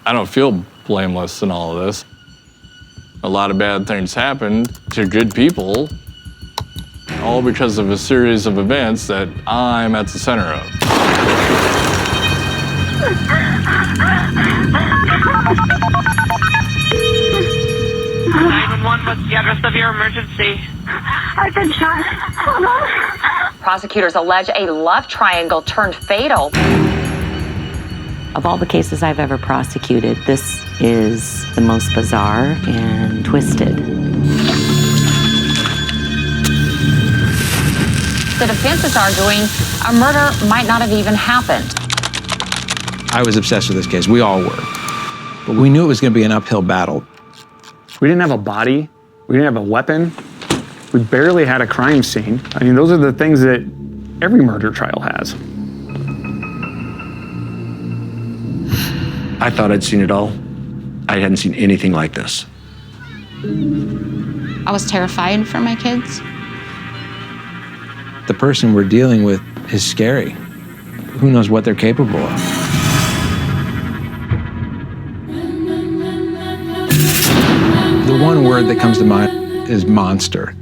I don't feel blameless in all of this. A lot of bad things happened to good people, all because of a series of events that I'm at the center of. 911, what's the address of your emergency? I've been shot. Hold on. Prosecutors allege a love triangle turned fatal. Of all the cases I've ever prosecuted, this is the most bizarre and twisted. The defense is arguing a murder might not have even happened. I was obsessed with this case. We all were. But we knew it was going to be an uphill battle. We didn't have a body. We didn't have a weapon. We barely had a crime scene. I mean, those are the things that every murder trial has. I thought I'd seen it all. I hadn't seen anything like this. I was terrified for my kids. The person we're dealing with is scary. Who knows what they're capable of? The one word that comes to mind is monster.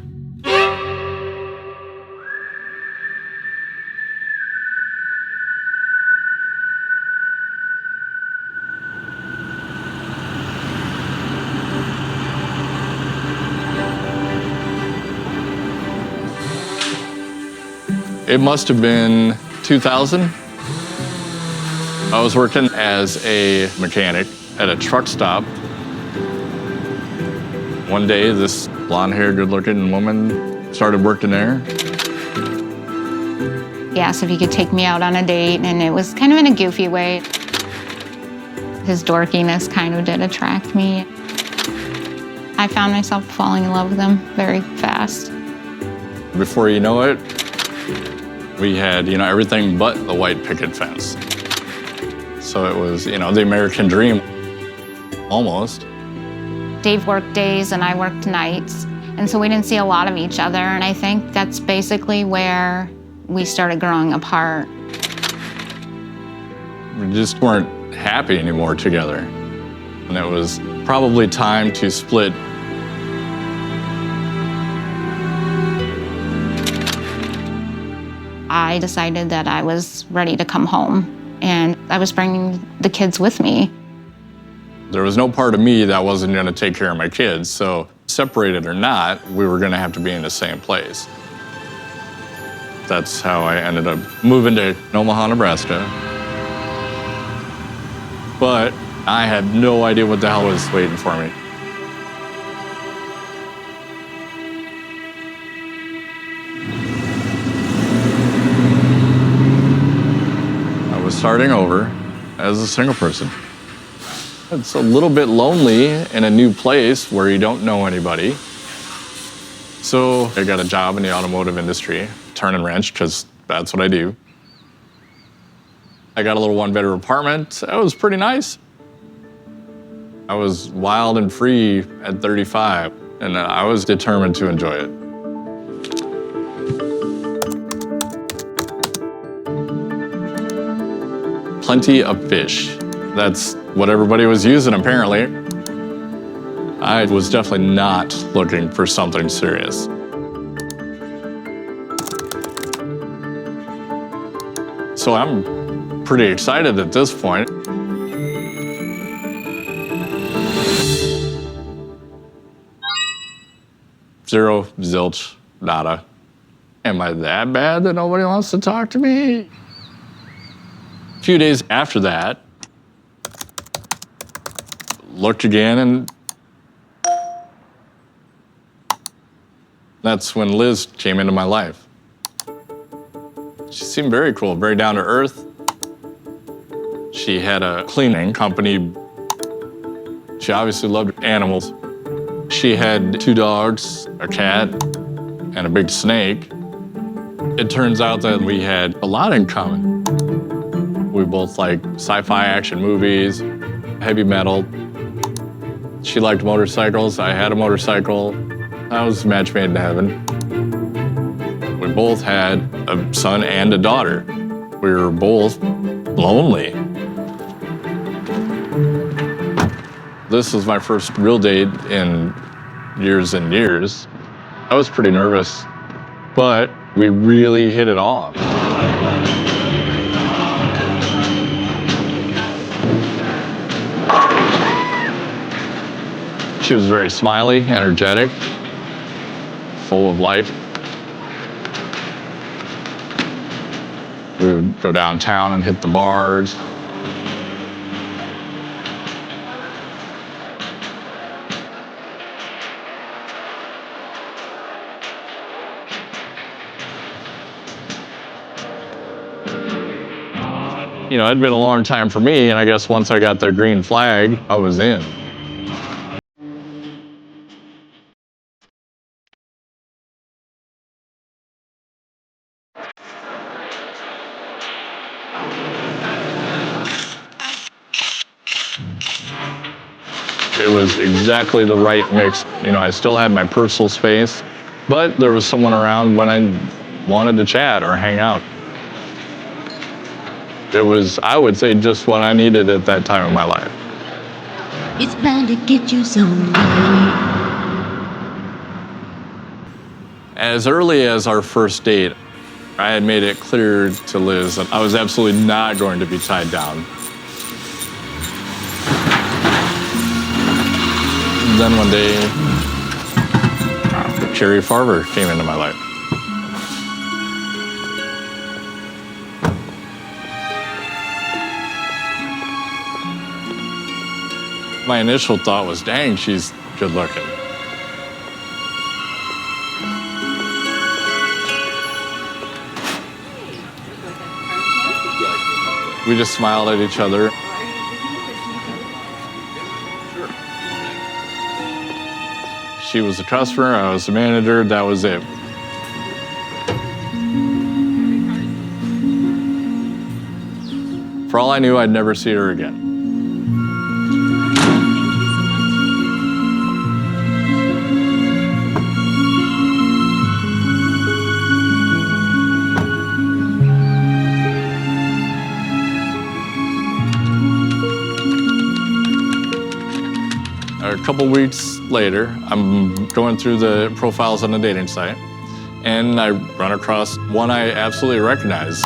It must have been 2000. I was working as a mechanic at a truck stop. One day, this blonde-haired, good-looking woman started working there. He asked if he could take me out on a date, and it was kind of in a goofy way. His dorkiness kind of did attract me. I found myself falling in love with him very fast. Before you know it, we had, everything but the white picket fence. So it was, the American dream, almost. Dave worked days and I worked nights, and so we didn't see a lot of each other, and I think that's basically where we started growing apart. We just weren't happy anymore together. And it was probably time to split. I decided that I was ready to come home, and I was bringing the kids with me. There was no part of me that wasn't going to take care of my kids, so separated or not, we were going to have to be in the same place. That's how I ended up moving to Omaha, Nebraska. But I had no idea what the hell was waiting for me. I was starting over as a single person. It's a little bit lonely in a new place where you don't know anybody. So I got a job in the automotive industry, turn and wrench, because that's what I do. I got a little one-bedroom apartment. That was pretty nice. I was wild and free at 35, and I was determined to enjoy it. Plenty of fish. That's what everybody was using, apparently. I was definitely not looking for something serious. So I'm pretty excited at this point. Zero, zilch, nada. Am I that bad that nobody wants to talk to me? A few days after that, looked again, and that's when Liz came into my life. She seemed very cool, very down to earth. She had a cleaning company. She obviously loved animals. She had 2 dogs, a cat, and a big snake. It turns out that we had a lot in common. We both liked sci-fi action movies, heavy metal. She liked motorcycles. I had a motorcycle. That was a match made in heaven. We both had a son and a daughter. We were both lonely. This was my first real date in years and years. I was pretty nervous, but we really hit it off. She was very smiley, energetic, full of life. We would go downtown and hit the bars. You know, it'd been a long time for me, and I guess once I got the green flag, I was in. It was exactly the right mix. You know, I still had my personal space, but there was someone around when I wanted to chat or hang out. It was, I would say, just what I needed at that time in my life. It's bound to get you someday. As early as our first date, I had made it clear to Liz that I was absolutely not going to be tied down. Then one day, Carrie Farver came into my life. My initial thought was, dang, she's good looking. We just smiled at each other. She was a customer, I was the manager, that was it. For all I knew, I'd never see her again. A couple weeks later, I'm going through the profiles on the dating site, and I run across one I absolutely recognized.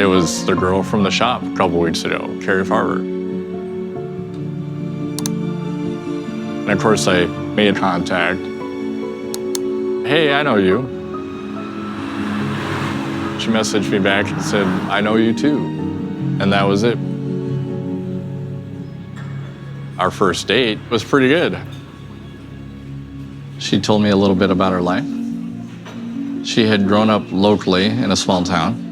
It was the girl from the shop a couple weeks ago, Carrie Farver. And of course, I made contact. Hey, I know you. She messaged me back and said, I know you too. And that was it. Our first date was pretty good. She told me a little bit about her life. She had grown up locally in a small town.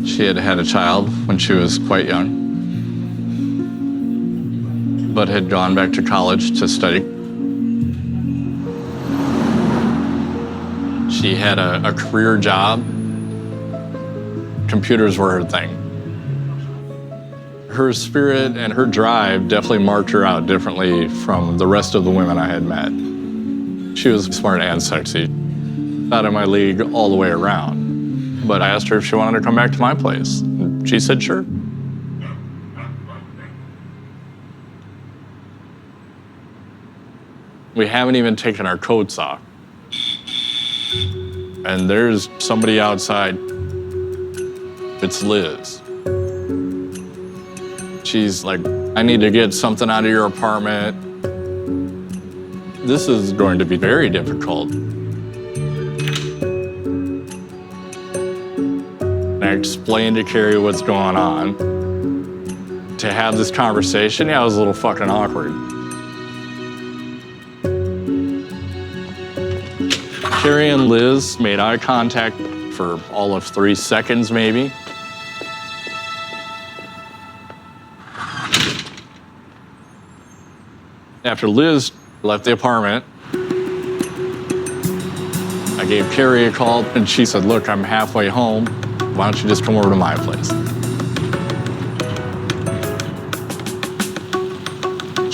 She had had a child when she was quite young, but had gone back to college to study. She had a career job. Computers were her thing. Her spirit and her drive definitely marked her out differently from the rest of the women I had met. She was smart and sexy, out of my league all the way around. But I asked her if she wanted to come back to my place. And she said, sure. We haven't even taken our coats off. And there's somebody outside. It's Liz. She's like, I need to get something out of your apartment. This is going to be very difficult. And I explained to Carrie what's going on. To have this conversation, yeah, it was a little fucking awkward. Carrie and Liz made eye contact for all of 3 seconds, maybe. After Liz left the apartment, I gave Carrie a call, and she said, look, I'm halfway home. Why don't you just come over to my place?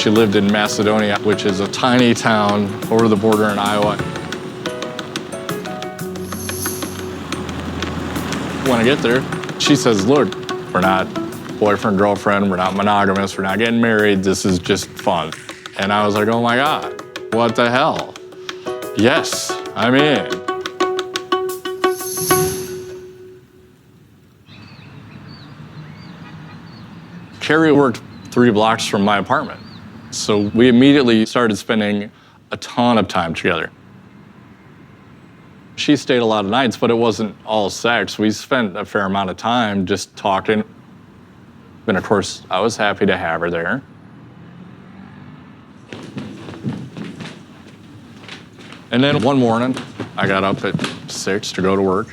She lived in Macedonia, which is a tiny town over the border in Iowa. When I get there, She says, look, we're not boyfriend, girlfriend, we're not monogamous, we're not getting married, this is just fun. And I was like, oh my God, what the hell? Yes, I'm in. Carrie worked 3 blocks from my apartment. So we immediately started spending a ton of time together. She stayed a lot of nights, but it wasn't all sex. We spent a fair amount of time just talking. And of course, I was happy to have her there. And then one morning, I got up at 6 to go to work.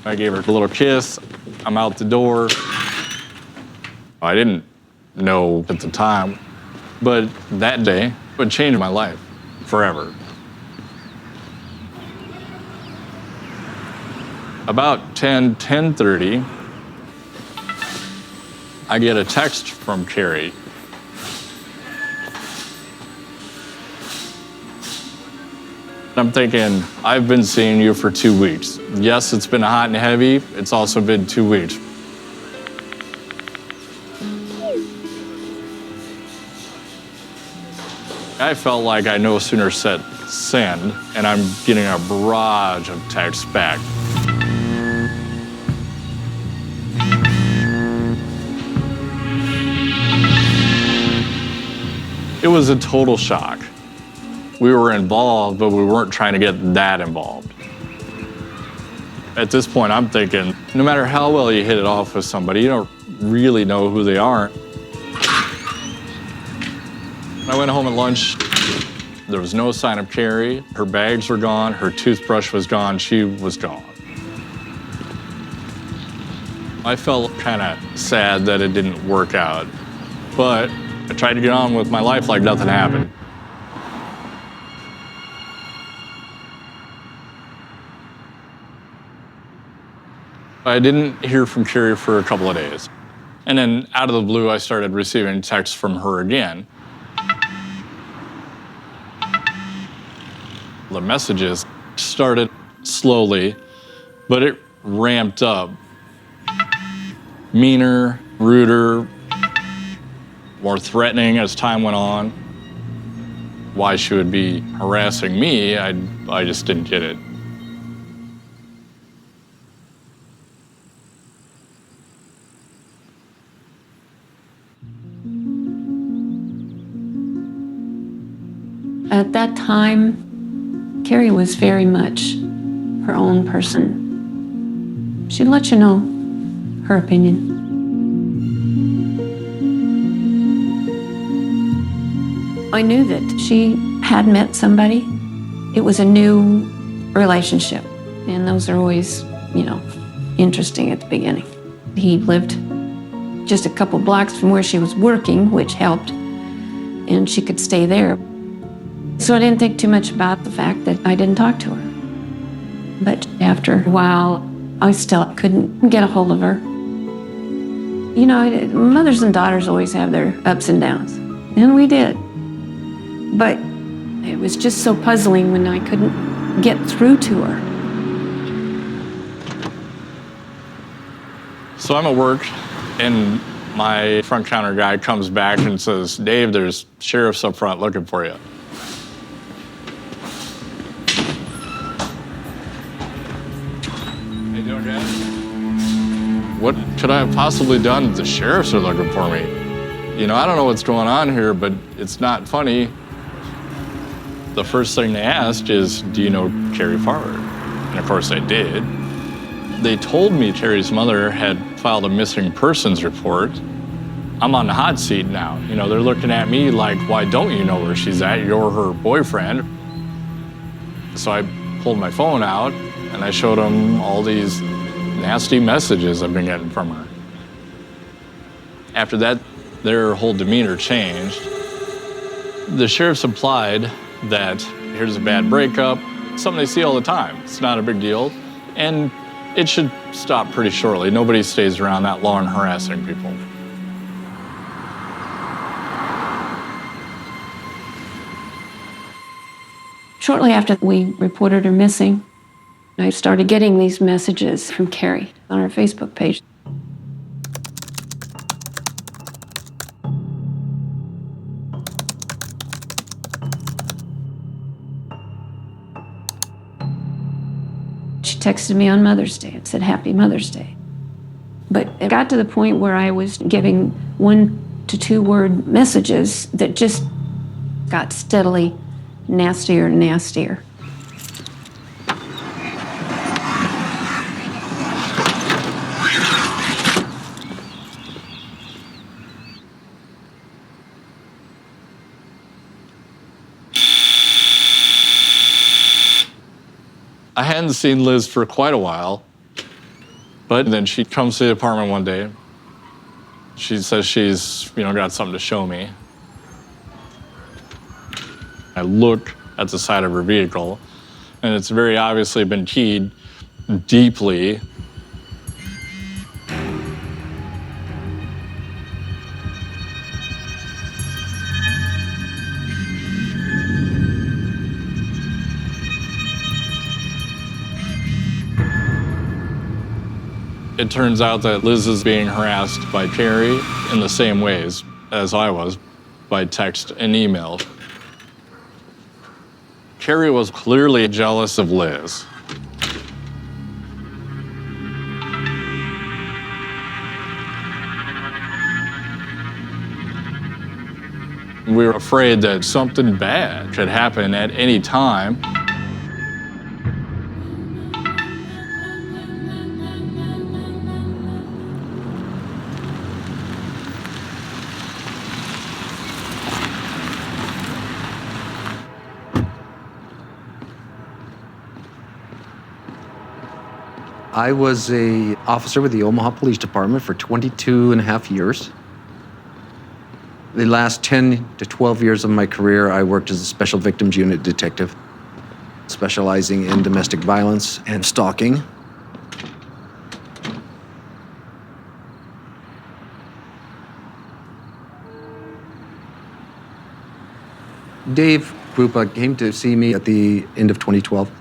I gave her a little kiss. I'm out the door. I didn't know at the time, but that day would change my life forever. About 10:30, I get a text from Carrie. I'm thinking, I've been seeing you for 2 weeks. Yes, it's been hot and heavy. It's also been 2 weeks. I felt like I no sooner said send, and I'm getting a barrage of texts back. It was a total shock. We were involved, but we weren't trying to get that involved. At this point, I'm thinking, no matter how well you hit it off with somebody, you don't really know who they are. I went home at lunch. There was no sign of Carrie. Her bags were gone. Her toothbrush was gone. She was gone. I felt kind of sad that it didn't work out, but I tried to get on with my life like nothing happened. I didn't hear from Carrie for a couple of days. And then out of the blue, I started receiving texts from her again. The messages started slowly, but it ramped up. Meaner, ruder, more threatening as time went on. Why she would be harassing me, I just didn't get it. At that time, Carrie was very much her own person. She'd let you know her opinion. I knew that she had met somebody. It was a new relationship, and those are always, interesting at the beginning. He lived just a couple blocks from where she was working, which helped, and she could stay there. So I didn't think too much about the fact that I didn't talk to her. But after a while, I still couldn't get a hold of her. Mothers and daughters always have their ups and downs, and we did. But it was just so puzzling when I couldn't get through to her. So I'm at work, and my front counter guy comes back and says, Dave, there's sheriffs up front looking for you. How you doing, guys? What could I have possibly done that the sheriffs are looking for me? I don't know what's going on here, but it's not funny. The first thing they asked is, do you know Carrie Farber? And of course I did. They told me Carrie's mother had filed a missing persons report. I'm on the hot seat now. They're looking at me like, why don't you know where she's at? You're her boyfriend. So I pulled my phone out and I showed them all these nasty messages I've been getting from her. After that, their whole demeanor changed. The sheriffs implied that here's a bad breakup, something they see all the time. It's not a big deal, and it should stop pretty shortly. Nobody stays around that long harassing people. Shortly after we reported her missing, I started getting these messages from Carrie on her Facebook page. She texted me on Mother's Day and said, "Happy Mother's Day." But it got to the point where I was giving 1 to 2 word messages that just got steadily nastier and nastier. I hadn't seen Liz for quite a while, but then she comes to the apartment one day. She says she's, got something to show me. I look at the side of her vehicle, and it's very obviously been keyed deeply. It turns out that Liz is being harassed by Carrie in the same ways as I was, by text and email. Carrie was clearly jealous of Liz. We were afraid that something bad could happen at any time. I was an officer with the Omaha Police Department for 22 and a half years. The last 10 to 12 years of my career, I worked as a Special Victims Unit detective, specializing in domestic violence and stalking. Dave Krupa came to see me at the end of 2012.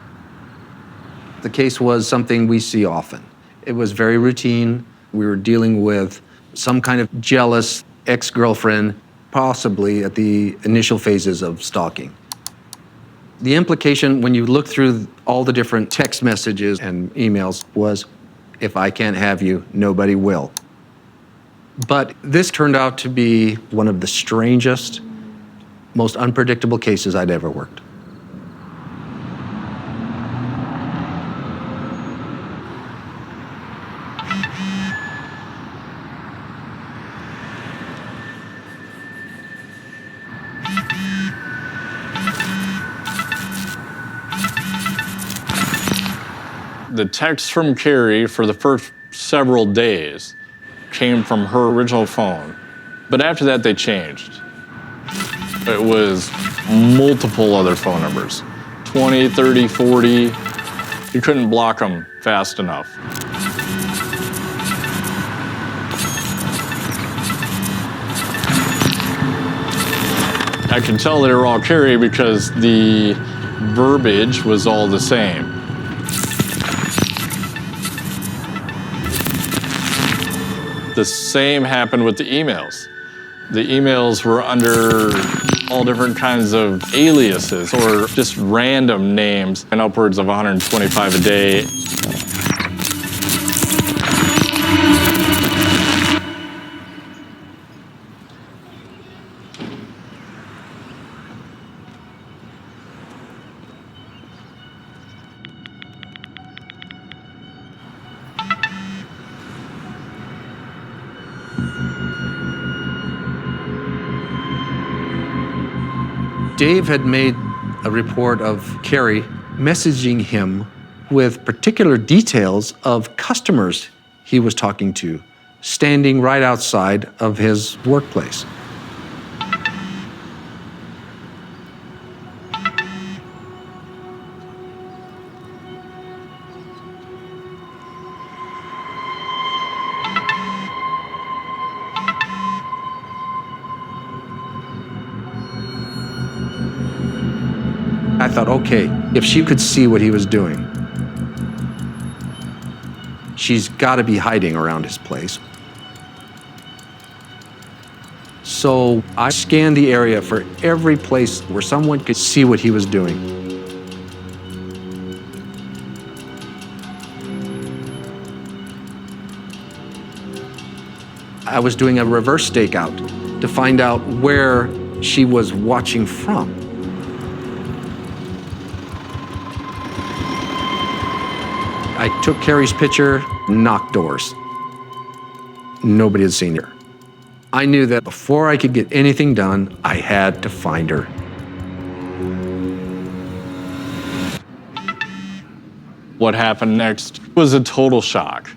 The case was something we see often. It was very routine. We were dealing with some kind of jealous ex-girlfriend, possibly at the initial phases of stalking. The implication when you look through all the different text messages and emails was, if I can't have you, nobody will. But this turned out to be one of the strangest, most unpredictable cases I'd ever worked. The texts from Carrie for the first several days came from her original phone, but after that they changed. It was multiple other phone numbers, 20, 30, 40. You couldn't block them fast enough. I could tell they were all Carrie because the verbiage was all the same. The same happened with the emails. The emails were under all different kinds of aliases or just random names, and upwards of 125 a day. Dave had made a report of Carrie messaging him with particular details of customers he was talking to, standing right outside of his workplace. I thought, okay, if she could see what he was doing, She's got to be hiding around his place. So I scanned the area for every place where someone could see what he was doing. I was doing a reverse stakeout to find out where she was watching from. I took Carrie's picture, knocked doors. Nobody had seen her. I knew that before I could get anything done, I had to find her. What happened next was a total shock.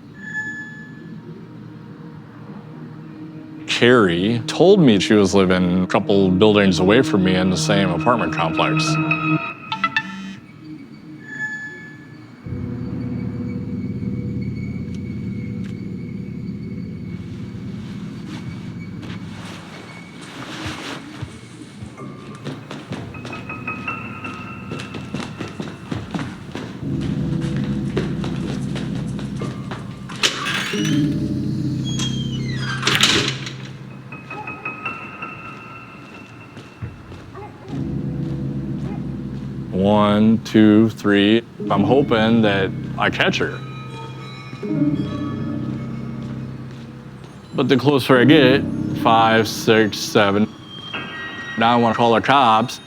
Carrie told me she was living a couple buildings away from me in the same apartment complex. One, two, three. I'm hoping that I catch her. But the closer I get, 5, 6, 7. Now I want to call the cops.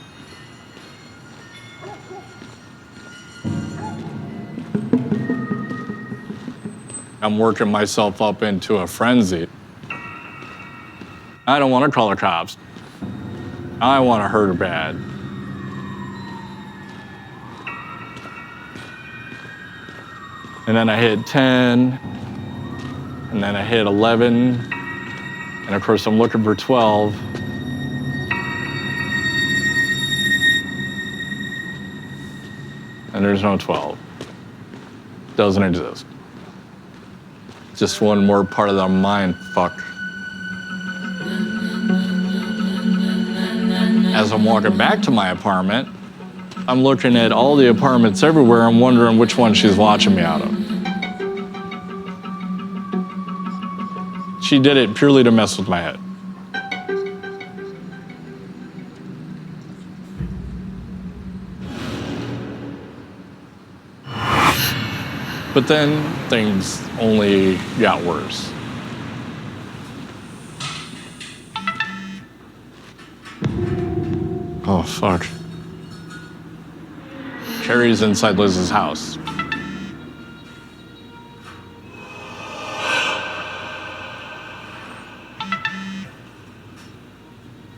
I'm working myself up into a frenzy. I don't want to call the cops. I want to hurt her bad. And then I hit 10, and then I hit 11, and of course I'm looking for 12. And there's no 12. Doesn't exist. Just one more part of the mind fuck. As I'm walking back to my apartment, I'm looking at all the apartments everywhere. I'm wondering which one she's watching me out of. She did it purely to mess with my head. But then things only got worse. Oh, fuck. Carrie's inside Liz's house.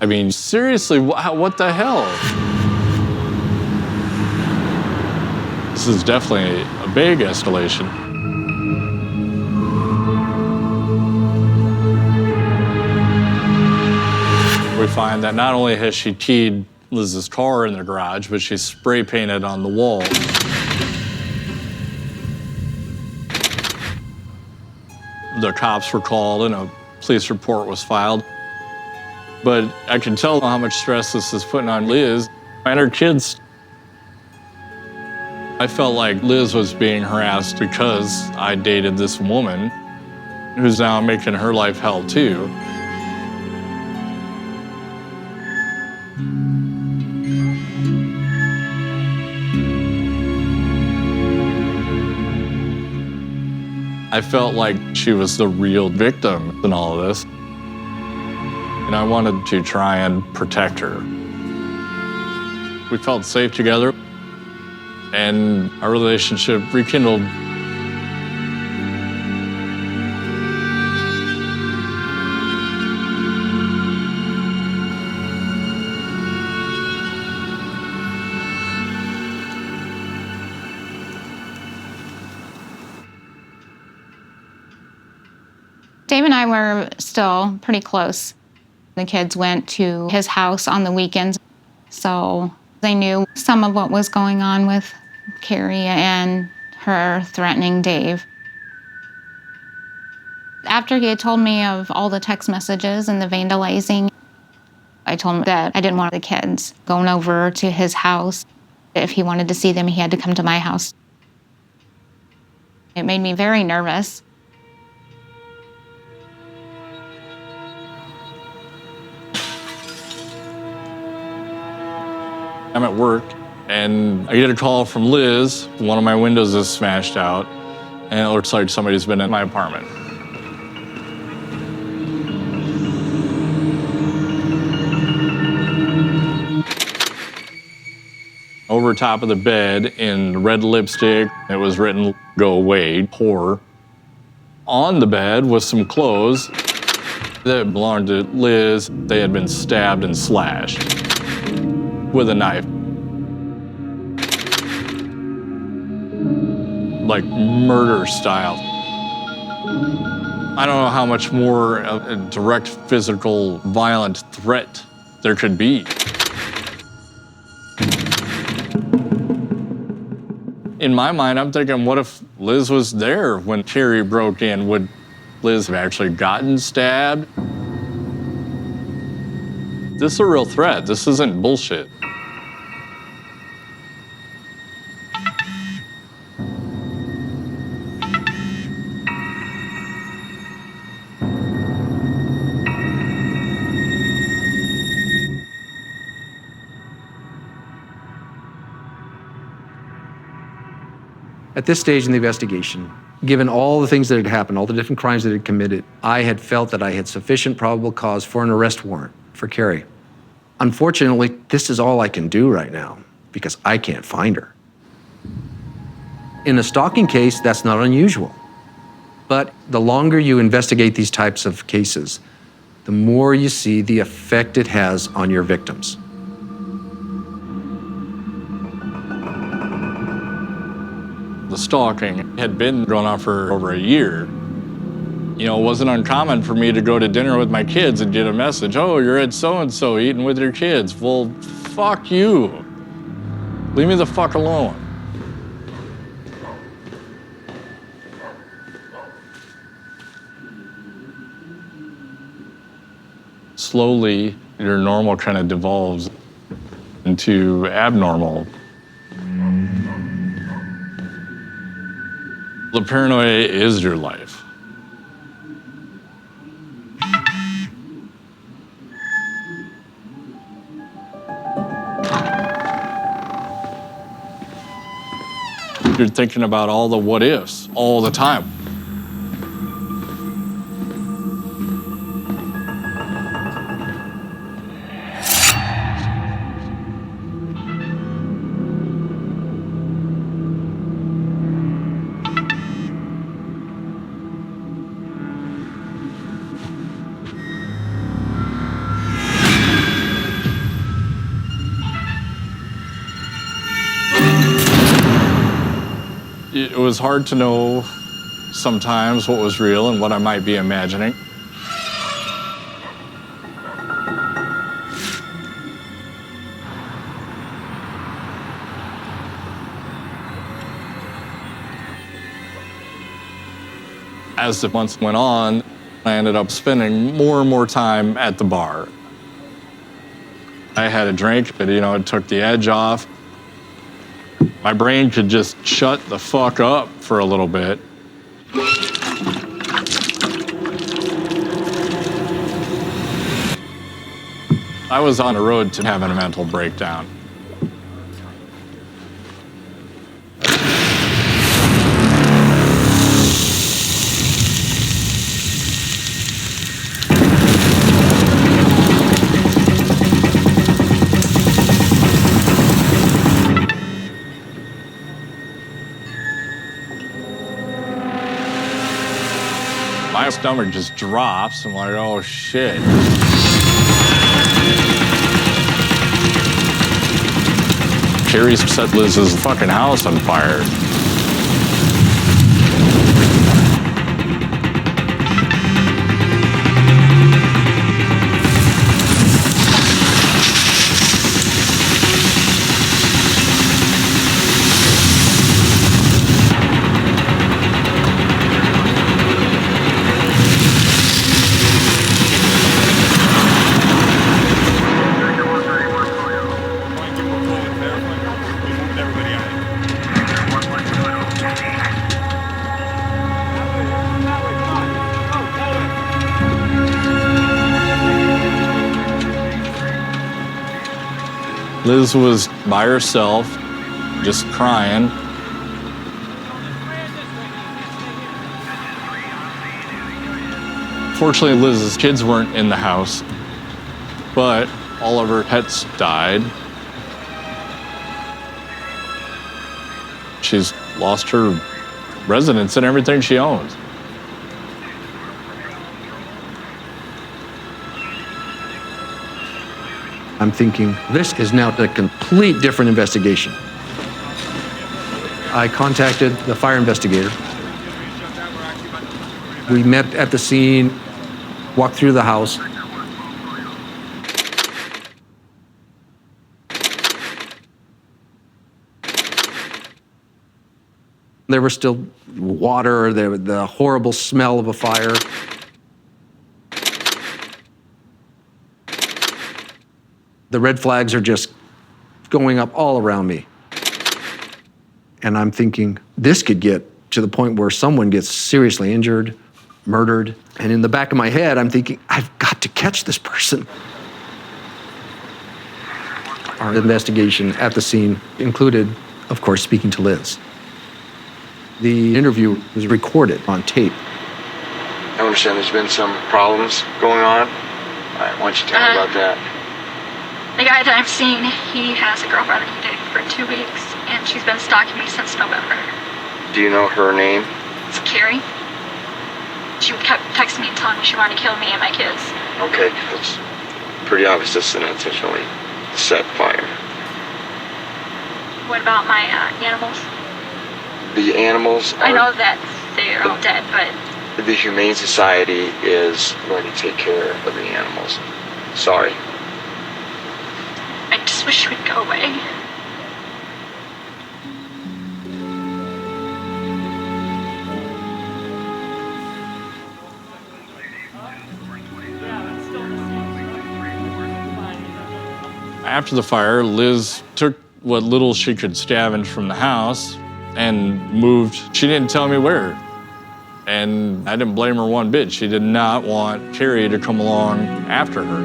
I mean, seriously, what the hell? This is definitely a big escalation. We find that not only has she keyed Liz's car in the garage, but she's spray painted on the wall. The cops were called and a police report was filed. But I can tell how much stress this is putting on Liz and her kids. I felt like Liz was being harassed because I dated this woman who's now making her life hell too. I felt like she was the real victim in all of this. And I wanted to try and protect her. We felt safe together, and our relationship rekindled. Dave and I were still pretty close. The kids went to his house on the weekends, so they knew some of what was going on with Carrie and her threatening Dave. After he had told me of all the text messages and the vandalizing, I told him that I didn't want the kids going over to his house. If he wanted to see them, he had to come to my house. It made me very nervous. I'm at work and I get a call from Liz. One of my windows is smashed out and it looks like somebody's been in my apartment. Over top of the bed in red lipstick, it was written, "Go away, whore." On the bed was some clothes that belonged to Liz. They had been stabbed and slashed with a knife. Like murder style. I don't know how much more of a direct physical violent threat there could be. In my mind, I'm thinking, what if Liz was there when Carrie broke in? Would Liz have actually gotten stabbed? This is a real threat. This isn't bullshit. At this stage in the investigation, given all the things that had happened, all the different crimes that had committed, I had felt that I had sufficient probable cause for an arrest warrant for Carrie. Unfortunately, this is all I can do right now because I can't find her. In a stalking case, that's not unusual. But the longer you investigate these types of cases, the more you see the effect it has on your victims. The stalking had been going on for over a year. You know, it wasn't uncommon for me to go to dinner with my kids and get a message, "Oh, you're at so-and-so eating with your kids." Well, fuck you. Leave me the fuck alone. Slowly, your normal kind of devolves into abnormal. The paranoia is your life. You're thinking about all the what ifs all the time. It was hard to know sometimes what was real and what I might be imagining. As the months went on, I ended up spending more and more time at the bar. I had a drink, but it took the edge off. My brain could just shut the fuck up for a little bit. I was on the road to having a mental breakdown. My stomach just drops. I'm like, oh shit. Carrie set Liz's fucking house on fire. Liz was by herself, just crying. Fortunately, Liz's kids weren't in the house, but all of her pets died. She's lost her residence and everything she owns. I'm thinking, this is now a complete different investigation. I contacted the fire investigator. We met at the scene, walked through the house. There was still water, the horrible smell of a fire. The red flags are just going up all around me. And I'm thinking, this could get to the point where someone gets seriously injured, murdered. And in the back of my head, I'm thinking, I've got to catch this person. Our investigation at the scene included, of course, speaking to Liz. The interview was recorded on tape. I understand there's been some problems going on. All right, why don't you tell me about that? The guy that I'm seeing, he has a girlfriend that he dated for 2 weeks, and she's been stalking me since November. Do you know her name? It's Carrie. She kept texting me and telling me she wanted to kill me and my kids. Okay, it's pretty obvious this is an intentionally set fire. What about my animals? The animals I know that they're all dead, but the Humane Society is going to take care of the animals. Sorry. I just wish she would go away. After the fire, Liz took what little she could scavenge from the house and moved. She didn't tell me where. And I didn't blame her one bit. She did not want Carrie to come along after her.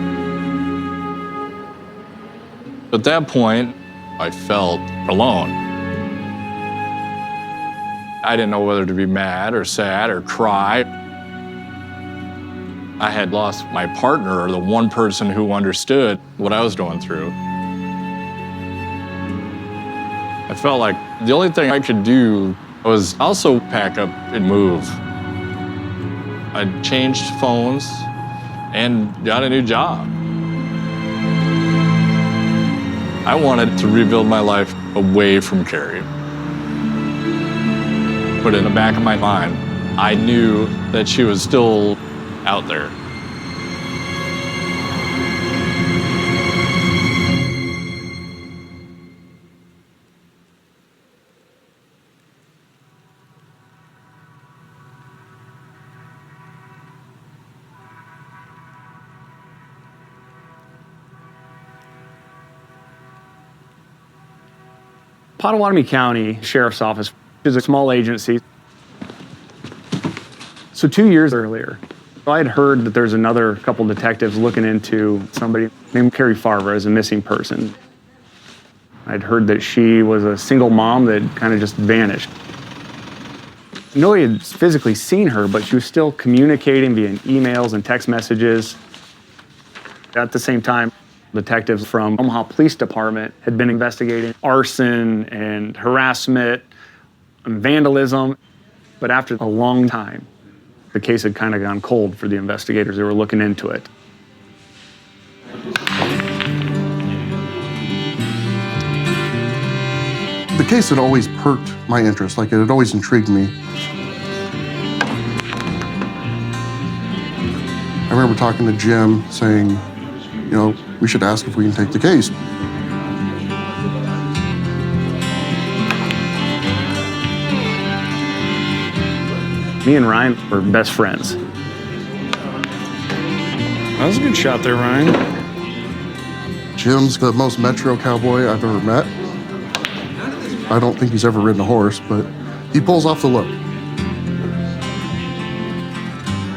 At that point, I felt alone. I didn't know whether to be mad or sad or cry. I had lost my partner, or the one person who understood what I was going through. I felt like the only thing I could do was also pack up and move. I changed phones and got a new job. I wanted to rebuild my life away from Carrie. But in the back of my mind, I knew that she was still out there. Pottawatomie County Sheriff's Office is a small agency. So 2 years earlier, I had heard that there's another couple detectives looking into somebody named Carrie Farver as a missing person. I'd heard that she was a single mom that kind of just vanished. Nobody had physically seen her, but she was still communicating via emails and text messages. At the same time, detectives from Omaha Police Department had been investigating arson and harassment and vandalism. But after a long time, the case had kind of gone cold for the investigators. They were looking into it. The case had always perked my interest, like it had always intrigued me. I remember talking to Jim saying, you know, we should ask if we can take the case. Me and Ryan were best friends. That was a good shot there, Ryan. Jim's the most metro cowboy I've ever met. I don't think he's ever ridden a horse, but he pulls off the look.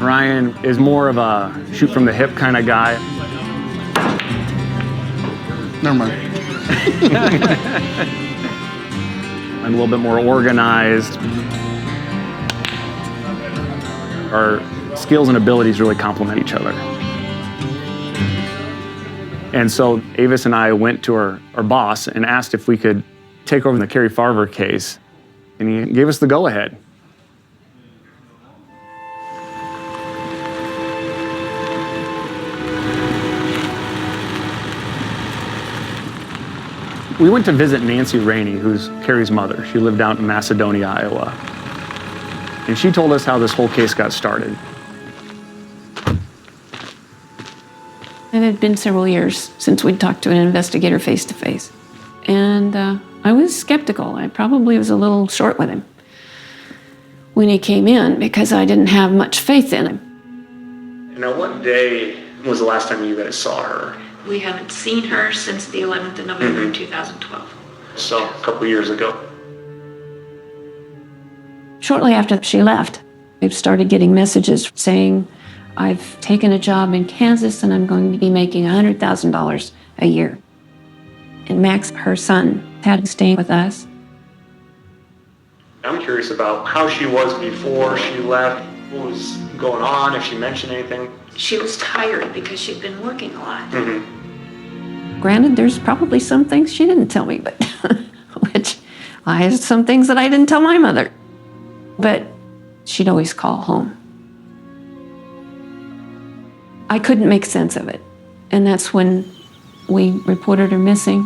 Ryan is more of a shoot from the hip kind of guy. Never mind. I'm a little bit more organized. Our skills and abilities really complement each other. And so Avis and I went to our boss and asked if we could take over the Carrie Farver case, and he gave us the go-ahead. We went to visit Nancy Rainey, who's Carrie's mother. She lived out in Macedonia, Iowa. And she told us how this whole case got started. It had been several years since we'd talked to an investigator face to face. And I was skeptical. I probably was a little short with him when he came in because I didn't have much faith in him. Now, what day was the last time you guys saw her? We haven't seen her since the 11th of November 2012. So, a couple years ago. Shortly after she left, I started getting messages saying, I've taken a job in Kansas and I'm going to be making $100,000 a year. And Max, her son, had to stay with us. I'm curious about how she was before she left, what was going on, if she mentioned anything. She was tired because she'd been working a lot. Granted, there's probably some things she didn't tell me, but which I had some things that I didn't tell my mother. But she'd always call home. I couldn't make sense of it. And that's when we reported her missing.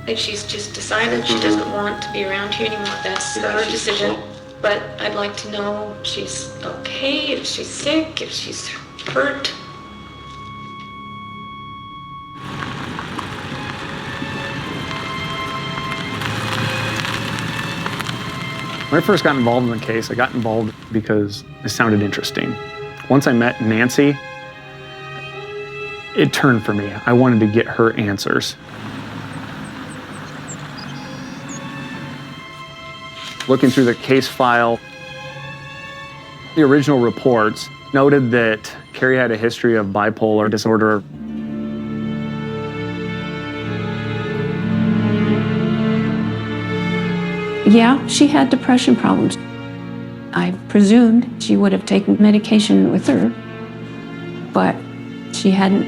If she's just decided she doesn't want to be around here anymore, that's her decision. But I'd like to know if she's okay, if she's sick, if she's hurt. When I first got involved in the case, I got involved because it sounded interesting. Once I met Nancy, it turned for me. I wanted to get her answers. Looking through the case file, the original reports noted that Carrie had a history of bipolar disorder. Yeah, she had depression problems. I presumed she would have taken medication with her, but she hadn't.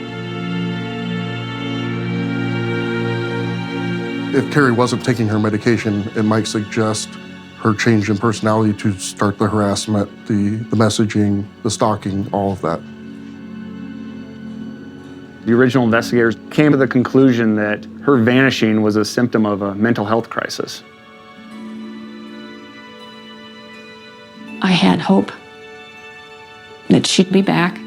If Carrie wasn't taking her medication, it might suggest her change in personality to start the harassment, the messaging, the stalking, all of that. The original investigators came to the conclusion that her vanishing was a symptom of a mental health crisis. I had hope that she'd be back.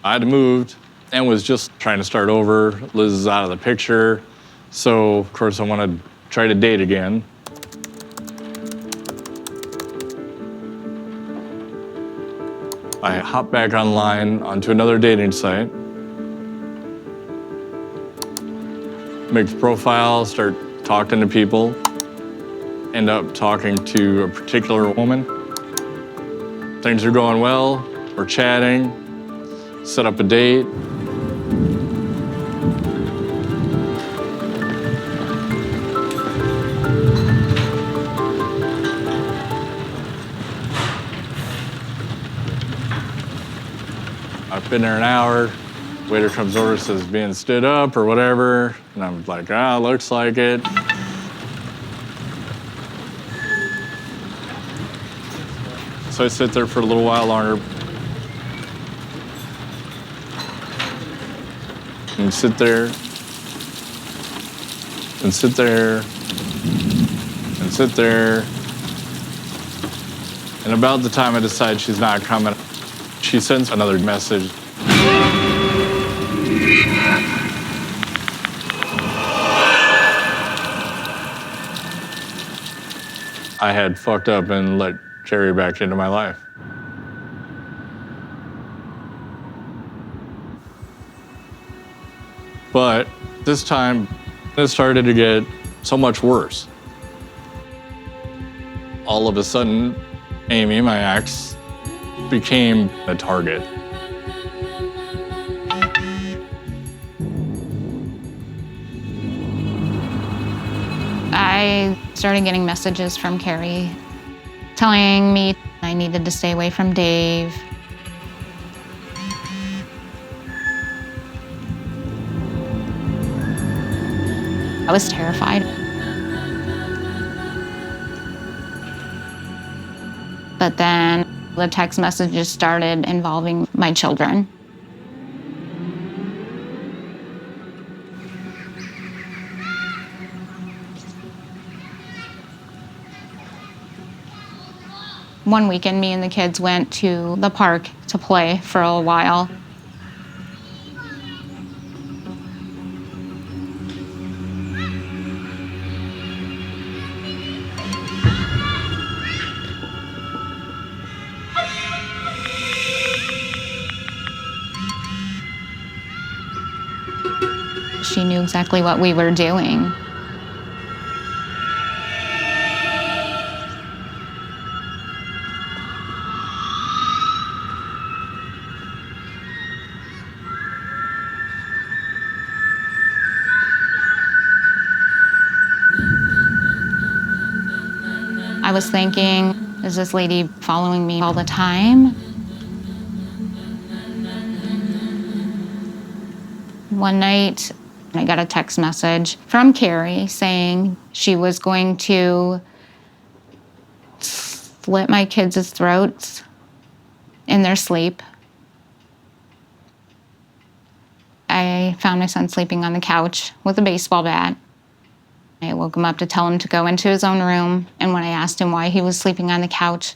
I'd moved and was just trying to start over. Liz is out of the picture. So, of course, I want to try to date again. I hop back online onto another dating site. Make the profile, start talking to people. End up talking to a particular woman. Things are going well, we're chatting. Set up a date. I've been there an hour. Waiter comes over, says being stood up or whatever. And I'm like, looks like it. So I sit there for a little while longer. And sit there, and sit there, and sit there. And about the time I decide she's not coming, she sends another message. I had fucked up and let Carrie back into my life. But this time, it started to get so much worse. All of a sudden, Amy, my ex, became a target. I started getting messages from Carrie telling me I needed to stay away from Dave. I was terrified. But then the text messages started involving my children. One weekend, me and the kids went to the park to play for a while. She knew exactly what we were doing. I was thinking, is this lady following me all the time? One night, I got a text message from Carrie saying she was going to slit my kids' throats in their sleep. I found my son sleeping on the couch with a baseball bat. I woke him up to tell him to go into his own room, and when I asked him why he was sleeping on the couch,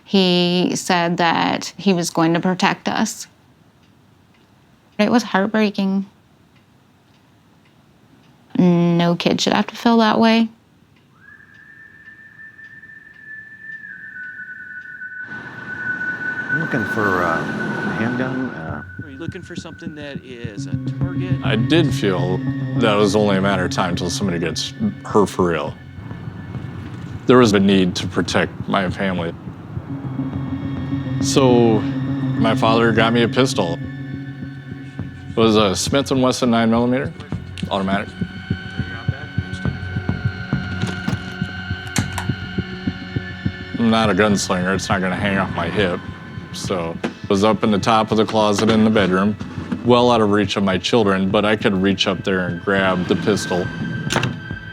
he said that he was going to protect us. It was heartbreaking. No kid should have to feel that way. I'm looking for a handgun. Are you looking for something that is a target? I did feel that it was only a matter of time until somebody gets hurt for real. There was a need to protect my family. So my father got me a pistol. It was a Smith & Wesson 9mm, automatic. I'm not a gunslinger, it's not gonna hang off my hip. So it was up in the top of the closet in the bedroom, well out of reach of my children, but I could reach up there and grab the pistol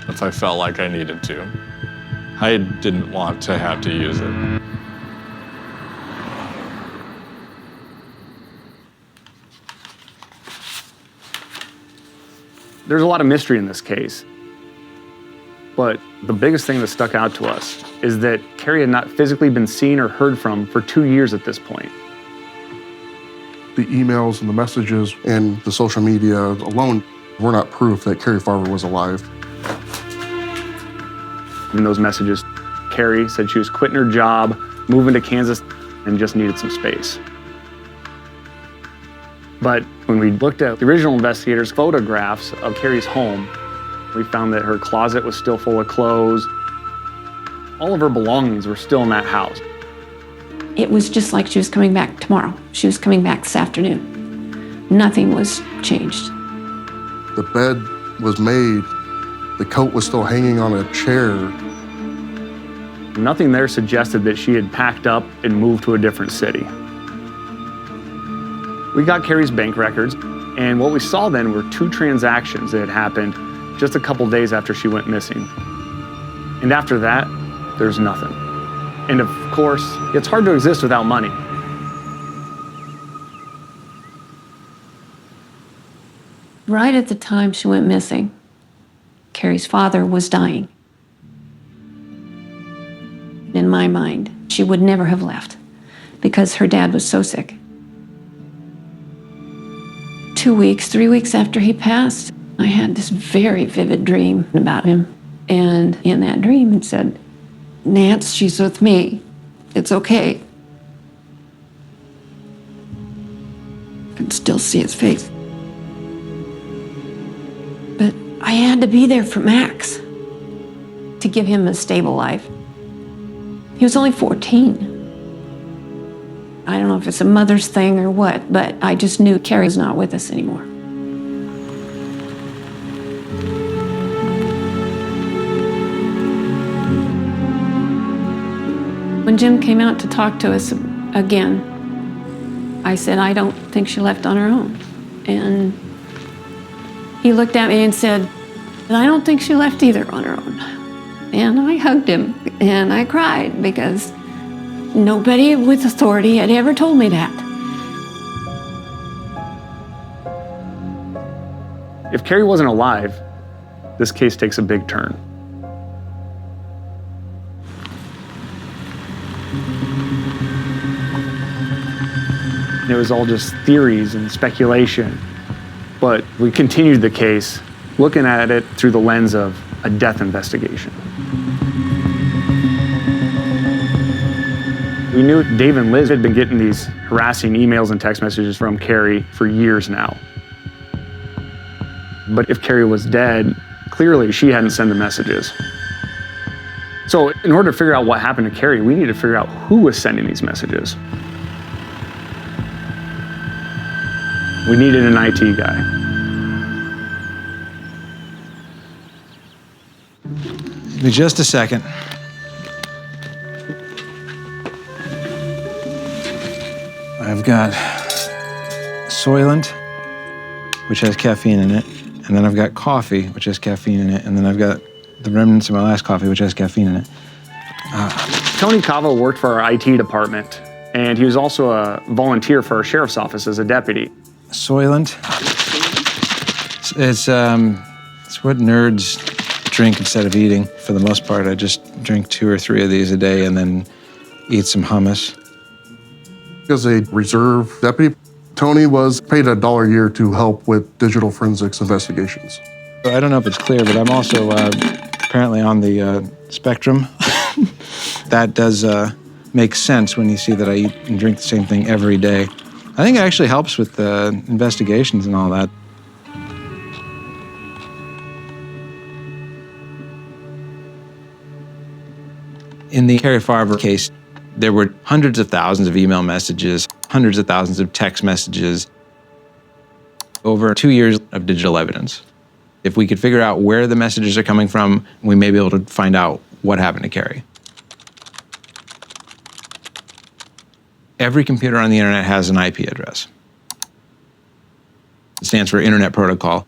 if I felt like I needed to. I didn't want to have to use it. There's a lot of mystery in this case. But the biggest thing that stuck out to us is that Carrie had not physically been seen or heard from for 2 years at this point. The emails and the messages and the social media alone were not proof that Carrie Farver was alive. In those messages, Carrie said she was quitting her job, moving to Kansas, and just needed some space. But when we looked at the original investigators' photographs of Carrie's home, we found that her closet was still full of clothes. All of her belongings were still in that house. It was just like she was coming back tomorrow. She was coming back this afternoon. Nothing was changed. The bed was made. The coat was still hanging on a chair. Nothing there suggested that she had packed up and moved to a different city. We got Carrie's bank records, and what we saw then were 2 transactions that had happened just a couple days after she went missing. And after that, there's nothing. And of course, it's hard to exist without money. Right at the time she went missing, Carrie's father was dying. In my mind, she would never have left because her dad was so sick. 2 weeks, 3 weeks after he passed, I had this very vivid dream about him. And in that dream, it said, "Nance, she's with me. It's okay." I can still see his face. But I had to be there for Max to give him a stable life. He was only 14. I don't know if it's a mother's thing or what, but I just knew Carrie was not with us anymore. When Jim came out to talk to us again, I said, I don't think she left on her own. And he looked at me and said, I don't think she left either on her own. And I hugged him and I cried because nobody with authority had ever told me that. If Carrie wasn't alive, this case takes a big turn. It was all just theories and speculation. But we continued the case, looking at it through the lens of a death investigation. We knew Dave and Liz had been getting these harassing emails and text messages from Carrie for years now. But if Carrie was dead, clearly she hadn't sent the messages. So in order to figure out what happened to Carrie, we needed to figure out who was sending these messages. We needed an IT guy. Give me just a second. I've got Soylent, which has caffeine in it, and then I've got coffee, which has caffeine in it, and then I've got the remnants of my last coffee, which has caffeine in it. Tony Cavo worked for our IT department, and he was also a volunteer for our sheriff's office as a deputy. Soylent. It's what nerds drink instead of eating. For the most part, I just drink 2 or 3 of these a day and then eat some hummus. As a reserve deputy, Tony was paid $1 a year to help with digital forensics investigations. I don't know if it's clear, but I'm also apparently on the spectrum. That does make sense when you see that I eat and drink the same thing every day. I think it actually helps with the investigations and all that. In the Carrie Farver case, there were hundreds of thousands of email messages, hundreds of thousands of text messages, over 2 years of digital evidence. If we could figure out where the messages are coming from, we may be able to find out what happened to Carrie. Every computer on the internet has an IP address. It stands for Internet Protocol.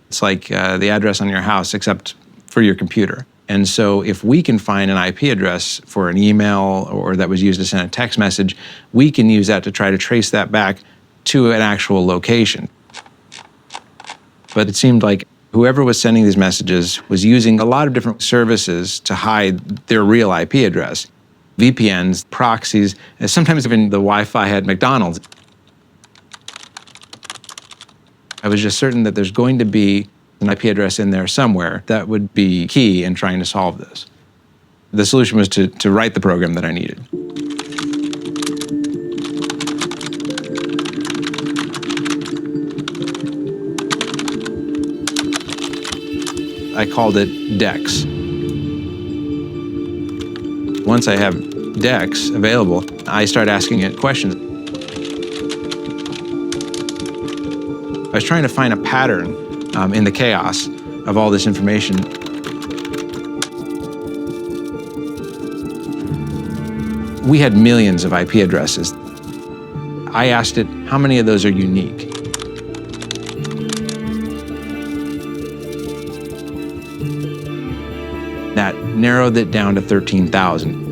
It's like the address on your house, except for your computer. And so if we can find an IP address for an email or that was used to send a text message, we can use that to try to trace that back to an actual location. But it seemed like whoever was sending these messages was using a lot of different services to hide their real IP address. VPNs, proxies, and sometimes even the Wi-Fi at McDonald's. I was just certain that there's going to be an IP address in there somewhere that would be key in trying to solve this. The solution was to write the program that I needed. I called it DEX. Once I have DEX available, I start asking it questions. I was trying to find a pattern in the chaos of all this information. We had millions of IP addresses. I asked it, how many of those are unique? That narrowed it down to 13,000.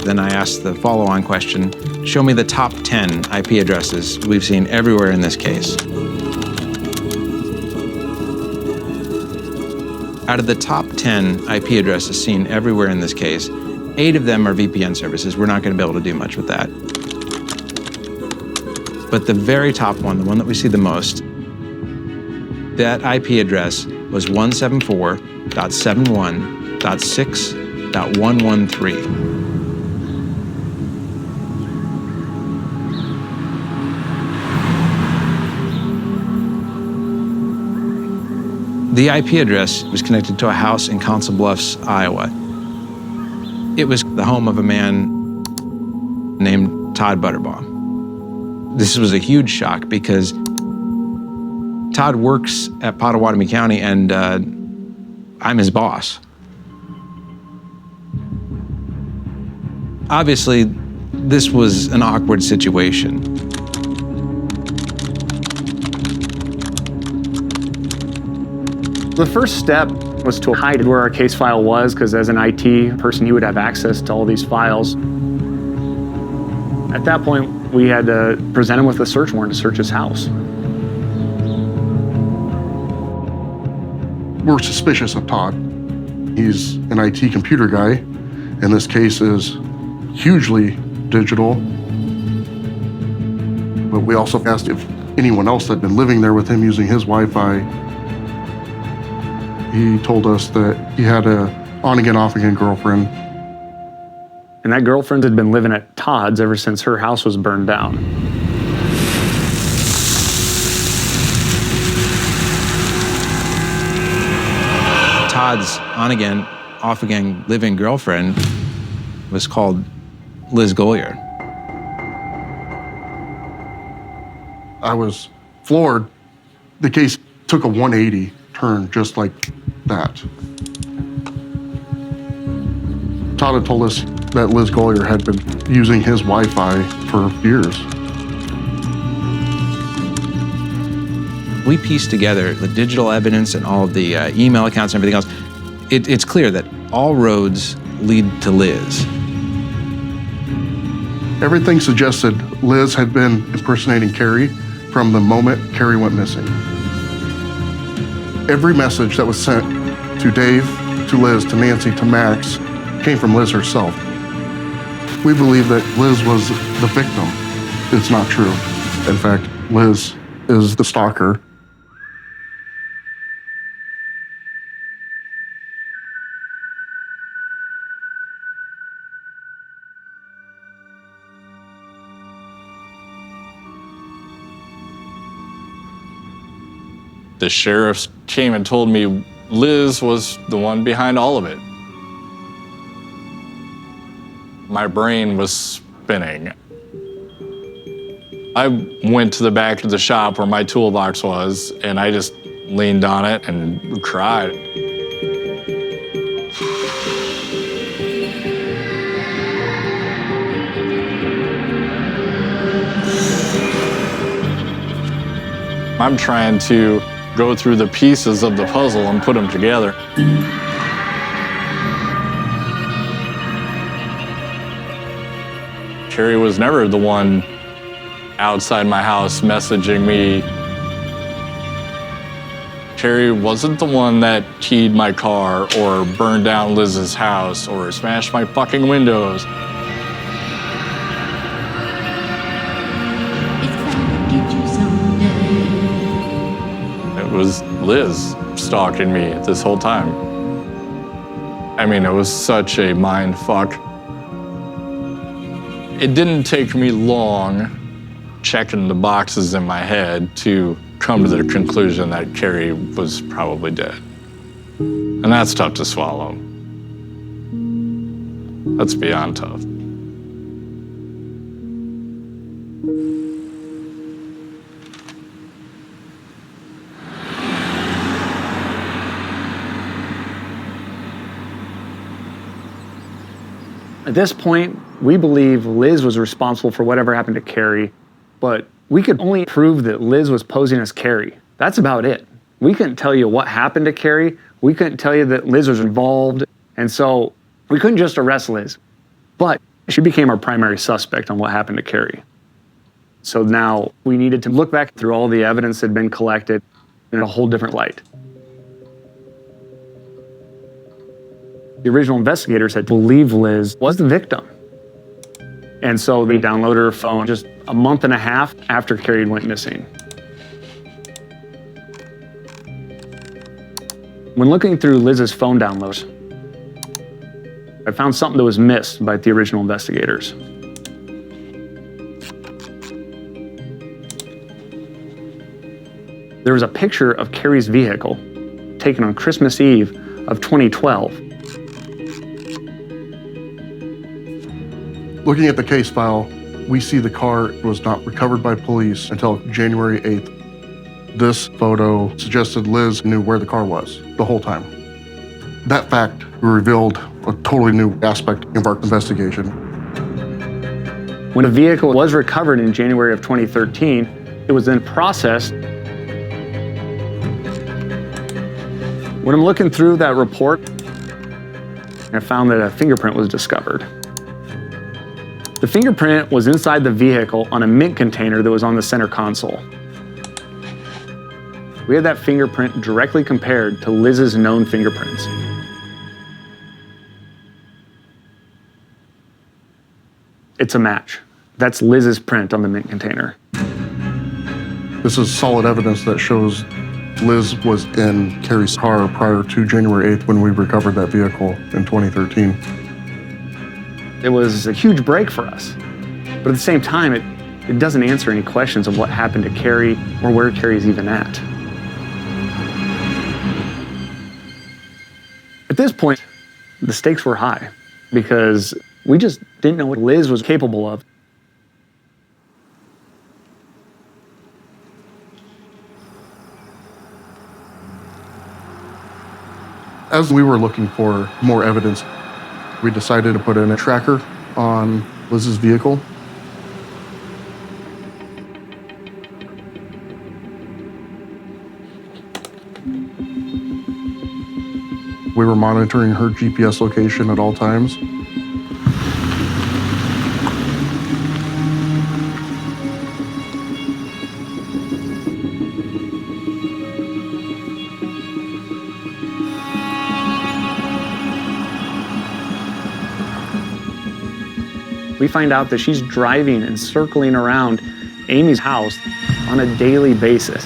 Then I asked the follow-on question, show me the top 10 IP addresses we've seen everywhere in this case. Out of the top 10 IP addresses seen everywhere in this case, 8 of them are VPN services. We're not going to be able to do much with that. But the very top one, the one that we see the most, that IP address was 174.71.6.113. The IP address was connected to a house in Council Bluffs, Iowa. It was the home of a man named Todd Butterbaugh. This was a huge shock because Todd works at Pottawatomie County and I'm his boss. Obviously, this was an awkward situation. The first step was to hide where our case file was, because as an IT person, he would have access to all these files. At that point, we had to present him with a search warrant to search his house. We're suspicious of Todd. He's an IT computer guy, and this case is hugely digital. But we also asked if anyone else had been living there with him using his Wi-Fi. He told us that he had a on-again, off-again girlfriend. And that girlfriend had been living at Todd's ever since her house was burned down. Todd's on-again, off-again living girlfriend was called Liz Goliard. I was floored. The case took a 180 turn just like that. Todd had told us that Liz Goliard had been using his Wi-Fi for years. We pieced together the digital evidence and all of the email accounts and everything else. It's clear that all roads lead to Liz. Everything suggested Liz had been impersonating Carrie from the moment Carrie went missing. Every message that was sent to Dave, to Liz, to Nancy, to Max came from Liz herself. We believe that Liz was the victim. It's not true. In fact, Liz is the stalker. The sheriffs came and told me Liz was the one behind all of it. My brain was spinning. I went to the back of the shop where my toolbox was, and I just leaned on it and cried. I'm trying to go through the pieces of the puzzle and put them together. Carrie was never the one outside my house messaging me. Carrie wasn't the one that keyed my car or burned down Liz's house or smashed my fucking windows. It was Liz stalking me this whole time. I mean, it was such a mind fuck. It didn't take me long checking the boxes in my head to come to the conclusion that Carrie was probably dead. And that's tough to swallow. That's beyond tough. At this point, we believe Liz was responsible for whatever happened to Carrie, but we could only prove that Liz was posing as Carrie. That's about it. We couldn't tell you what happened to Carrie. We couldn't tell you that Liz was involved. And so we couldn't just arrest Liz. But she became our primary suspect on what happened to Carrie. So now we needed to look back through all the evidence that had been collected in a whole different light. The original investigators had believed Liz was the victim. And so they downloaded her phone just a month and a half after Carrie went missing. When looking through Liz's phone downloads, I found something that was missed by the original investigators. There was a picture of Carrie's vehicle taken on Christmas Eve of 2012. Looking at the case file, we see the car was not recovered by police until January 8th. This photo suggested Liz knew where the car was the whole time. That fact revealed a totally new aspect of our investigation. When a vehicle was recovered in January of 2013, it was then processed. When I'm looking through that report, I found that a fingerprint was discovered. The fingerprint was inside the vehicle on a mint container that was on the center console. We had that fingerprint directly compared to Liz's known fingerprints. It's a match. That's Liz's print on the mint container. This is solid evidence that shows Liz was in Carrie's car prior to January 8th when we recovered that vehicle in 2013. It was a huge break for us. But at the same time, it doesn't answer any questions of what happened to Carrie or where Carrie's even at. At this point, the stakes were high because we just didn't know what Liz was capable of. As we were looking for more evidence, we decided to put in a tracker on Liz's vehicle. We were monitoring her GPS location at all times. We find out that she's driving and circling around Amy's house on a daily basis.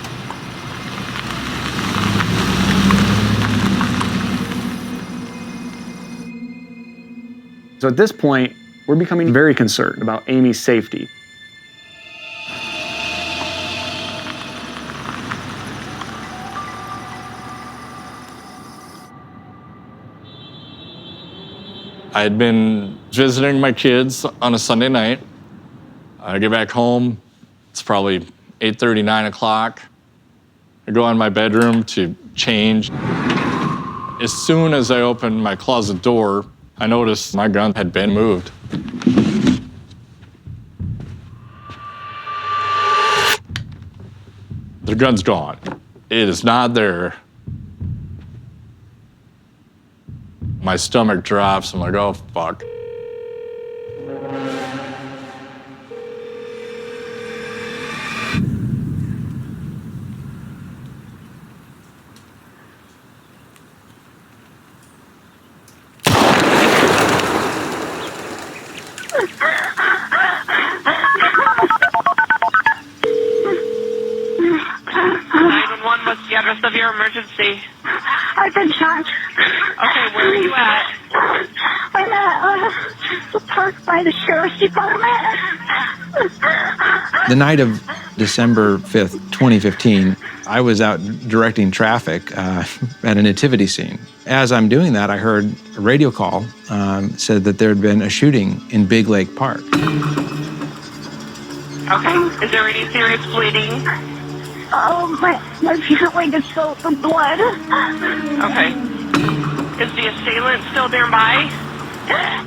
So at this point, we're becoming very concerned about Amy's safety. I had been visiting my kids on a Sunday night. I get back home, it's probably 8:30, 9 o'clock. I go in my bedroom to change. As soon as I opened my closet door, I noticed my gun had been moved. The gun's gone. It is not there. My stomach drops. I'm like, oh, fuck. What's the address of your emergency? I've been shot. Okay, where are you at? I'm at the park by the sheriff's department. The night of December 5th, 2015, I was out directing traffic at a nativity scene. As I'm doing that, I heard a radio call said that there had been a shooting in Big Lake Park. Okay, is there any serious bleeding? Oh, my leg is filled with blood. Okay. Is the assailant still nearby?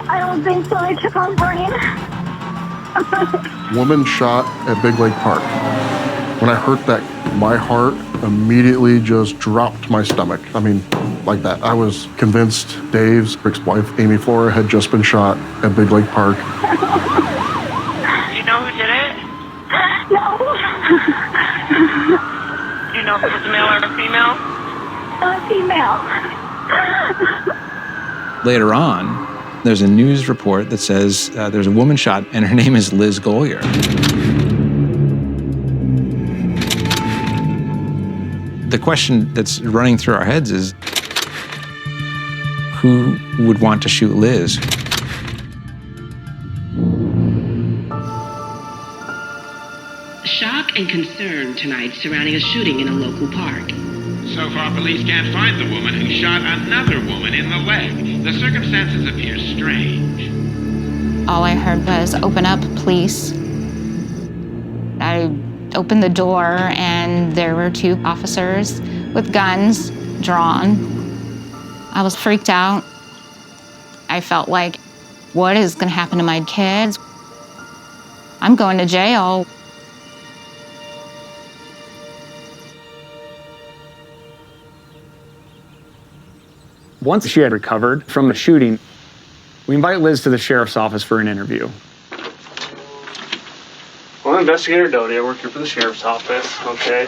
I don't think so. They took off running. Woman shot at Big Lake Park. When I heard that, my heart immediately just dropped to my stomach. I mean, like that. I was convinced Dave's ex-wife, Amy Flora, had just been shot at Big Lake Park. Do you know who did it? No. Do you know if it was a male or a female? A female. Later on, there's a news report that says there's a woman shot and her name is Liz Golyer. The question that's running through our heads is, who would want to shoot Liz? Shock and concern tonight surrounding a shooting in a local park. So far, police can't find the woman who shot another woman in the leg. The circumstances appear strange. All I heard was, "Open up, please." I opened the door and there were 2 officers with guns drawn. I was freaked out. I felt like, what is gonna happen to my kids? I'm going to jail. Once she had recovered from the shooting, we invite Liz to the sheriff's office for an interview. Well, I'm Investigator Doty. I work here for the sheriff's office, okay?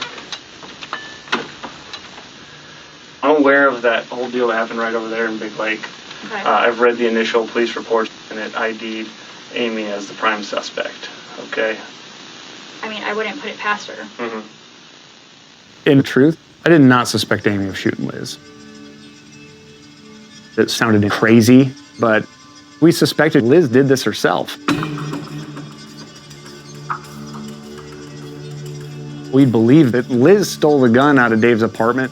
I'm aware of that whole deal that happened right over there in Big Lake. Okay. I've read the initial police report, and it ID'd Amy as the prime suspect, okay? I mean, I wouldn't put it past her. Mm-hmm. In truth, I did not suspect Amy of shooting Liz. It sounded crazy, but we suspected Liz did this herself. We believed that Liz stole the gun out of Dave's apartment.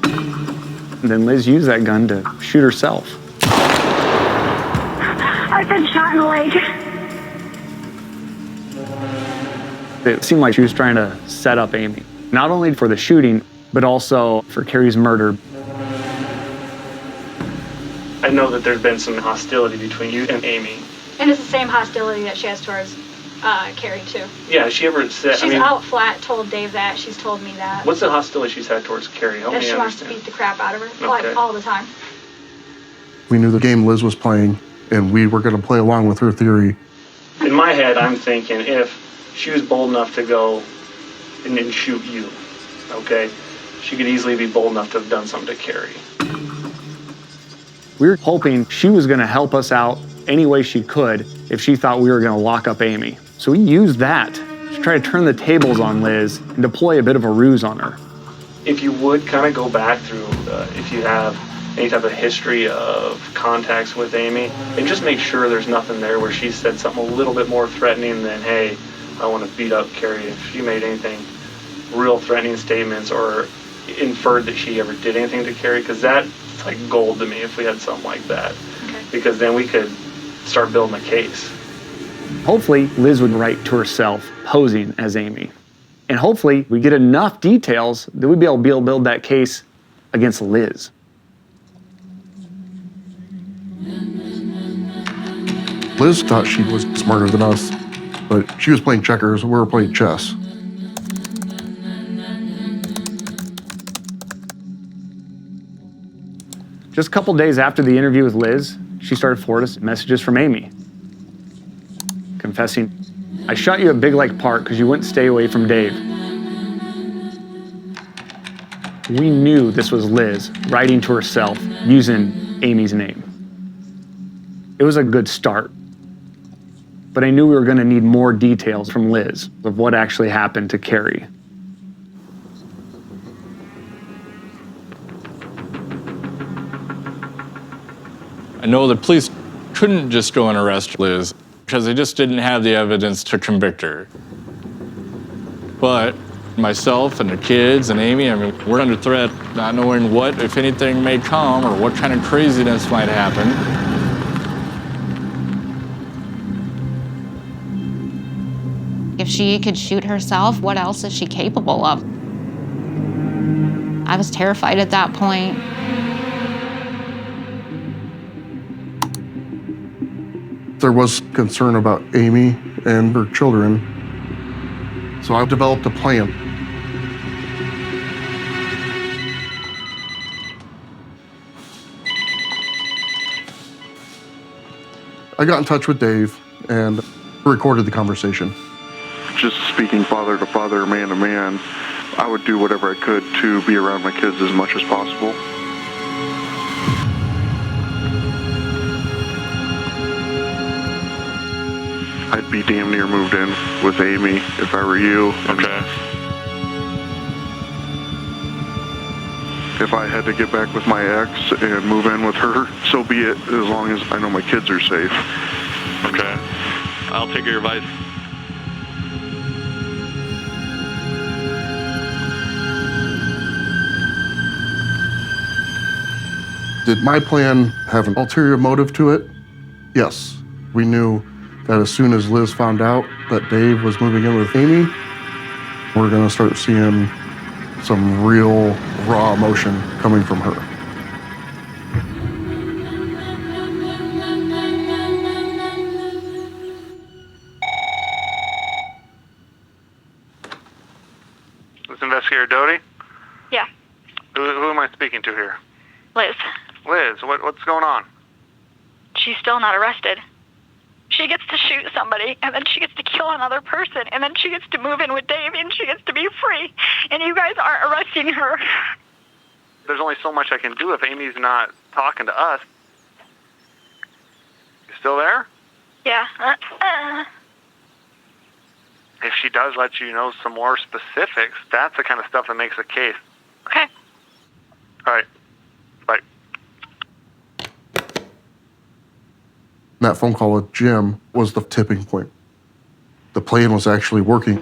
And then Liz used that gun to shoot herself. I've been shot in the leg. It seemed like she was trying to set up Amy, not only for the shooting, but also for Carrie's murder. I know that there's been some hostility between you and Amy. And it's the same hostility that she has towards Carrie, too. Yeah, has she ever said... She's out flat, told Dave that. She's told me that. What's the hostility she's had towards Carrie? Help That me she wants to understand. beat the crap out of her, Okay. like, all the time. We knew the game Liz was playing, and we were going to play along with her theory. In my head, I'm thinking if she was bold enough to go and then shoot you, okay, she could easily be bold enough to have done something to Carrie. We were hoping she was going to help us out any way she could if she thought we were going to lock up Amy. So we used that to try to turn the tables on Liz and deploy a bit of a ruse on her. If you would kind of go back through, if you have any type of history of contacts with Amy, and just make sure there's nothing there where she said something a little bit more threatening than, hey, I want to beat up Carrie. If she made anything, real threatening statements or inferred that she ever did anything to Carrie, because that's like gold to me if we had something like that. Okay. Because then we could start building a case. Hopefully, Liz would write to herself posing as Amy. And hopefully, we get enough details that we'd be able to build that case against Liz. Liz thought she was smarter than us, but she was playing checkers, we were playing chess. Just a couple days after the interview with Liz, she started forwarding us messages from Amy, confessing, "I shot you at Big Lake Park because you wouldn't stay away from Dave." We knew this was Liz writing to herself using Amy's name. It was a good start, but I knew we were going to need more details from Liz of what actually happened to Carrie. I know the police couldn't just go and arrest Liz because they just didn't have the evidence to convict her. But myself and the kids and Amy, I mean, we're under threat, not knowing what, if anything, may come or what kind of craziness might happen. If she could shoot herself, what else is she capable of? I was terrified at that point. There was concern about Amy and her children, so I developed a plan. I got in touch with Dave and recorded the conversation. Just speaking father to father, man to man, I would do whatever I could to be around my kids as much as possible. I'd be damn near moved in with Amy if I were you. Okay. If I had to get back with my ex and move in with her, so be it, as long as I know my kids are safe. Okay. I'll take your advice. Did my plan have an ulterior motive to it? Yes. We knew that as soon as Liz found out that Dave was moving in with Amy, we're gonna start seeing some real raw emotion coming from her. This is Investigator Doty? Yeah, Who am I speaking to here? Liz. Liz, what's going on? She's still not arrested. She gets to shoot somebody, and then she gets to kill another person, and then she gets to move in with Dave, and she gets to be free. And you guys aren't arresting her. There's only so much I can do if Amy's not talking to us. You still there? Yeah. If she does let you know some more specifics, that's the kind of stuff that makes a case. Okay. All right. Bye. That phone call with Jim was the tipping point. The plan was actually working.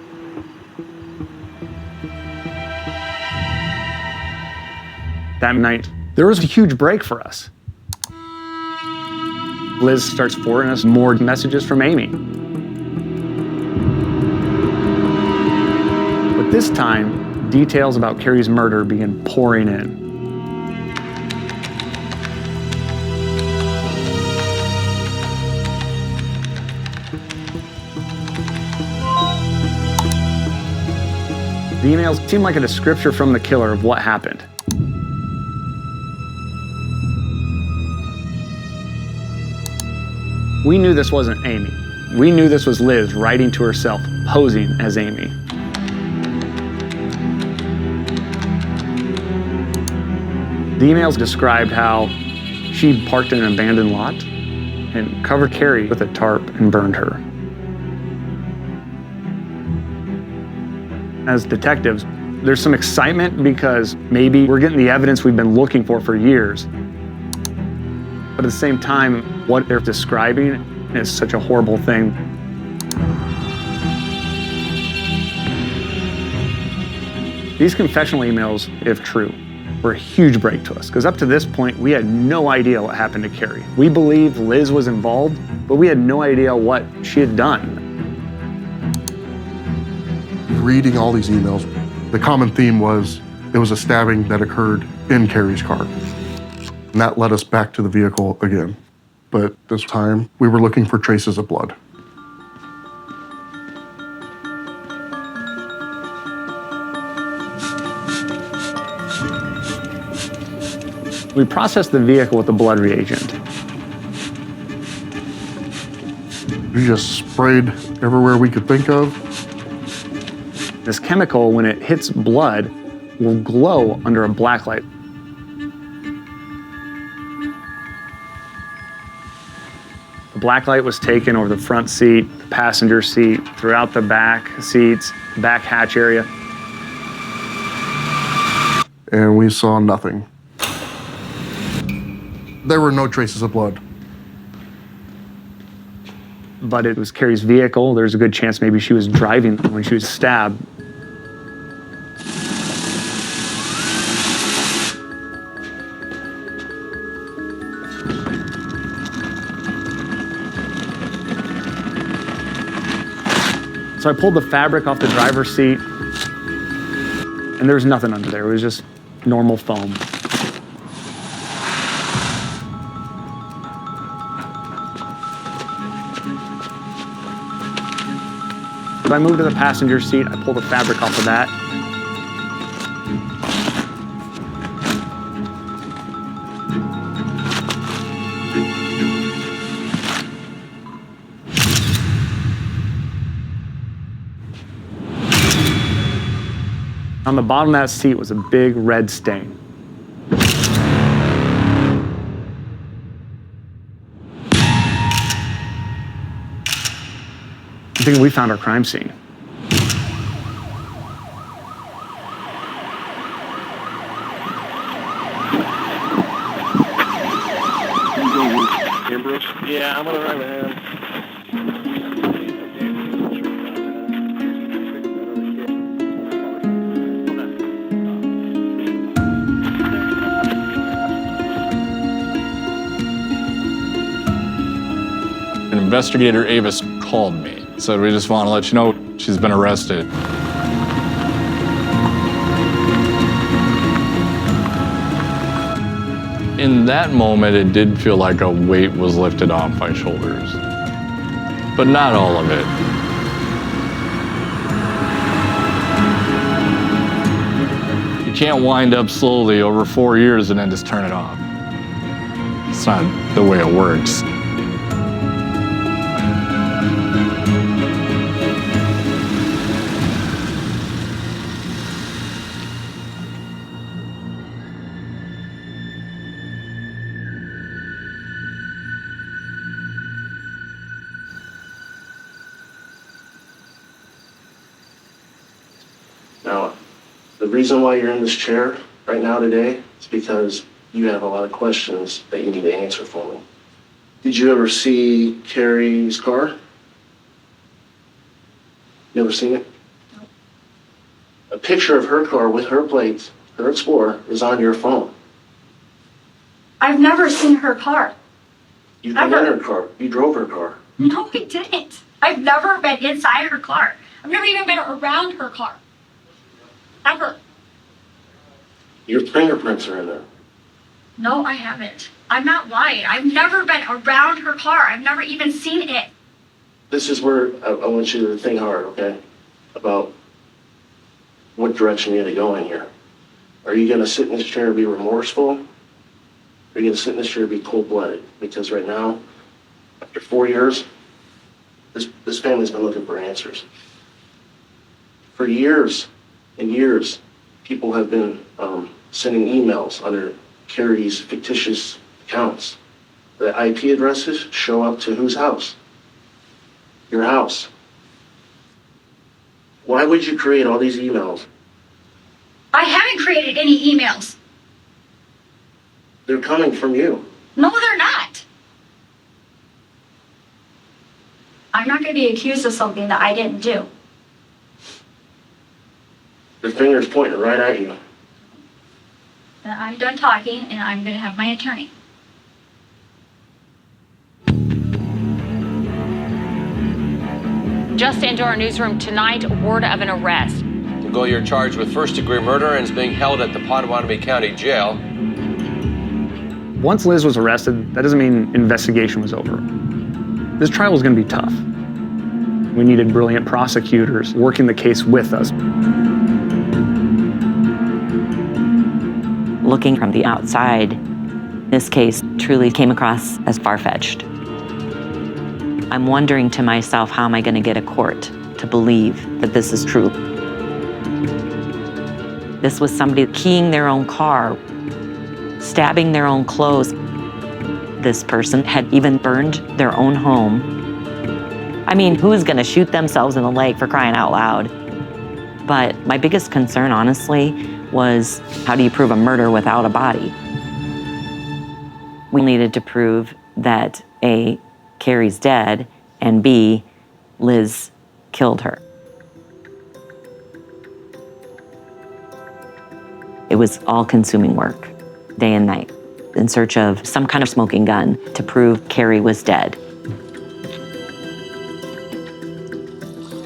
That night, there was a huge break for us. Liz starts forwarding us more messages from Amy. But this time, details about Carrie's murder began pouring in. The emails seemed like a description from the killer of what happened. We knew this wasn't Amy. We knew this was Liz writing to herself, posing as Amy. The emails described how she parked in an abandoned lot and covered Carrie with a tarp and burned her. As detectives, there's some excitement because maybe we're getting the evidence we've been looking for years. But at the same time, what they're describing is such a horrible thing. These confessional emails, if true, were a huge break to us, because up to this point, we had no idea what happened to Carrie. We believed Liz was involved, but we had no idea what she had done. Reading all these emails, the common theme was it was a stabbing that occurred in Carrie's car. And that led us back to the vehicle again. But this time, we were looking for traces of blood. We processed the vehicle with the blood reagent. We just sprayed everywhere we could think of. This chemical, when it hits blood, will glow under a black light. The black light was taken over the front seat, the passenger seat, throughout the back seats, back hatch area. And we saw nothing. There were no traces of blood. But it was Carrie's vehicle. There's a good chance maybe she was driving when she was stabbed. So I pulled the fabric off the driver's seat, and there was nothing under there. It was just normal foam. If I moved to the passenger seat, I pulled the fabric off of that. On the bottom of that seat was a big red stain. I think we found our crime scene. Ambrose? Yeah, I'm gonna run with him. Investigator Avis called me. Said, we just want to let you know she's been arrested. In that moment, it did feel like a weight was lifted off my shoulders, but not all of it. You can't wind up slowly over 4 years and then just turn it off. It's not the way it works. Now, the reason why you're in this chair right now today is because you have a lot of questions that you need to answer for me. Did you ever see Carrie's car? You ever seen it? No. A picture of her car with her plates, her Explorer, is on your phone. I've never seen her car. You've been in her car. You drove her car. No, I didn't. I've never been inside her car. I've never even been around her car. Ever. Your fingerprints are in there. No, I haven't. I'm not lying. I've never been around her car. I've never even seen it. This is where I want you to think hard, okay? About what direction you're going to go in here. Are you going to sit in this chair and be remorseful? Or are you going to sit in this chair and be cold-blooded? Because right now, after 4 years, this family's been looking for answers. For years and years, people have been sending emails under Carrie's fictitious accounts. The IP addresses show up to whose house? Your house. Why would you create all these emails? I haven't created any emails. They're coming from you. No, they're not. I'm not going to be accused of something that I didn't do. Their finger's pointing right at you. Then I'm done talking, and I'm going to have my attorney. Just into our newsroom tonight, word of an arrest. Go, you're charged with first-degree murder and is being held at the Potawatomi County Jail. Once Liz was arrested, that doesn't mean investigation was over. This trial was going to be tough. We needed brilliant prosecutors working the case with us. Looking from the outside, this case truly came across as far-fetched. I'm wondering to myself, how am I going to get a court to believe that this is true? This was somebody keying their own car, stabbing their own clothes. This person had even burned their own home. I mean, who's going to shoot themselves in the leg, for crying out loud? But my biggest concern, honestly, was how do you prove a murder without a body? We needed to prove that A, Carrie's dead, and B, Liz killed her. It was all-consuming work, day and night, in search of some kind of smoking gun to prove Carrie was dead.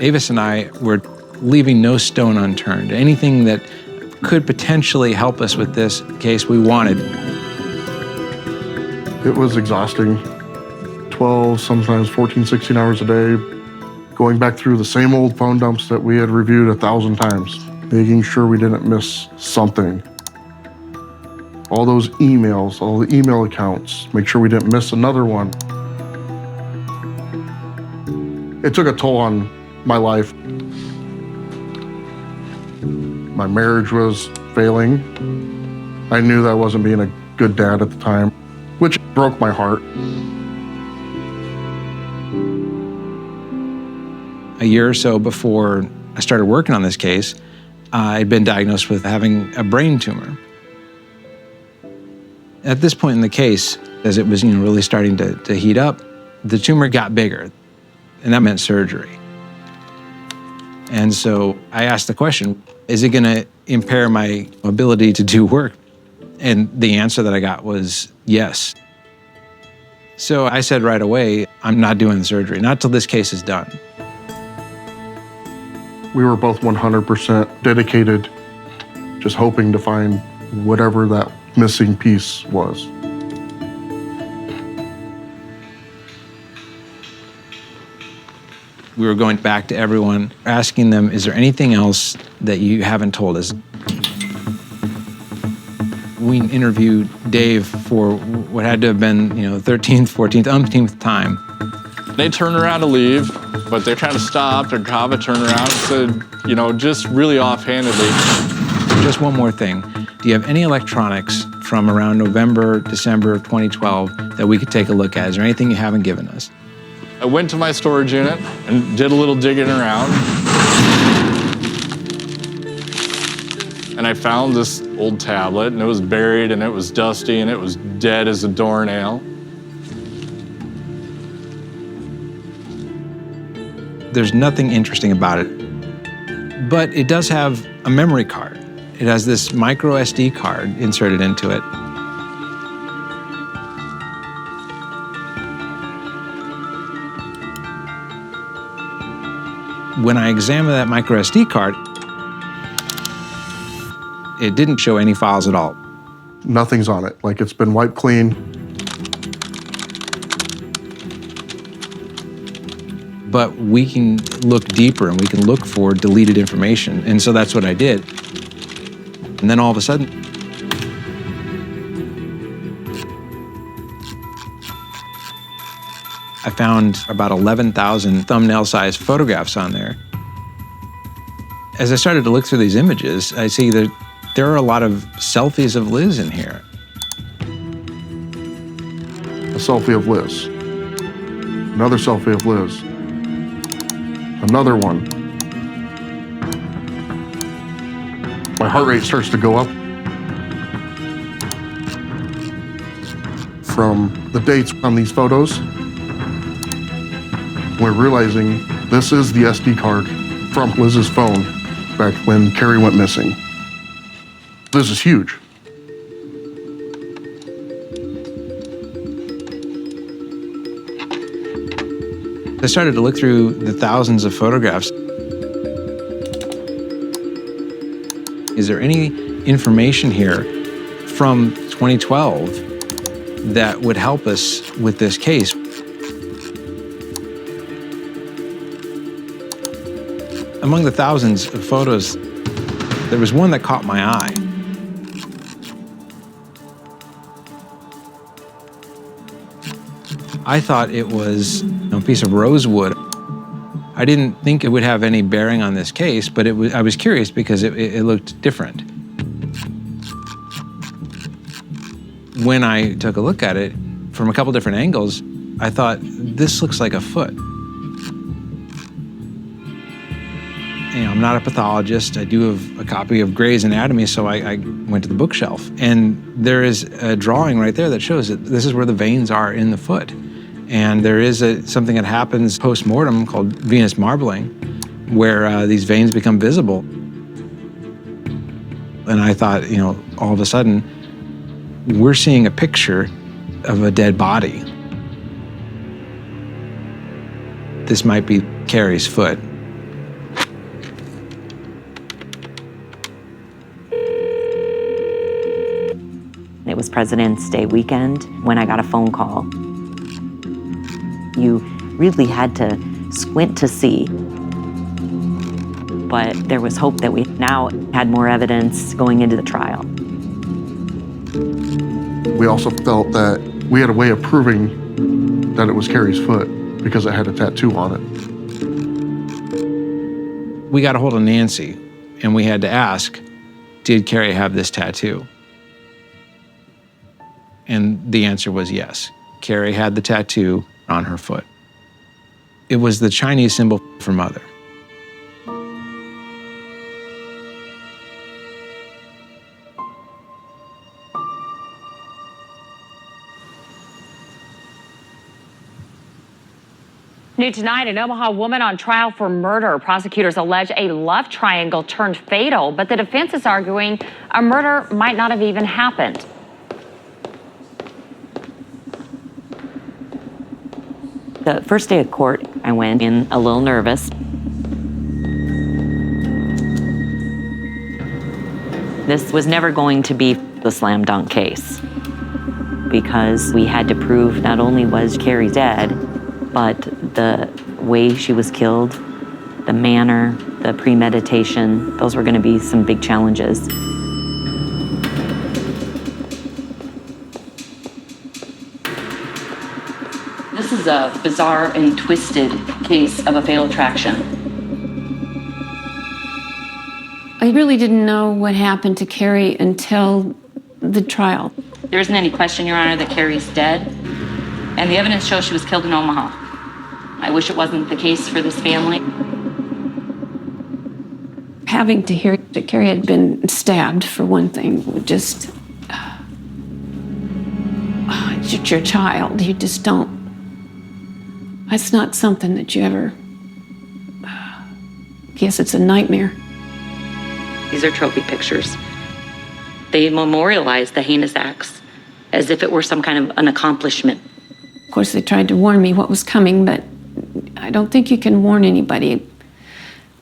Avis and I were leaving no stone unturned. Anything that could potentially help us with this case, we wanted. It was exhausting. 12, sometimes 14, 16 hours a day, going back through the same old phone dumps that we had reviewed 1,000 times, making sure we didn't miss something. All those emails, all the email accounts, make sure we didn't miss another one. It took a toll on my life. My marriage was failing. I knew that I wasn't being a good dad at the time, which broke my heart. A year or so before I started working on this case, I'd been diagnosed with having a brain tumor. At this point in the case, as it was really starting to heat up, the tumor got bigger, and that meant surgery. And so I asked the question, is it going to impair my ability to do work? And the answer that I got was yes. So I said right away, I'm not doing the surgery, not till this case is done. We were both 100% dedicated, just hoping to find whatever that missing piece was. We were going back to everyone, asking them, is there anything else that you haven't told us? We interviewed Dave for what had to have been, 13th, 14th, umpteenth time. They turned around to leave, but they kind of stopped, and Kava turned around and said, just really offhandedly. Just one more thing. Do you have any electronics from around November, December of 2012 that we could take a look at? Is there anything you haven't given us? I went to my storage unit and did a little digging around. And I found this old tablet, and it was buried, and it was dusty, and it was dead as a doornail. There's nothing interesting about it, but it does have a memory card. It has this micro SD card inserted into it. When I examined that micro SD card, it didn't show any files at all. Nothing's on it, like it's been wiped clean. But we can look deeper and we can look for deleted information. And so that's what I did. And then all of a sudden, I found about 11,000 thumbnail-sized photographs on there. As I started to look through these images, I see that there are a lot of selfies of Liz in here. A selfie of Liz. Another selfie of Liz. Another one. My heart rate starts to go up. From the dates on these photos, we're realizing this is the SD card from Liz's phone back when Carrie went missing. This is huge. I started to look through the thousands of photographs. Is there any information here from 2012 that would help us with this case? Among the thousands of photos, there was one that caught my eye. I thought it was a piece of rosewood. I didn't think it would have any bearing on this case, but I was curious because it looked different. When I took a look at it from a couple different angles, I thought, this looks like a foot. I'm not a pathologist. I do have a copy of Gray's Anatomy, so I went to the bookshelf. And there is a drawing right there that shows that this is where the veins are in the foot. And there is something that happens post-mortem called venous marbling, where these veins become visible. And I thought, all of a sudden, we're seeing a picture of a dead body. This might be Carrie's foot. It was President's Day weekend when I got a phone call. You really had to squint to see. But there was hope that we now had more evidence going into the trial. We also felt that we had a way of proving that it was Carrie's foot because it had a tattoo on it. We got a hold of Nancy and we had to ask, did Carrie have this tattoo? And the answer was yes. Carrie had the tattoo on her foot. It was the Chinese symbol for mother. New tonight, an Omaha woman on trial for murder. Prosecutors allege a love triangle turned fatal, but the defense is arguing a murder might not have even happened. The first day of court, I went in a little nervous. This was never going to be the slam dunk case because we had to prove not only was Carrie dead, but the way she was killed, the manner, the premeditation, those were going to be some big challenges. This is a bizarre and twisted case of a fatal attraction. I really didn't know what happened to Carrie until the trial. There isn't any question, Your Honor, that Carrie's dead, and the evidence shows she was killed in Omaha. I wish it wasn't the case for this family. Having to hear that Carrie had been stabbed, for one thing, would just... it's your child. You just don't... That's not something that you ever... guess it's a nightmare. These are trophy pictures. They memorialize the heinous acts as if it were some kind of an accomplishment. Of course, they tried to warn me what was coming, but I don't think you can warn anybody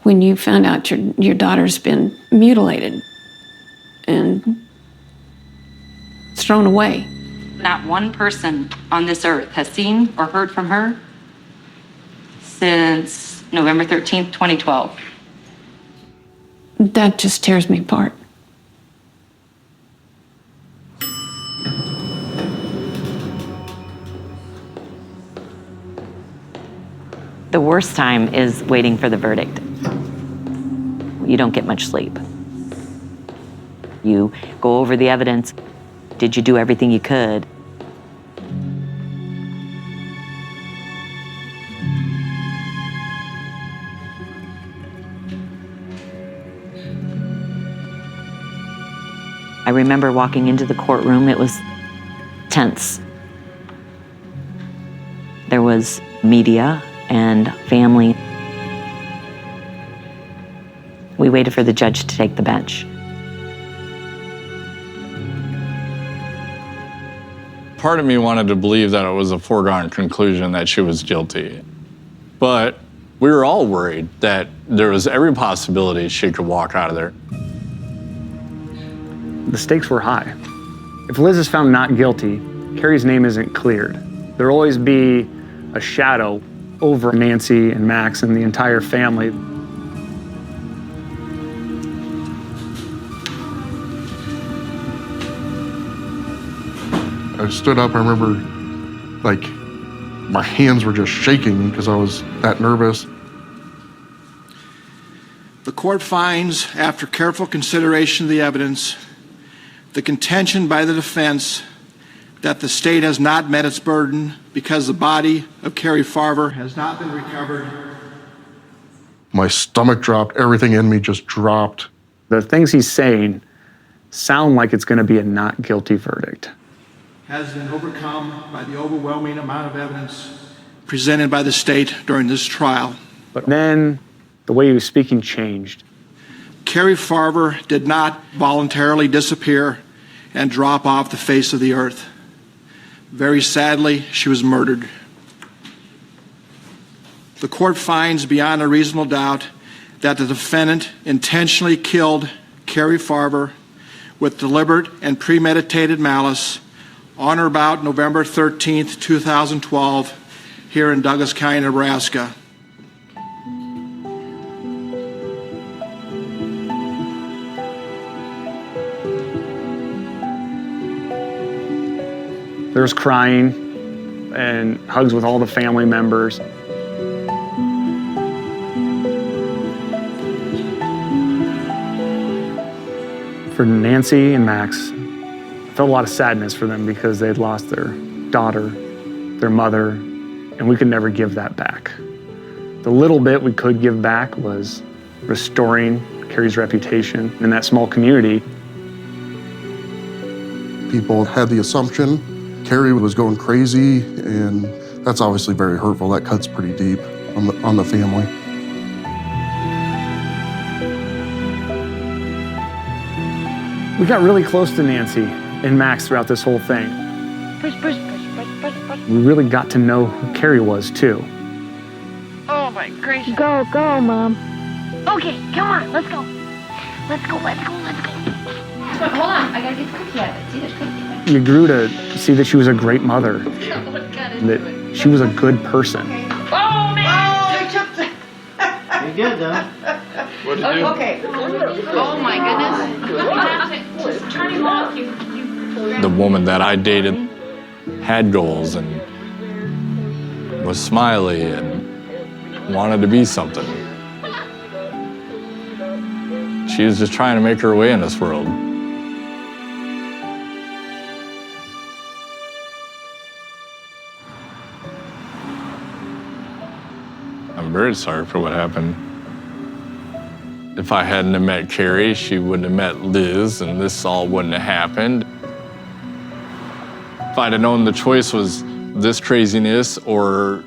when you found out your daughter's been mutilated and thrown away. Not one person on this earth has seen or heard from her since November 13th, 2012. That just tears me apart. The worst time is waiting for the verdict. You don't get much sleep. You go over the evidence. Did you do everything you could? I remember walking into the courtroom, it was tense. There was media and family. We waited for the judge to take the bench. Part of me wanted to believe that it was a foregone conclusion that she was guilty. But we were all worried that there was every possibility she could walk out of there. The stakes were high. If Liz is found not guilty, Carrie's name isn't cleared. There'll always be a shadow over Nancy and Max and the entire family. I stood up, I remember, like, my hands were just shaking because I was that nervous. The court finds, after careful consideration of the evidence, the contention by the defense that the state has not met its burden because the body of Carrie Farver has not been recovered. My stomach dropped, everything in me just dropped. The things he's saying sound like it's going to be a not guilty verdict. Has been overcome by the overwhelming amount of evidence presented by the state during this trial. But then the way he was speaking changed. Carrie Farver did not voluntarily disappear and drop off the face of the earth. Very sadly, she was murdered. The court finds beyond a reasonable doubt that the defendant intentionally killed Carrie Farver with deliberate and premeditated malice on or about November 13th, 2012, here in Douglas County, Nebraska. There was crying and hugs with all the family members. For Nancy and Max, I felt a lot of sadness for them because they'd lost their daughter, their mother, and we could never give that back. The little bit we could give back was restoring Carrie's reputation in that small community. People had the assumption Carrie was going crazy, and that's obviously very hurtful. That cuts pretty deep on the family. We got really close to Nancy and Max throughout this whole thing. We really got to know who Carrie was, too. Oh my gracious. Go, Mom. Okay, come on, let's go. Let's go. Hold on, I gotta get the cookie out of it. See, there's cookie. You grew to see that she was a great mother, that she was a good person. Oh, man! You're good, though. What did you do? Okay. Oh my goodness. You have to just turn him off. The woman that I dated had goals and was smiley and wanted to be something. She was just trying to make her way in this world. I'm very sorry for what happened. If I hadn't have met Carrie, she wouldn't have met Liz, and this all wouldn't have happened. If I'd have known the choice was this craziness or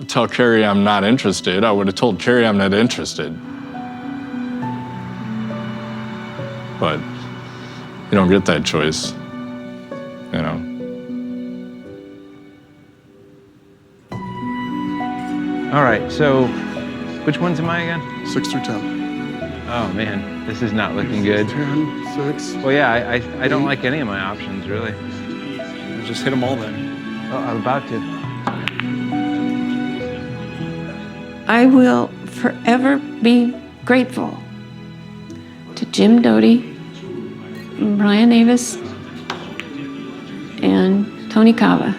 tell Carrie I'm not interested, I would have told Carrie I'm not interested. But you don't get that choice, you know. All right, so which ones am I again? 6 through 10. Oh man, this is not looking good. 10, 6. Well, yeah, I don't like any of my options, really. Just hit them all then. Oh, I'm about to. I will forever be grateful to Jim Doty, Brian Avis, and Tony Cava.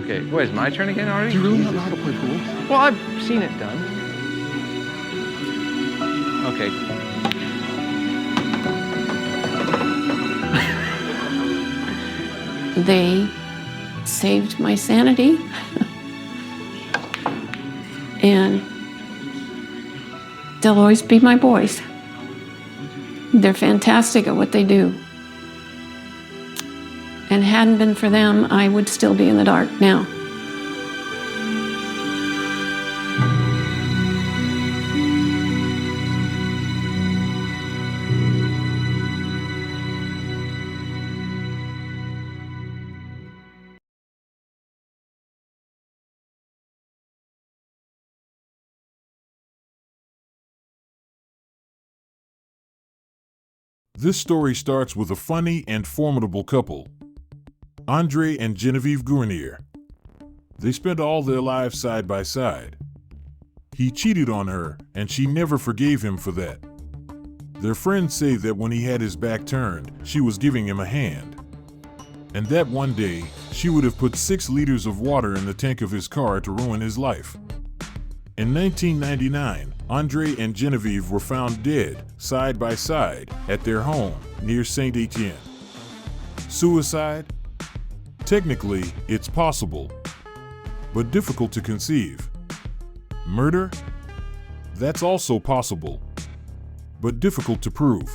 Okay, what, is my turn again already? Do you really not know how to play pool? Well, I've seen it done. Okay. They saved my sanity. And they'll always be my boys. They're fantastic at what they do. And hadn't been for them, I would still be in the dark now. This story starts with a funny and formidable couple, Andre and Genevieve Gournier. They spent all their lives side by side. He cheated on her, and she never forgave him for that. Their friends say that when he had his back turned, she was giving him a hand. And that one day, she would have put 6 liters of water in the tank of his car to ruin his life. In 1999, Andre and Genevieve were found dead, side by side, at their home near Saint Etienne. Suicide? Technically, it's possible, but difficult to conceive. Murder? That's also possible, but difficult to prove.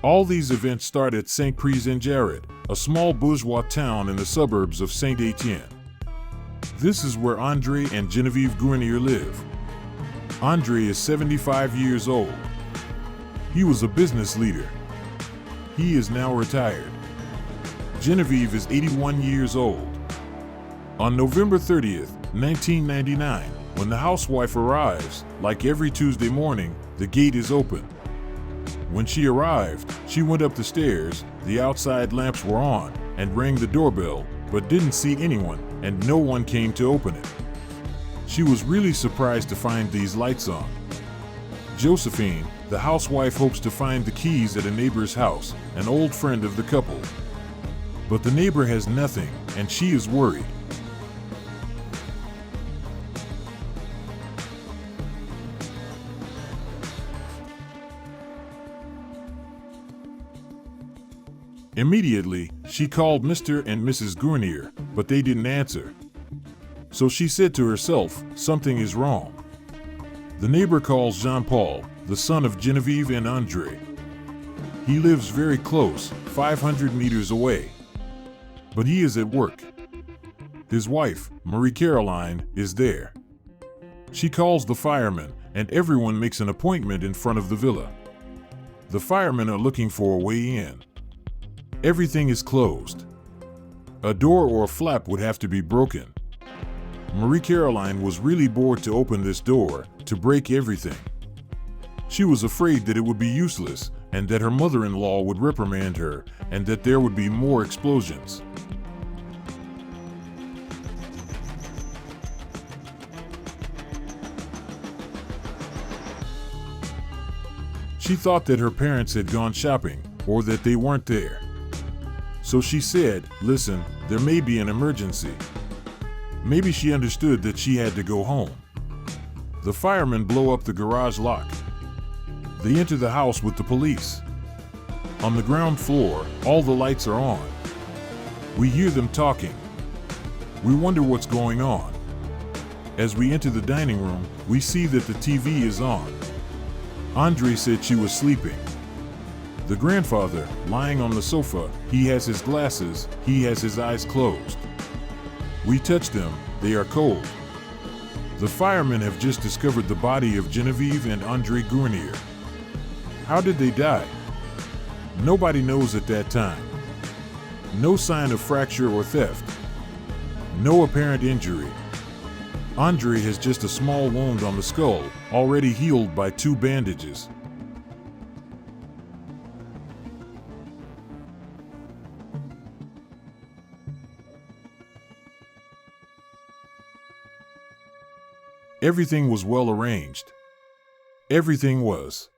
All these events start at Saint-Priest-en-Jarret, a small bourgeois town in the suburbs of Saint Etienne. This is where Andre and Genevieve Gournier live. Andre is 75 years old. He was a business leader. He is now retired. Genevieve is 81 years old. On November 30th, 1999, when the housewife arrives, like every Tuesday morning, the gate is open. When she arrived, she went up the stairs, the outside lamps were on, and rang the doorbell, but didn't see anyone, and no one came to open it. She was really surprised to find these lights on. Josephine, the housewife, hopes to find the keys at a neighbor's house, an old friend of the couple. But the neighbor has nothing, and she is worried. Immediately, she called Mr. and Mrs. Gournier, but they didn't answer. So she said to herself, something is wrong. The neighbor calls Jean-Paul, the son of Genevieve and Andre. He lives very close, 500 meters away. But he is at work. His wife, Marie-Caroline, is there. She calls the firemen, and everyone makes an appointment in front of the villa. The firemen are looking for a way in. Everything is closed. A door or a flap would have to be broken. Marie Caroline was really bored to open this door, to break everything. She was afraid that it would be useless and that her mother-in-law would reprimand her and that there would be more explosions. She thought that her parents had gone shopping or that they weren't there. So she said, "Listen, there may be an emergency." Maybe she understood that she had to go home. The firemen blow up the garage lock. They enter the house with the police. On the ground floor, all the lights are on. We hear them talking. We wonder what's going on. As we enter the dining room, we see that the TV is on. Andre said she was sleeping. The grandfather, lying on the sofa, he has his glasses, he has his eyes closed. We touch them, they are cold. The firemen have just discovered the body of Genevieve and Andre Gournier. How did they die? Nobody knows at that time. No sign of fracture or theft. No apparent injury. Andre has just a small wound on the skull, already healed by 2 bandages. Everything was well arranged. Everything was.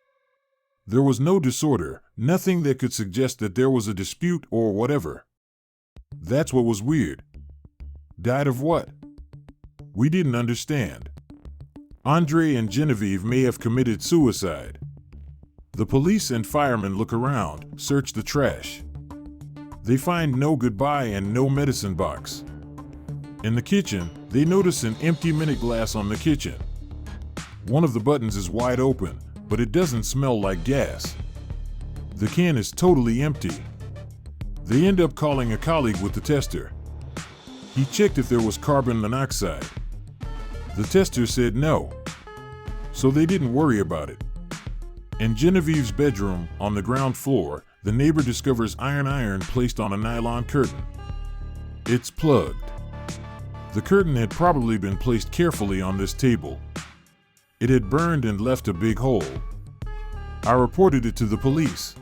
There was no disorder, nothing that could suggest that there was a dispute or whatever. That's what was weird. Died of what? We didn't understand. Andre and Genevieve may have committed suicide. The police and firemen look around, search the trash. They find no goodbye and no medicine box. In the kitchen, they notice an empty minute glass on the kitchen. One of the buttons is wide open, but it doesn't smell like gas. The can is totally empty. They end up calling a colleague with the tester. He checked if there was carbon monoxide. The tester said no, so they didn't worry about it. In Genevieve's bedroom, on the ground floor, the neighbor discovers iron placed on a nylon curtain. It's plugged. The curtain had probably been placed carefully on this table. It had burned and left a big hole. I reported it to the police.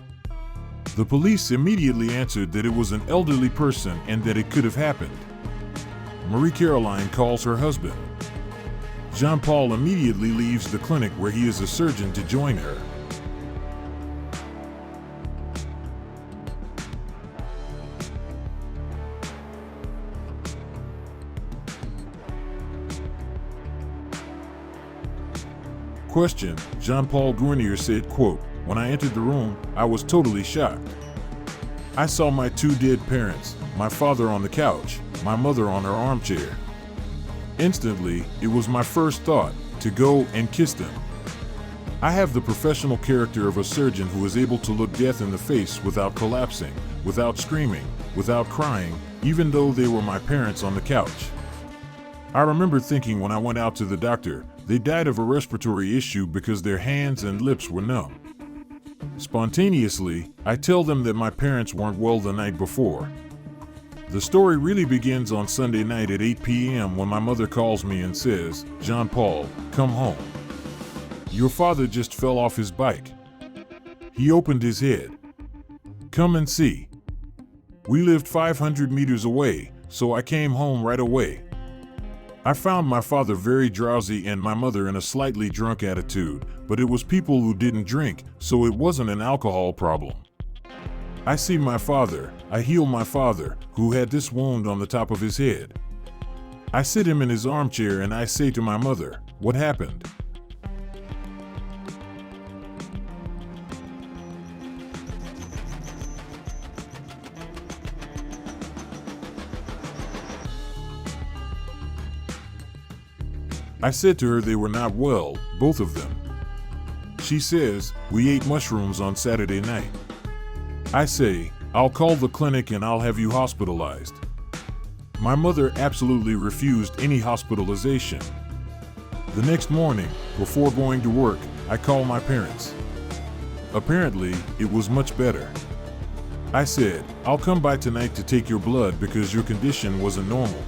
The police immediately answered that it was an elderly person and that it could have happened. Marie Caroline calls her husband. Jean-Paul immediately leaves the clinic where he is a surgeon to join her. Question, Jean-Paul Gournier said, quote, "When I entered the room, I was totally shocked. I saw my 2 dead parents, my father on the couch, my mother on her armchair. Instantly, it was my first thought to go and kiss them. I have the professional character of a surgeon who is able to look death in the face without collapsing, without screaming, without crying, even though they were my parents on the couch. I remember thinking when I went out to the doctor, they died of a respiratory issue because their hands and lips were numb. Spontaneously, I tell them that my parents weren't well the night before. The story really begins on Sunday night at 8 p.m. when my mother calls me and says, 'Jean-Paul, come home. Your father just fell off his bike. He opened his head. Come and see.' We lived 500 meters away, so I came home right away. I found my father very drowsy and my mother in a slightly drunk attitude, but it was people who didn't drink, so it wasn't an alcohol problem. I see my father, I heal my father, who had this wound on the top of his head. I sit him in his armchair and I say to my mother, 'What happened?' I said to her they were not well, both of them. She says, 'We ate mushrooms on Saturday night.' I say, 'I'll call the clinic and I'll have you hospitalized.' My mother absolutely refused any hospitalization. The next morning, before going to work, I call my parents. Apparently, it was much better. I said, "I'll come by tonight to take your blood because your condition wasn't normal."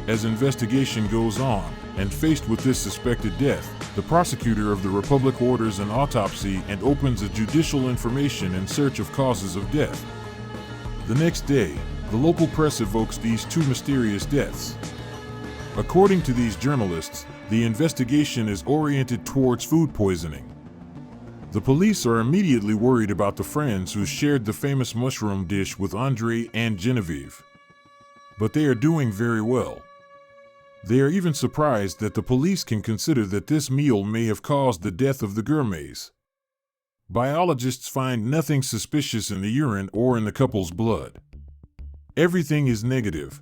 As investigation goes on, and faced with this suspected death, the prosecutor of the Republic orders an autopsy and opens a judicial information in search of causes of death. The next day, the local press evokes these two mysterious deaths. According to these journalists, the investigation is oriented towards food poisoning. The police are immediately worried about the friends who shared the famous mushroom dish with Andre and Genevieve. But they are doing very well. They are even surprised that the police can consider that this meal may have caused the death of the gourmets. Biologists find nothing suspicious in the urine or in the couple's blood. Everything is negative.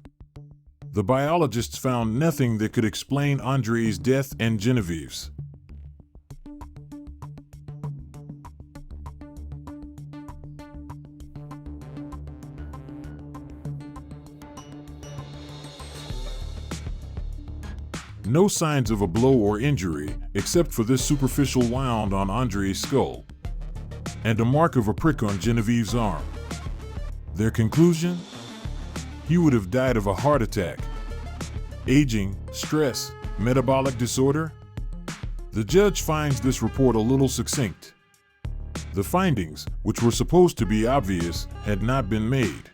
The biologists found nothing that could explain Andre's death and Genevieve's. No signs of a blow or injury, except for this superficial wound on Andre's skull, and a mark of a prick on Genevieve's arm. Their conclusion? He would have died of a heart attack. Aging, stress, metabolic disorder? The judge finds this report a little succinct. The findings, which were supposed to be obvious, had not been made.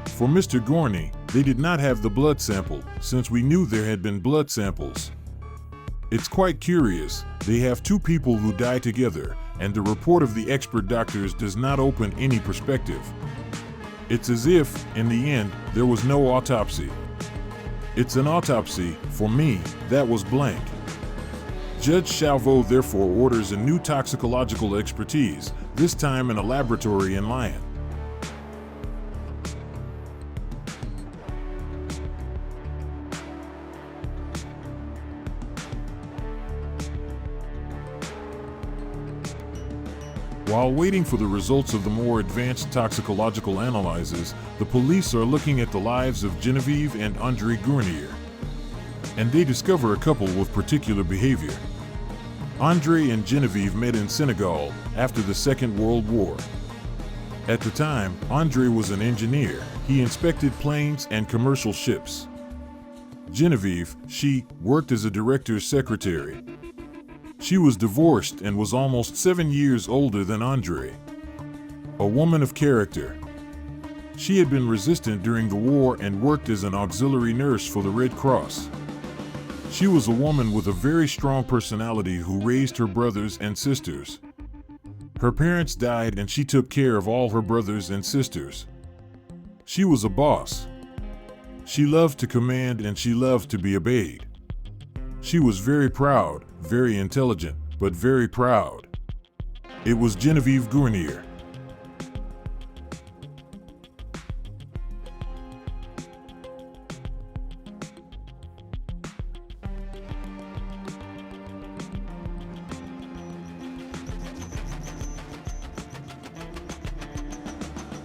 For Mr. Gorney, they did not have the blood sample, since we knew there had been blood samples. It's quite curious, they have two people who die together, and the report of the expert doctors does not open any perspective. It's as if, in the end, there was no autopsy. It's an autopsy, for me, that was blank. Judge Chauveau therefore orders a new toxicological expertise, this time in a laboratory in Lyon. While waiting for the results of the more advanced toxicological analyses, the police are looking at the lives of Genevieve and Andre Gournier. And they discover a couple with particular behavior. Andre and Genevieve met in Senegal after the Second World War. At the time, Andre was an engineer. He inspected planes and commercial ships. Genevieve, she worked as a director's secretary. She was divorced and was almost 7 years older than Andre. A woman of character. She had been resistant during the war and worked as an auxiliary nurse for the Red Cross. She was a woman with a very strong personality who raised her brothers and sisters. Her parents died and she took care of all her brothers and sisters. She was a boss. She loved to command and she loved to be obeyed. She was very proud, very intelligent, but very proud. It was Genevieve Gournier.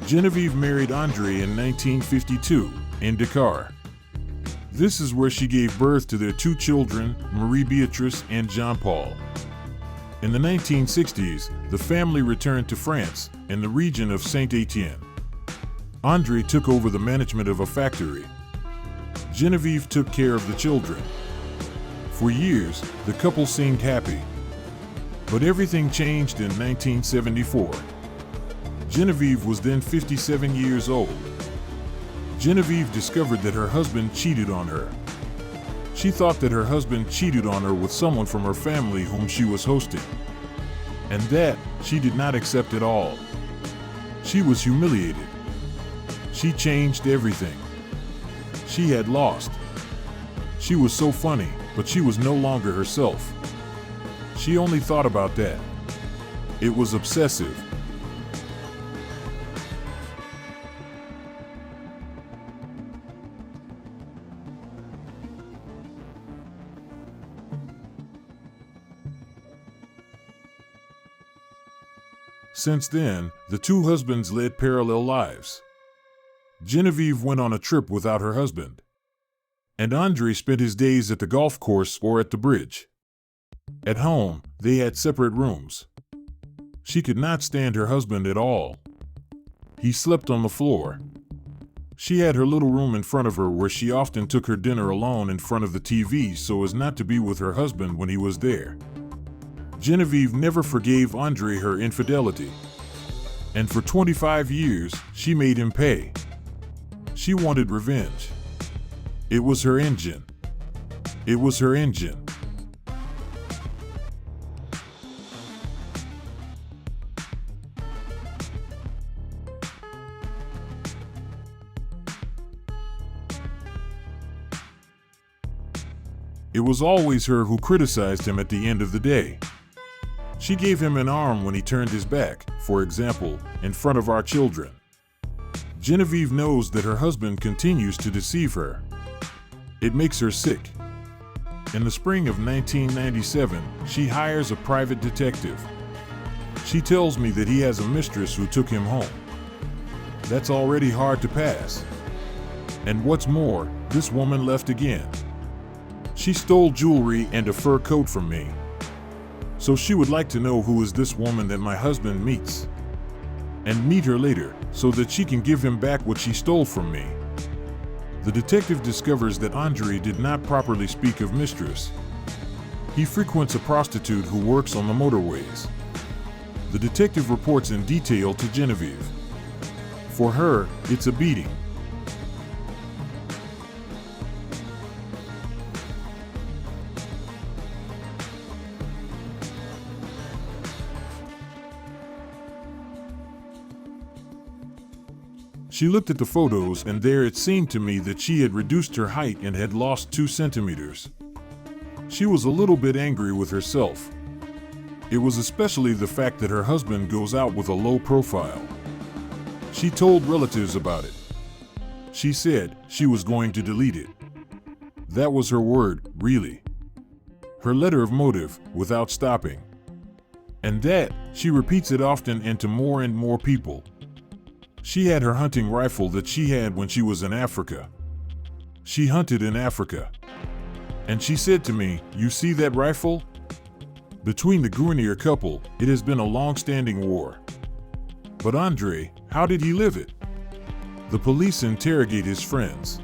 Genevieve married Andre in 1952 in Dakar. This is where she gave birth to their two children, Marie Beatrice and Jean-Paul. In the 1960s, the family returned to France, in the region of Saint-Étienne. Andre took over the management of a factory. Genevieve took care of the children. For years, the couple seemed happy. But everything changed in 1974. Genevieve was then 57 years old. Genevieve discovered that her husband cheated on her. She thought that her husband cheated on her with someone from her family whom she was hosting. And that she did not accept at all. She was humiliated. She changed everything. She had lost. She was so funny, but she was no longer herself. She only thought about that. It was obsessive. Since then, the two husbands led parallel lives. Genevieve went on a trip without her husband, and Andre spent his days at the golf course or at the bridge. At home, they had separate rooms. She could not stand her husband at all. He slept on the floor. She had her little room in front of her where she often took her dinner alone in front of the TV so as not to be with her husband when he was there. Genevieve never forgave Andre her infidelity, and for 25 years, she made him pay. She wanted revenge. It was her engine. It was her engine. It was always her who criticized him at the end of the day. She gave him an arm when he turned his back, for example, in front of our children. Genevieve knows that her husband continues to deceive her. It makes her sick. In the spring of 1997, she hires a private detective. She tells me that he has a mistress who took him home. That's already hard to pass. And what's more, this woman left again. She stole jewelry and a fur coat from me. So she would like to know who is this woman that my husband meets, and meet her later so that she can give him back what she stole from me. The detective discovers that Andre did not properly speak of mistress. He frequents a prostitute who works on the motorways. The detective reports in detail to Genevieve. For her, it's a beating. She looked at the photos, and there it seemed to me that she had reduced her height and had lost 2 centimeters. She was a little bit angry with herself. It was especially the fact that her husband goes out with a low profile. She told relatives about it. She said she was going to delete it. That was her word, really. Her letter of motive, without stopping. And that, she repeats it often and to more and more people. She had her hunting rifle that she had when she was in Africa. She hunted in Africa. And she said to me, "You see that rifle? Between the Grunier couple, it has been a long-standing war. But Andre, how did he live it?" The police interrogate his friends.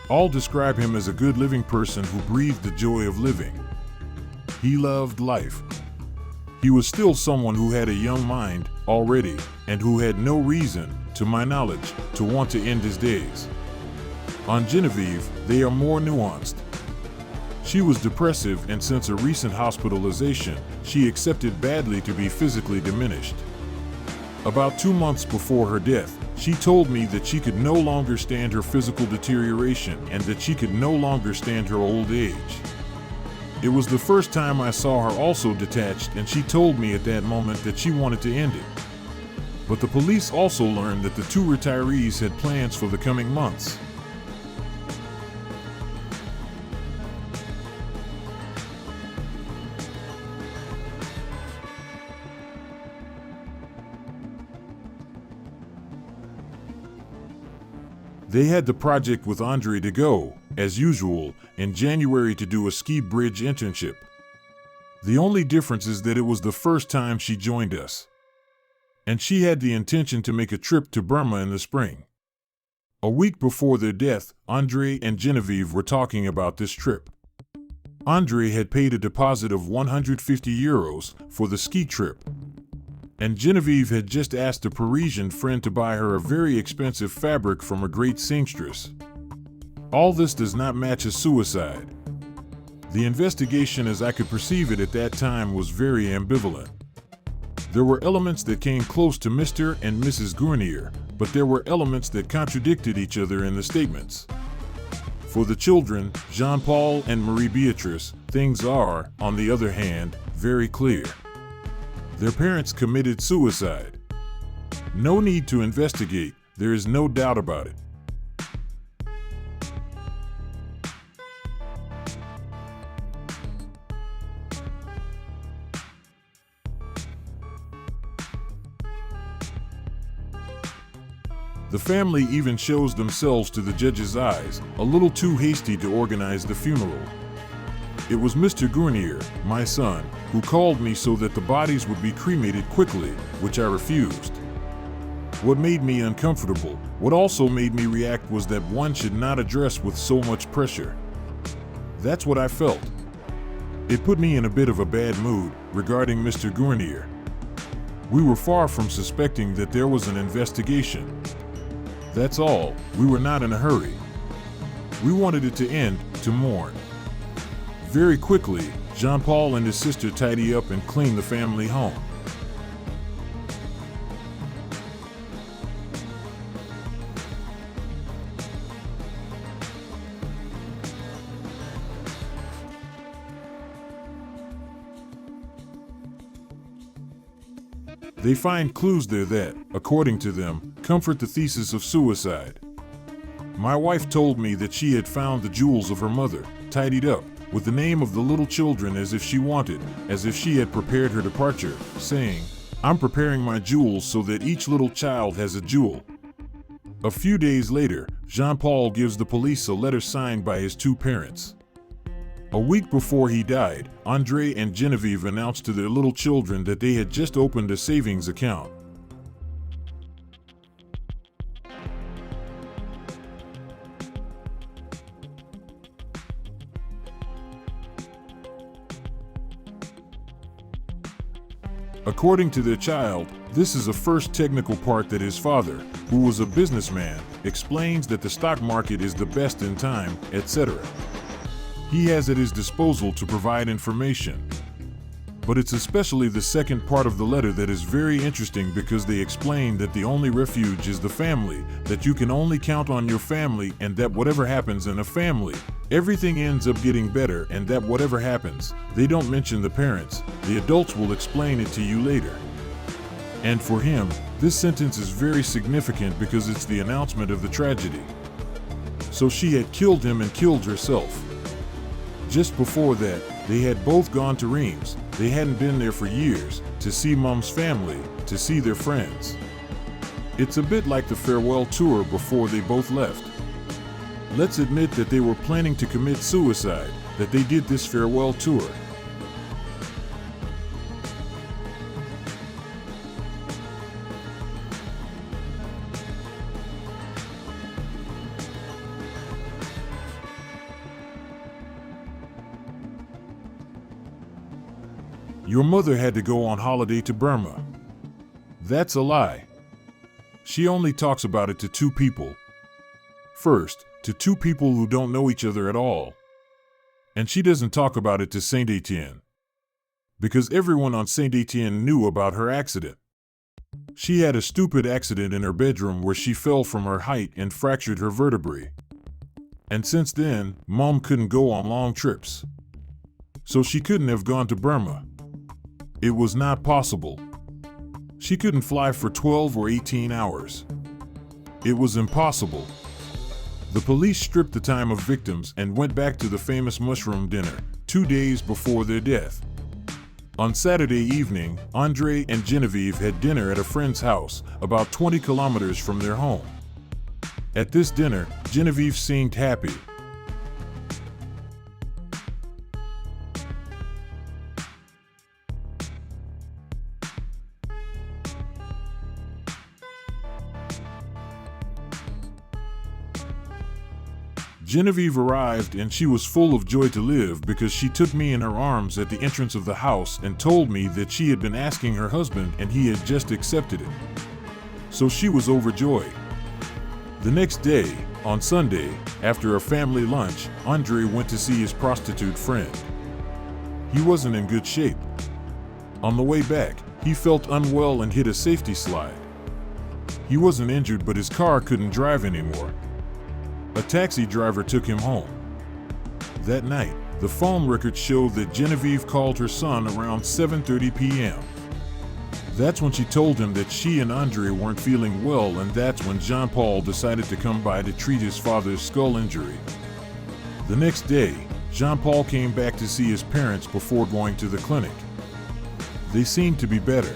All describe him as a good living person who breathed the joy of living. He loved life. He was still someone who had a young mind already and who had no reason, to my knowledge, to want to end his days. On Genevieve, they are more nuanced. She was depressive, and since a recent hospitalization, she accepted badly to be physically diminished. About 2 months before her death, she told me that she could no longer stand her physical deterioration and that she could no longer stand her old age. It was the first time I saw her also detached, and she told me at that moment that she wanted to end it. But the police also learned that the 2 retirees had plans for the coming months. They had the project with Andre to go, as usual, in January to do a ski bridge internship. The only difference is that it was the first time she joined us. And she had the intention to make a trip to Burma in the spring. A week before their death, Andre and Genevieve were talking about this trip. Andre had paid a deposit of €150 for the ski trip. And Genevieve had just asked a Parisian friend to buy her a very expensive fabric from a great seamstress. All this does not match a suicide. The investigation, as I could perceive it at that time, was very ambivalent. There were elements that came close to Mr. and Mrs. Grunier, but there were elements that contradicted each other in the statements. For the children, Jean-Paul and Marie-Beatrice, things are, on the other hand, very clear. Their parents committed suicide. No need to investigate, there is no doubt about it. The family even shows themselves to the judge's eyes, a little too hasty to organize the funeral. It was Mr. Gournier, my son, who called me so that the bodies would be cremated quickly, which I refused. What made me uncomfortable, what also made me react, was that one should not address with so much pressure. That's what I felt. It put me in a bit of a bad mood regarding Mr. Gournier. We were far from suspecting that there was an investigation. That's all. We were not in a hurry. We wanted it to end, to mourn. Very quickly, Jean-Paul and his sister tidy up and clean the family home. They find clues there that, according to them, comfort the thesis of suicide. My wife told me that she had found the jewels of her mother, tidied up, with the name of the little children as if she wanted, as if she had prepared her departure, saying, "I'm preparing my jewels so that each little child has a jewel." A few days later, Jean-Paul gives the police a letter signed by his two parents. A week before he died, Andre and Genevieve announced to their little children that they had just opened a savings account. According to their child, this is the first technical part that his father, who was a businessman, explains that the stock market is the best in time, etc. He has at his disposal to provide information. But it's especially the second part of the letter that is very interesting, because they explain that the only refuge is the family, that you can only count on your family, and that whatever happens in a family, everything ends up getting better, and that whatever happens, they don't mention the parents, the adults will explain it to you later. And for him, this sentence is very significant because it's the announcement of the tragedy. So she had killed him and killed herself. Just before that, they had both gone to Reims. They hadn't been there for years, to see Mom's family, to see their friends. It's a bit like the farewell tour before they both left. Let's admit that they were planning to commit suicide, that they did this farewell tour. Your mother had to go on holiday to Burma. That's a lie. She only talks about it to two people. First, to two people who don't know each other at all. And she doesn't talk about it to Saint Etienne, because everyone on Saint Etienne knew about her accident. She had a stupid accident in her bedroom where she fell from her height and fractured her vertebrae. And since then, Mom couldn't go on long trips. So she couldn't have gone to Burma. It was not possible. She couldn't fly for 12 or 18 hours. It was impossible. The police stripped the time of victims and went back to the famous mushroom dinner, 2 days before their death. On Saturday evening, Andre and Genevieve had dinner at a friend's house, about 20 kilometers from their home. At this dinner, Genevieve seemed happy. Genevieve arrived and she was full of joy to live because she took me in her arms at the entrance of the house and told me that she had been asking her husband and he had just accepted it. So she was overjoyed. The next day, on Sunday, after a family lunch, Andre went to see his prostitute friend. He wasn't in good shape. On the way back, he felt unwell and hit a safety slide. He wasn't injured, but his car couldn't drive anymore. A taxi driver took him home. That night, the phone records showed that Genevieve called her son around 7:30 p.m. That's when she told him that she and Andre weren't feeling well, and that's when Jean-Paul decided to come by to treat his father's skull injury. The next day, Jean-Paul came back to see his parents before going to the clinic. They seemed to be better.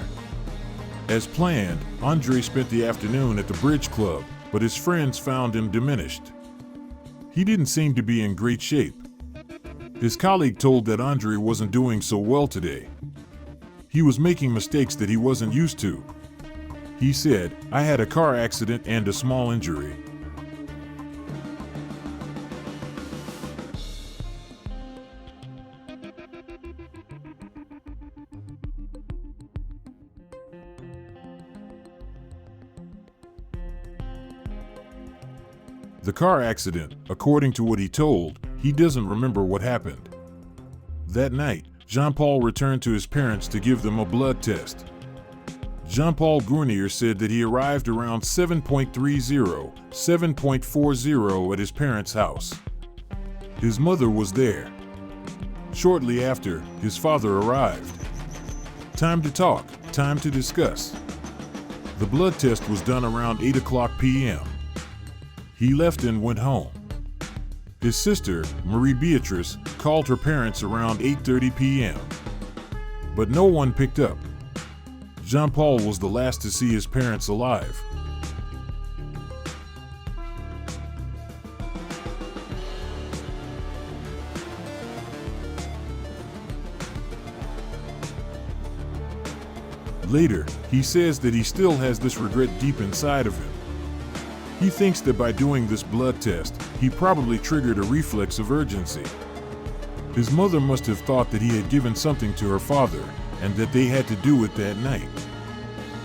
As planned, Andre spent the afternoon at the bridge club, but his friends found him diminished. He didn't seem to be in great shape. His colleague told that Andre wasn't doing so well today. He was making mistakes that he wasn't used to. He said, "I had a car accident and a small injury." The car accident, according to what he told, he doesn't remember what happened. That night, Jean-Paul returned to his parents to give them a blood test. Jean-Paul Gournier said that he arrived around 7:30, 7:40 at his parents' house. His mother was there. Shortly after, his father arrived. Time to talk, time to discuss. The blood test was done around 8 p.m. He left and went home. His sister, Marie Beatrice, called her parents around 8:30 p.m. But no one picked up. Jean-Paul was the last to see his parents alive. Later, he says that he still has this regret deep inside of him. He thinks that by doing this blood test, he probably triggered a reflex of urgency. His mother must have thought that he had given something to her father and that they had to do it that night.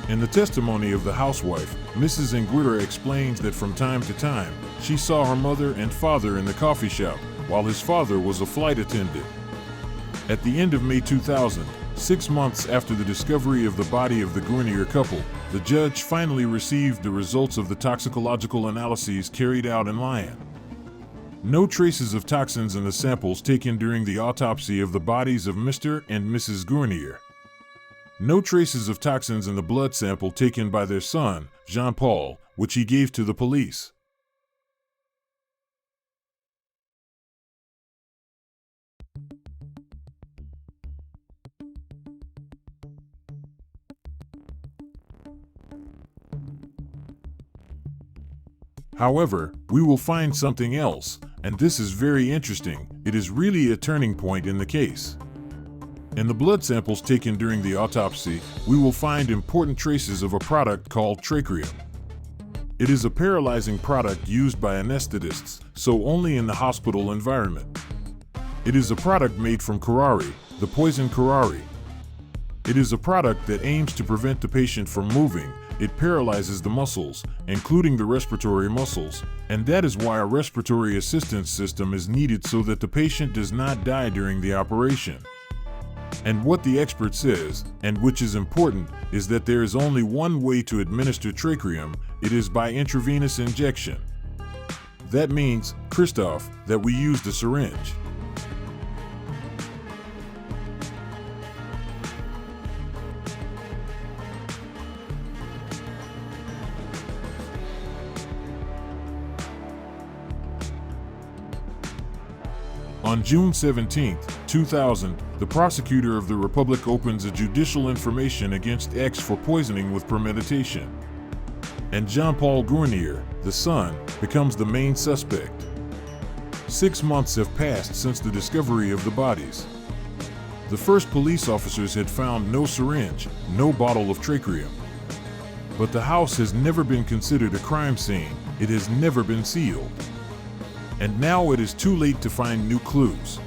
In the testimony of the housewife, Mrs. Nguira explains that from time to time, she saw her mother and father in the coffee shop while his father was a flight attendant. At the end of May 2000, 6 months after the discovery of the body of the Gournier couple, the judge finally received the results of the toxicological analyses carried out in Lyon. No traces of toxins in the samples taken during the autopsy of the bodies of Mr. and Mrs. Gournier. No traces of toxins in the blood sample taken by their son, Jean-Paul, which he gave to the police. However, we will find something else, and this is very interesting. It is really a turning point in the case. In the blood samples taken during the autopsy, we will find important traces of a product called Tracrium. It is a paralyzing product used by anesthetists, so only in the hospital environment. It is a product made from curare, the poison curare. It is a product that aims to prevent the patient from moving. It paralyzes the muscles, including the respiratory muscles, and that is why a respiratory assistance system is needed so that the patient does not die during the operation. And what the expert says, and which is important, is that there is only one way to administer Tracrium. It is by intravenous injection. That means, Christophe, that we used a syringe. On June 17, 2000, the prosecutor of the Republic opens a judicial information against X for poisoning with premeditation. And Jean-Paul Gournier, the son, becomes the main suspect. 6 months have passed since the discovery of the bodies. The first police officers had found no syringe, no bottle of Tracrium. But the house has never been considered a crime scene. It has never been sealed. And now it is too late to find new clues.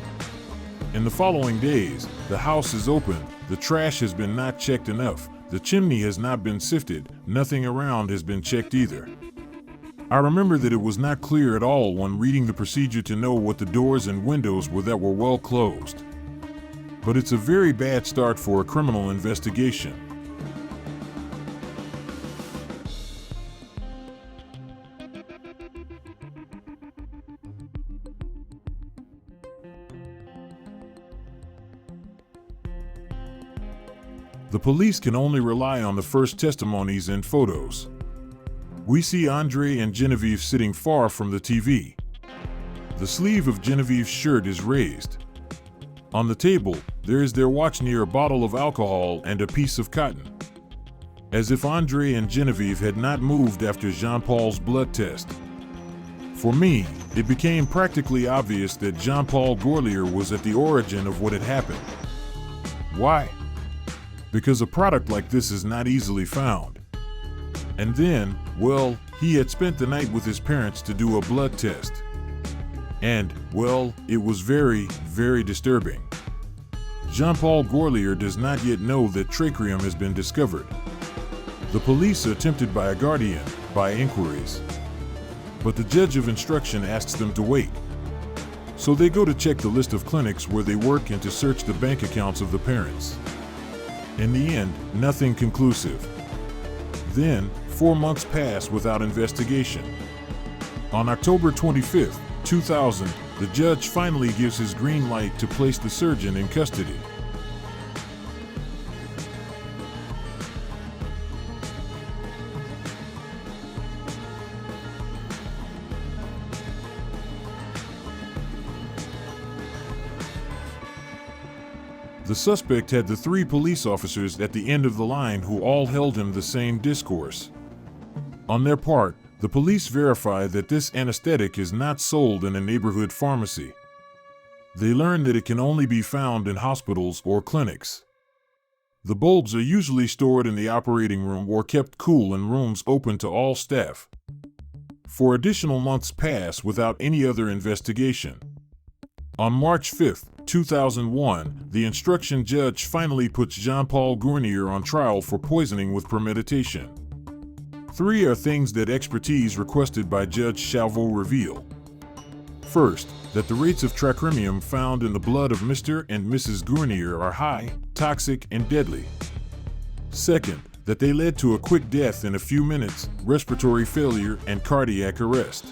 In the following days, the house is open, the trash has been not checked enough, the chimney has not been sifted, nothing around has been checked either. I remember that it was not clear at all when reading the procedure to know what the doors and windows were that were well closed. But it's a very bad start for a criminal investigation. The police can only rely on the first testimonies and photos. We see Andre and Genevieve sitting far from the TV. The sleeve of Genevieve's shirt is raised. On the table, there is their watch near a bottle of alcohol and a piece of cotton. as if Andre and Genevieve had not moved after Jean-Paul's blood test. For me, it became practically obvious that Jean-Paul Gourlier was at the origin of what had happened. Why? Because a product like this is not easily found. And then, well, he had spent the night with his parents to do a blood test. And, well, it was very, very disturbing. Jean-Paul Gourlier does not yet know that tracherium has been discovered. The police are tempted by a guardian, by inquiries. But the judge of instruction asks them to wait. So they go to check the list of clinics where they work and to search the bank accounts of the parents. In the end, nothing conclusive. Then, 4 months pass without investigation. On October 25th, 2000, the judge finally gives his green light to place the surgeon in custody. The suspect had the 3 police officers at the end of the line who all held him the same discourse. On their part, the police verify that this anesthetic is not sold in a neighborhood pharmacy. They learn that it can only be found in hospitals or clinics. The bulbs are usually stored in the operating room or kept cool in rooms open to all staff. 4 additional months pass without any other investigation. On March 5th, 2001, the instruction judge finally puts Jean-Paul Gournier on trial for poisoning with premeditation. 3 are things that expertise requested by Judge Chalveau reveal. First, that the rates of trachrimium found in the blood of Mr. and Mrs. Gournier are high, toxic, and deadly. Second, that they led to a quick death in a few minutes, respiratory failure, and cardiac arrest.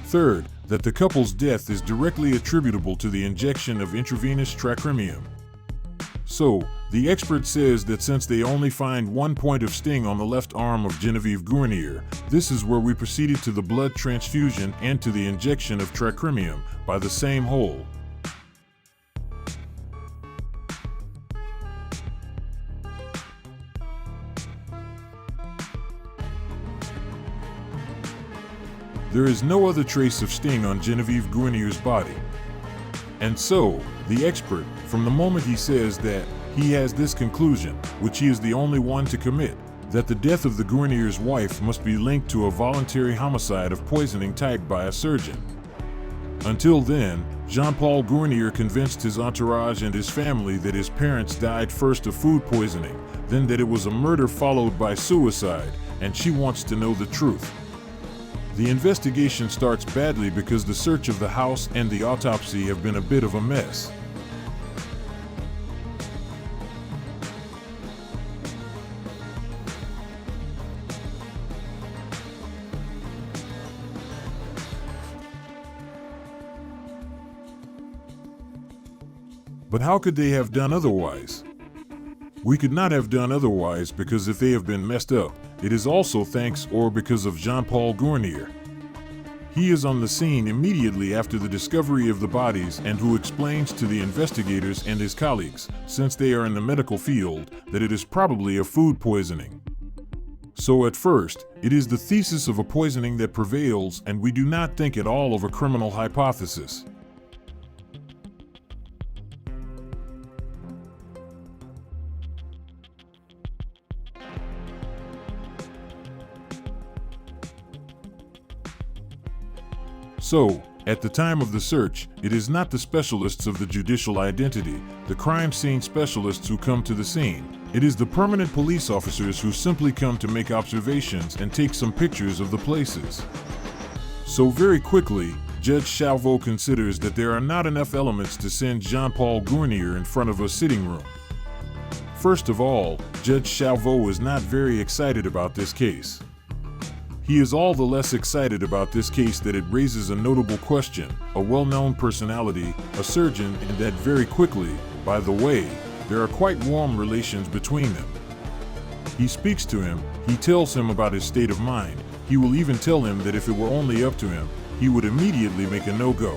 Third, that the couple's death is directly attributable to the injection of intravenous trachrimium. So, the expert says that since they only find 1 point of sting on the left arm of Genevieve Gournier, this is where we proceeded to the blood transfusion and to the injection of trachrimium by the same hole. There is no other trace of sting on Genevieve Gournier's body. And so, the expert, from the moment he says that he has this conclusion, which he is the only one to commit, that the death of the Gournier's wife must be linked to a voluntary homicide of poisoning type by a surgeon. Until then, Jean-Paul Gournier convinced his entourage and his family that his parents died first of food poisoning, then that it was a murder followed by suicide, and she wants to know the truth. The investigation starts badly because the search of the house and the autopsy have been a bit of a mess. But how could they have done otherwise? We could not have done otherwise because if they have been messed up, it is also thanks or because of Jean-Paul Gournier. He is on the scene immediately after the discovery of the bodies and who explains to the investigators and his colleagues, since they are in the medical field, that it is probably a food poisoning. So at first, it is the thesis of a poisoning that prevails, and we do not think at all of a criminal hypothesis. So, at the time of the search, it is not the specialists of the judicial identity, the crime scene specialists who come to the scene. It is the permanent police officers who simply come to make observations and take some pictures of the places. So very quickly, Judge Chalveau considers that there are not enough elements to send Jean-Paul Gournier in front of a sitting room. First of all, Judge Chalveau is not very excited about this case. He is all the less excited about this case that it raises a notable question, a well-known personality, a surgeon, and that very quickly, by the way, there are quite warm relations between them. He speaks to him, he tells him about his state of mind, he will even tell him that if it were only up to him, he would immediately make a no-go.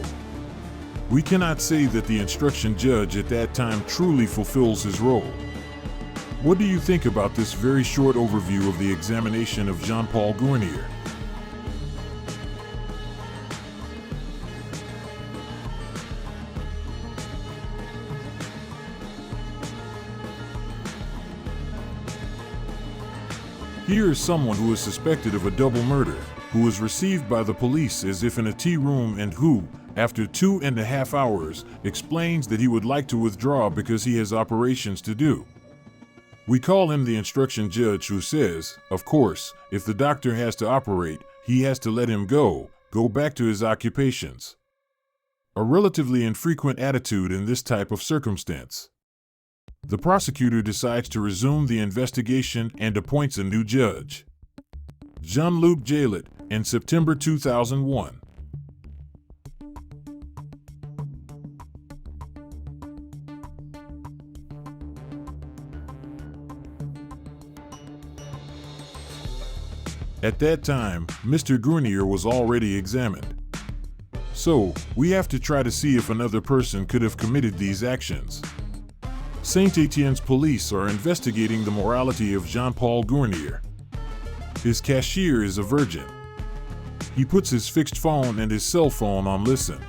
We cannot say that the instruction judge at that time truly fulfills his role. What do you think about this very short overview of the examination of Jean-Paul Gournier? Here is someone who is suspected of a double murder, who is received by the police as if in a tea room and who, after 2.5 hours, explains that he would like to withdraw because he has operations to do. We call him the instruction judge who says, of course, if the doctor has to operate, he has to let him go back to his occupations. A relatively infrequent attitude in this type of circumstance. The prosecutor decides to resume the investigation and appoints a new judge, Jean-Luc Jaillet, in September 2001. At that time, Mr. Gournier was already examined. So, we have to try to see if another person could have committed these actions. Saint-Étienne's police are investigating the morality of Jean-Paul Gournier. His cashier is a virgin. He puts his fixed phone and his cell phone on listen.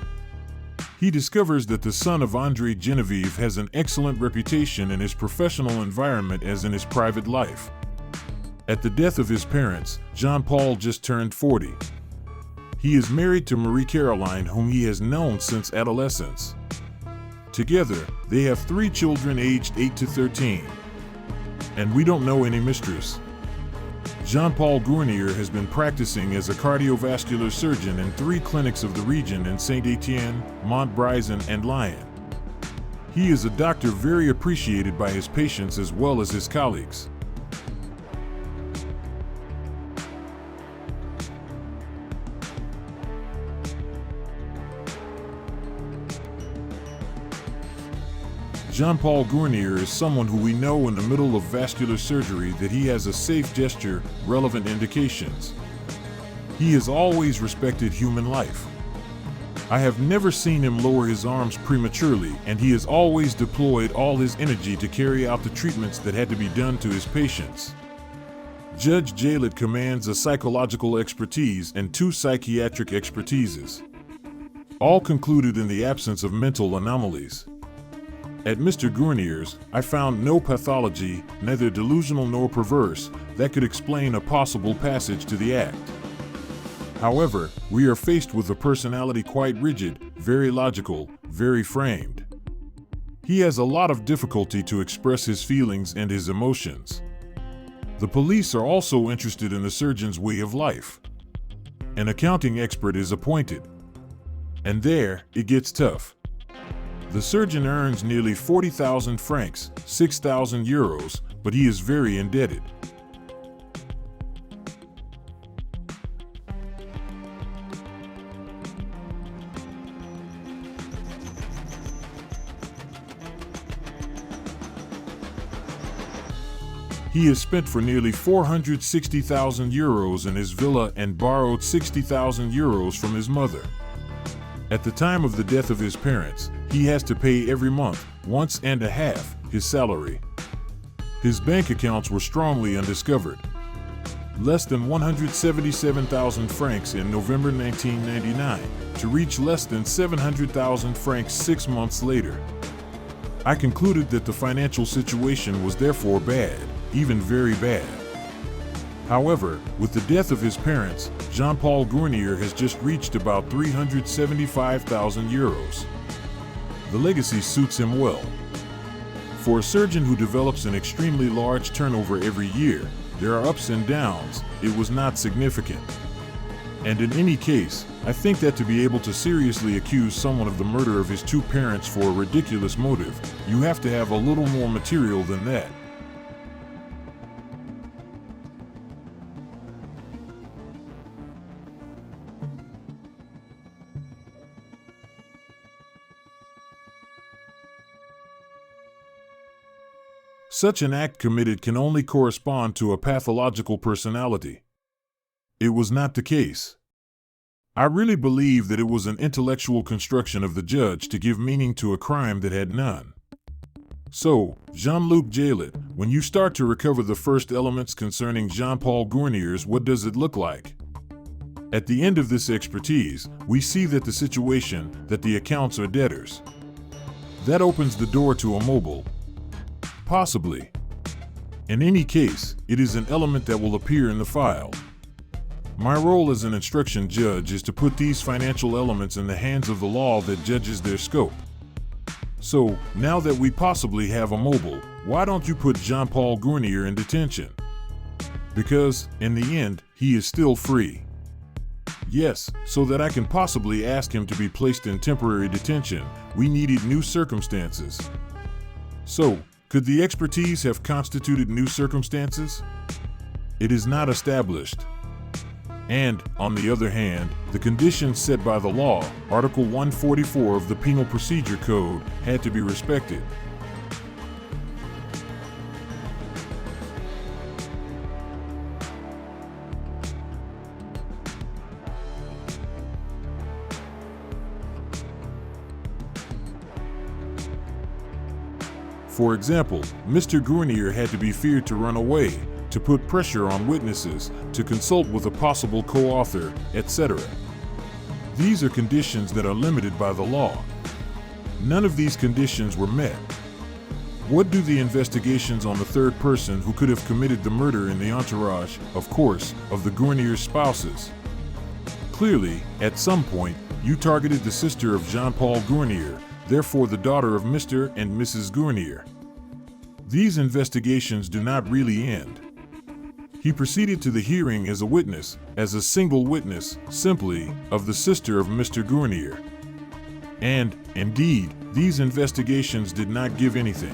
He discovers that the son of André Genevieve has an excellent reputation in his professional environment as in his private life. At the death of his parents, Jean-Paul just turned 40. He is married to Marie-Caroline, whom he has known since adolescence. Together, they have 3 children aged 8 to 13. And we don't know any mistress. Jean-Paul Gournier has been practicing as a cardiovascular surgeon in 3 clinics of the region in Saint-Étienne, Montbrison, and Lyon. He is a doctor very appreciated by his patients as well as his colleagues. Jean-Paul Gournier is someone who we know in the middle of vascular surgery that he has a safe gesture, relevant indications. He has always respected human life. I have never seen him lower his arms prematurely, and he has always deployed all his energy to carry out the treatments that had to be done to his patients. Judge Jaillet commands a psychological expertise and 2 psychiatric expertises, all concluded in the absence of mental anomalies. At Mr. Gournier's, I found no pathology, neither delusional nor perverse, that could explain a possible passage to the act. However, we are faced with a personality quite rigid, very logical, very framed. He has a lot of difficulty to express his feelings and his emotions. The police are also interested in the surgeon's way of life. An accounting expert is appointed. And there, it gets tough. The surgeon earns nearly 40,000 francs, 6,000 euros, but he is very indebted. He has spent for nearly 460,000 euros in his villa and borrowed 60,000 euros from his mother. At the time of the death of his parents, he has to pay every month, 1.5 his salary. His bank accounts were strongly undiscovered. Less than 177,000 francs in November 1999, to reach less than 700,000 francs 6 months later. I concluded that the financial situation was therefore bad, even very bad. However, with the death of his parents, Jean-Paul Gournier has just reached about 375,000 euros. The legacy suits him well. For a surgeon who develops an extremely large turnover every year, there are ups and downs, it was not significant. And in any case, I think that to be able to seriously accuse someone of the murder of his 2 parents for a ridiculous motive, you have to have a little more material than that. Such an act committed can only correspond to a pathological personality. It was not the case. I really believe that it was an intellectual construction of the judge to give meaning to a crime that had none. So, Jean-Luc Jaylet, when you start to recover the first elements concerning Jean-Paul Gournier's, what does it look like? At the end of this expertise, we see that the situation, that the accounts are debtors. That opens the door to a mobile. Possibly. In any case, it is an element that will appear in the file. My role as an instruction judge is to put these financial elements in the hands of the law that judges their scope. So, now that we possibly have a mobile, why don't you put Jean-Paul Gournier in detention? Because, in the end, he is still free. Yes, so that I can possibly ask him to be placed in temporary detention, we needed new circumstances. So, could the expertise have constituted new circumstances? It is not established. And, on the other hand, the conditions set by the law, Article 144 of the Penal Procedure Code, had to be respected. For example, Mr. Gournier had to be feared to run away, to put pressure on witnesses, to consult with a possible co-author, etc. These are conditions that are limited by the law. None of these conditions were met. What do the investigations on the third person who could have committed the murder in the entourage, of course, of the Gournier spouses? Clearly, at some point, you targeted the sister of Jean-Paul Gournier, therefore the daughter of Mr. and Mrs. Gournier. These investigations do not really end. He proceeded to the hearing as a witness, as a single witness, simply, of the sister of Mr. Gournier. And, indeed, these investigations did not give anything.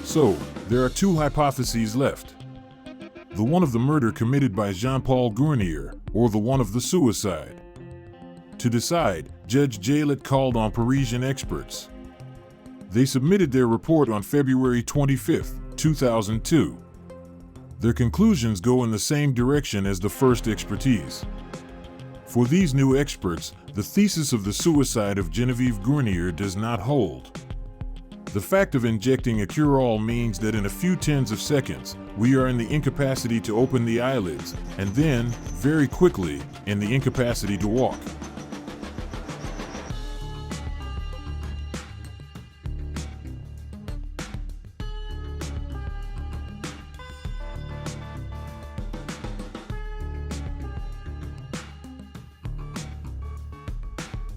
So, there are two hypotheses left. The one of the murder committed by Jean-Paul Gournier, or the one of the suicide. To decide, Judge Jaylet called on Parisian experts. They submitted their report on February 25, 2002. Their conclusions go in the same direction as the first expertise. For these new experts, the thesis of the suicide of Genevieve Gournier does not hold. The fact of injecting a cure-all means that in a few tens of seconds, we are in the incapacity to open the eyelids, and then, very quickly, in the incapacity to walk.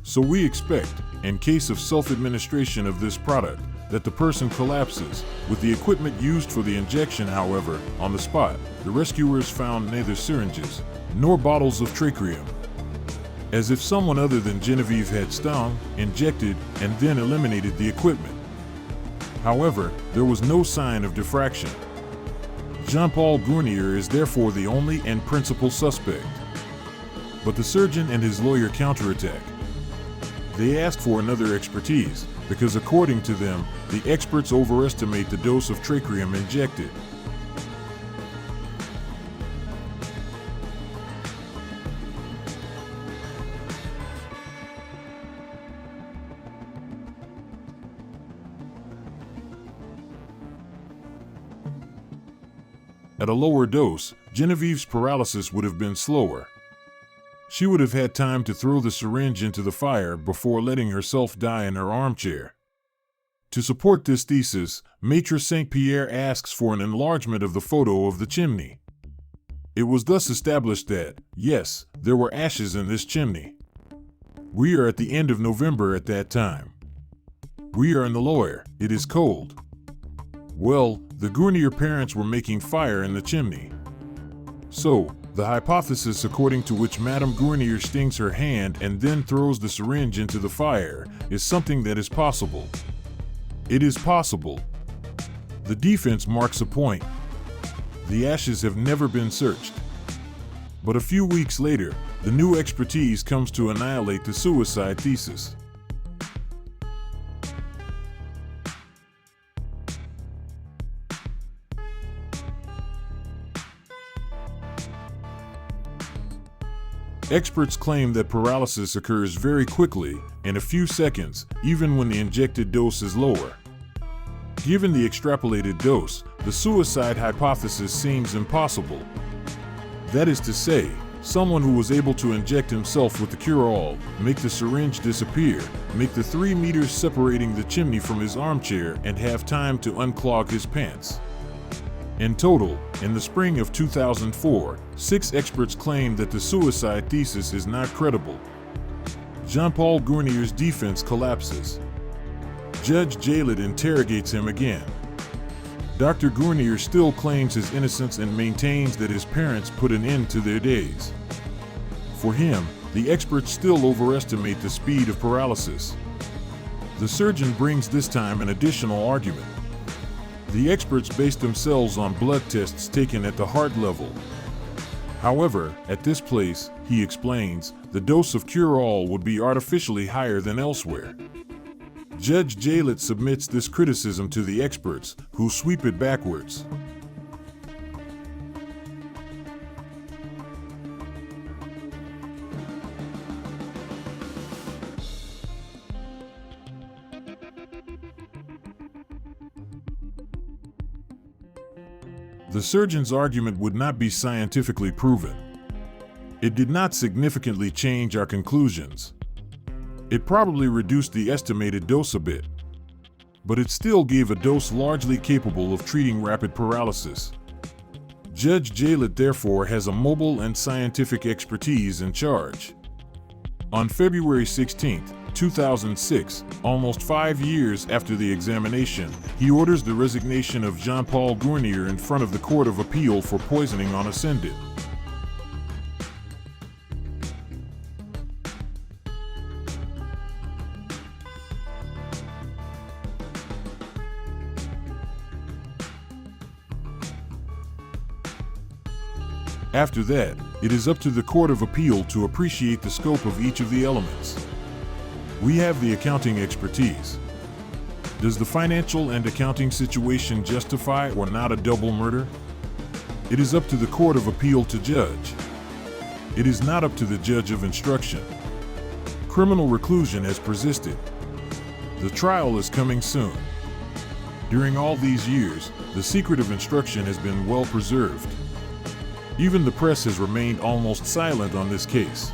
So we expect, in case of self-administration of this product, that the person collapses. With the equipment used for the injection, however, on the spot, the rescuers found neither syringes nor bottles of tracherium. As if someone other than Genevieve had stung, injected, and then eliminated the equipment. However, there was no sign of diffraction. Jean-Paul Gournier is therefore the only and principal suspect. But the surgeon and his lawyer counterattack. They asked for another expertise, because according to them, the experts overestimate the dose of tracherium injected. At a lower dose, Genevieve's paralysis would have been slower. She would have had time to throw the syringe into the fire before letting herself die in her armchair. To support this thesis, Maître St-Pierre asks for an enlargement of the photo of the chimney. It was thus established that, yes, there were ashes in this chimney. We are at the end of November at that time. We are in the Loire, it is cold. Well, the Gournier parents were making fire in the chimney. So, the hypothesis according to which Madame Gournier stings her hand and then throws the syringe into the fire is something that is possible. It is possible. The defense marks a point. The ashes have never been searched. But a few weeks later, the new expertise comes to annihilate the suicide thesis. Experts claim that paralysis occurs very quickly, in a few seconds, even when the injected dose is lower. Given the extrapolated dose, the suicide hypothesis seems impossible. That is to say, someone who was able to inject himself with the cure-all, make the syringe disappear, make the 3 meters separating the chimney from his armchair, and have time to unclog his pants. In total, in the spring of 2004, 6 experts claimed that the suicide thesis is not credible. Jean-Paul Gournier's defense collapses. Judge Jalid interrogates him again. Dr. Gournier still claims his innocence and maintains that his parents put an end to their days. For him, the experts still overestimate the speed of paralysis. The surgeon brings this time an additional argument. The experts base themselves on blood tests taken at the heart level. However, at this place, he explains, the dose of cure-all would be artificially higher than elsewhere. Judge Jalid submits this criticism to the experts, who sweep it backwards. The surgeon's argument would not be scientifically proven. It did not significantly change our conclusions. It probably reduced the estimated dose a bit, but it still gave a dose largely capable of treating rapid paralysis. Judge Jalid therefore has a mobile and scientific expertise in charge. On February 16, 2006, almost 5 years after the examination, he orders the resignation of Jean-Paul Gournier in front of the Court of Appeal for poisoning on Ascended. After that, it is up to the Court of Appeal to appreciate the scope of each of the elements. We have the accounting expertise. Does the financial and accounting situation justify or not a double murder? It is up to the Court of Appeal to judge. It is not up to the judge of instruction. Criminal reclusion has persisted. The trial is coming soon. During all these years, the secret of instruction has been well preserved. Even the press has remained almost silent on this case.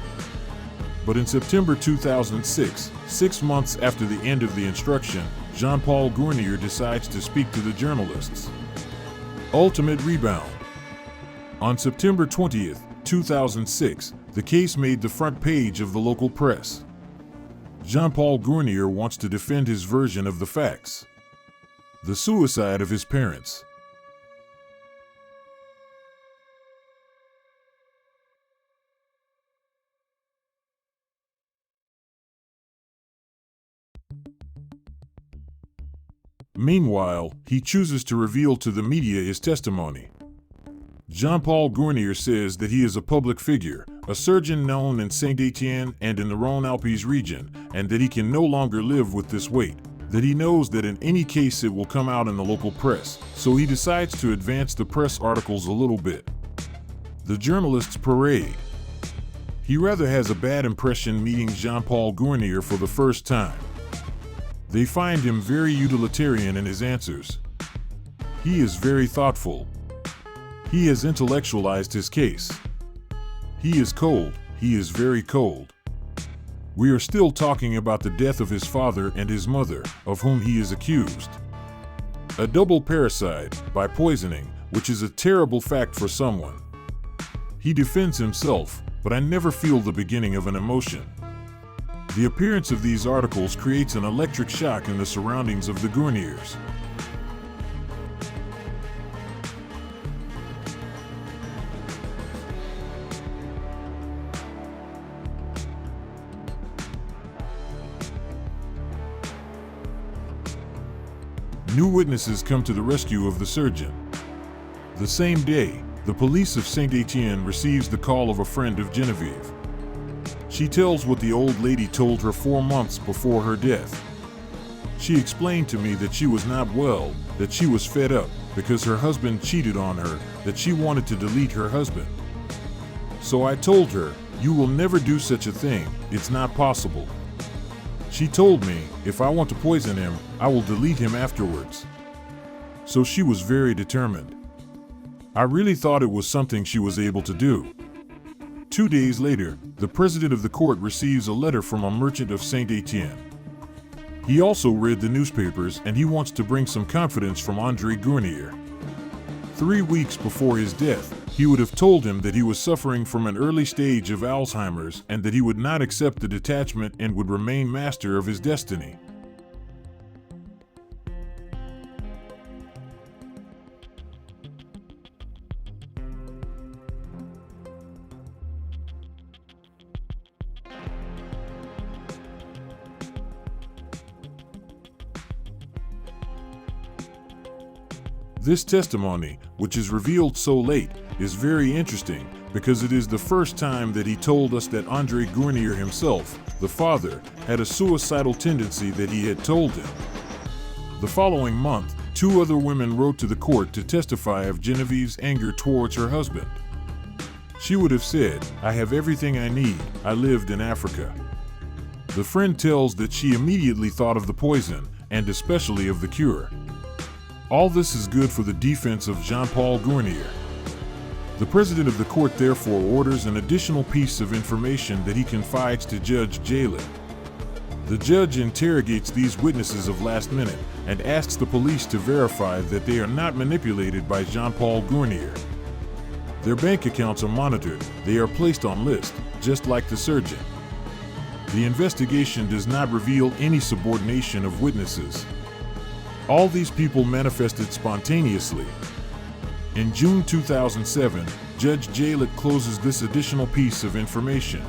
But in September 2006, 6 months after the end of the instruction, Jean-Paul Gournier decides to speak to the journalists. Ultimate rebound. On September 20th, 2006, the case made the front page of the local press. Jean-Paul Gournier wants to defend his version of the facts. The suicide of his parents. Meanwhile, he chooses to reveal to the media his testimony. Jean-Paul Gournier says that he is a public figure, a surgeon known in Saint-Étienne and in the Rhône-Alpes region, and that he can no longer live with this weight, that he knows that in any case it will come out in the local press, so he decides to advance the press articles a little bit. The journalists parade. He rather has a bad impression meeting Jean-Paul Gournier for the first time. They find him very utilitarian in his answers. He is very thoughtful. He has intellectualized his case. He is cold. He is very cold. We are still talking about the death of his father and his mother, of whom he is accused. A double parricide, by poisoning, which is a terrible fact for someone. He defends himself, but I never feel the beginning of an emotion. The appearance of these articles creates an electric shock in the surroundings of the Gourniers. New witnesses come to the rescue of the surgeon. The same day, the police of Saint-Étienne receives the call of a friend of Genevieve. She tells what the old lady told her 4 months before her death. She explained to me that she was not well, that she was fed up because her husband cheated on her, that she wanted to delete her husband. So I told her, "You will never do such a thing, it's not possible." She told me, if I want to poison him, I will delete him afterwards. so she was very determined. I really thought it was something she was able to do. 2 days later, the president of the court receives a letter from a merchant of Saint Etienne. He also read the newspapers and he wants to bring some confidence from Andre Gournier. 3 weeks before his death, he would have told him that he was suffering from an early stage of Alzheimer's and that he would not accept the detachment and would remain master of his destiny. This testimony, which is revealed so late, is very interesting because it is the first time that he told us that Andre Gournier himself, the father, had a suicidal tendency that he had told him. The following month, 2 other women wrote to the court to testify of Genevieve's anger towards her husband. She would have said, "I have everything I need, I lived in Africa." The friend tells that she immediately thought of the poison, and especially of the cure. All this is good for the defense of Jean-Paul Gournier. The president of the court therefore orders an additional piece of information that he confides to Judge Jalin. The judge interrogates these witnesses of last minute and asks the police to verify that they are not manipulated by Jean-Paul Gournier. Their bank accounts are monitored, they are placed on list, just like the surgeon. The investigation does not reveal any subordination of witnesses. All these people manifested spontaneously. In June 2007, Judge Jalin closes this additional piece of information.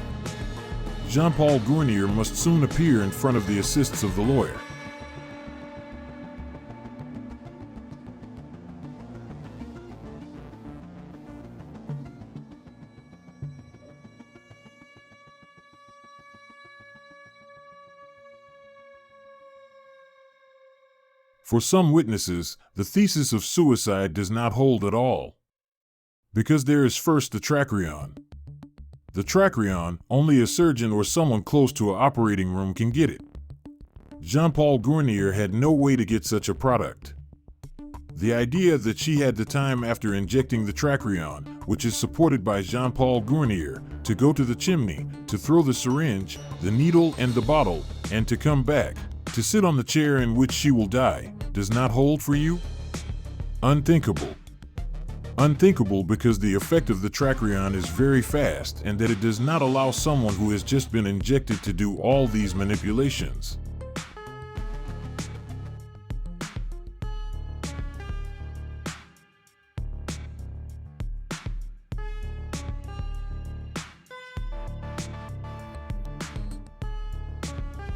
Jean-Paul Gournier must soon appear in front of the assists of the lawyer. For some witnesses, the thesis of suicide does not hold at all. Because there is first the trachrion. The trachrion, only a surgeon or someone close to an operating room can get it. Jean-Paul Gournier had no way to get such a product. The idea that she had the time after injecting the trachrion, which is supported by Jean-Paul Gournier, to go to the chimney, to throw the syringe, the needle and the bottle, and to come back, to sit on the chair in which she will die, does not hold for you? Unthinkable. Unthinkable because the effect of the trachrion is very fast and that it does not allow someone who has just been injected to do all these manipulations.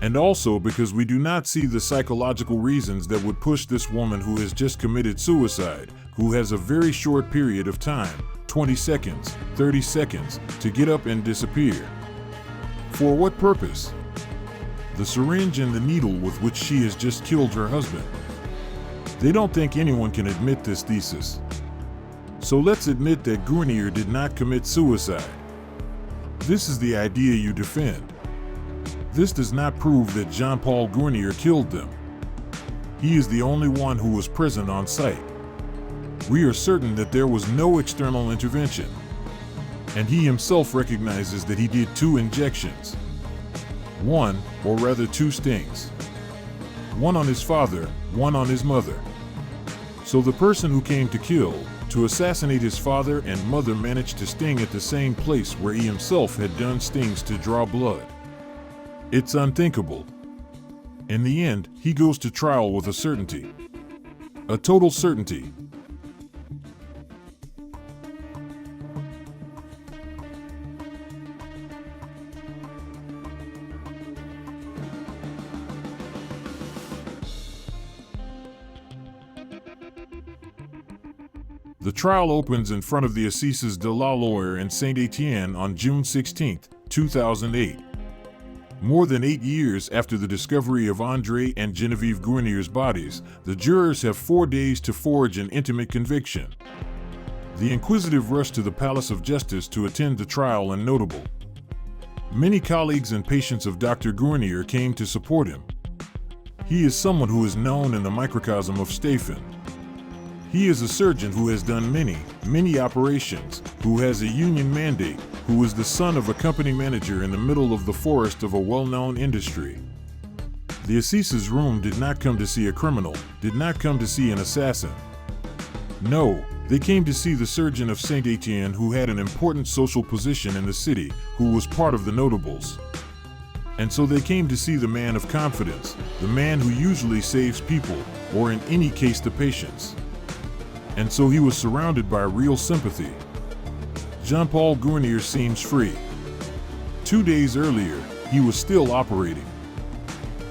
And also because we do not see the psychological reasons that would push this woman who has just committed suicide, who has a very short period of time, 20 seconds, 30 seconds, to get up and disappear. For what purpose? The syringe and the needle with which she has just killed her husband. They don't think anyone can admit this thesis. So let's admit that Gournier did not commit suicide. This is the idea you defend. This does not prove that Jean-Paul Gournier killed them. He is the only one who was present on site. We are certain that there was no external intervention. And he himself recognizes that he did 2 injections. 1, or rather 2 stings. 1 on his father, 1 on his mother. So the person who came to kill, to assassinate his father and mother managed to sting at the same place where he himself had done stings to draw blood. It's unthinkable. In the end, he goes to trial with a certainty. A total certainty. The trial opens in front of the Assises de la Lawyer in Saint Etienne on June 16, 2008. More than 8 years after the discovery of Andre and Genevieve Gournier's bodies, the jurors have 4 days to forge an intimate conviction. The inquisitive rush to the Palace of Justice to attend the trial and notable. Many colleagues and patients of Dr. Gournier came to support him. He is someone who is known in the microcosm of Stephen. He is a surgeon who has done many operations, who has a union mandate, who is the son of a company manager in the middle of the forest of a well-known industry. The Assises' room did not come to see a criminal, did not come to see an assassin. No, they came to see the surgeon of Saint Etienne who had an important social position in the city, who was part of the notables. And so they came to see the man of confidence, the man who usually saves people, or in any case the patients. And so he was surrounded by real sympathy. Jean-Paul Gournier seems free. 2 days earlier, he was still operating.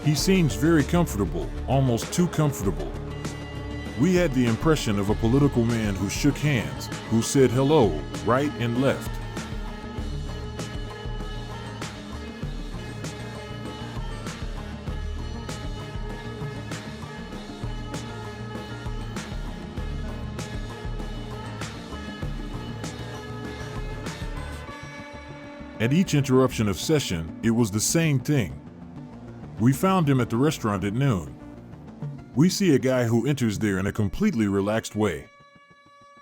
He seems very comfortable, almost too comfortable. We had the impression of a political man who shook hands, who said hello, right and left. At each interruption of session, it was the same thing. We found him at the restaurant at noon. We see a guy who enters there in a completely relaxed way.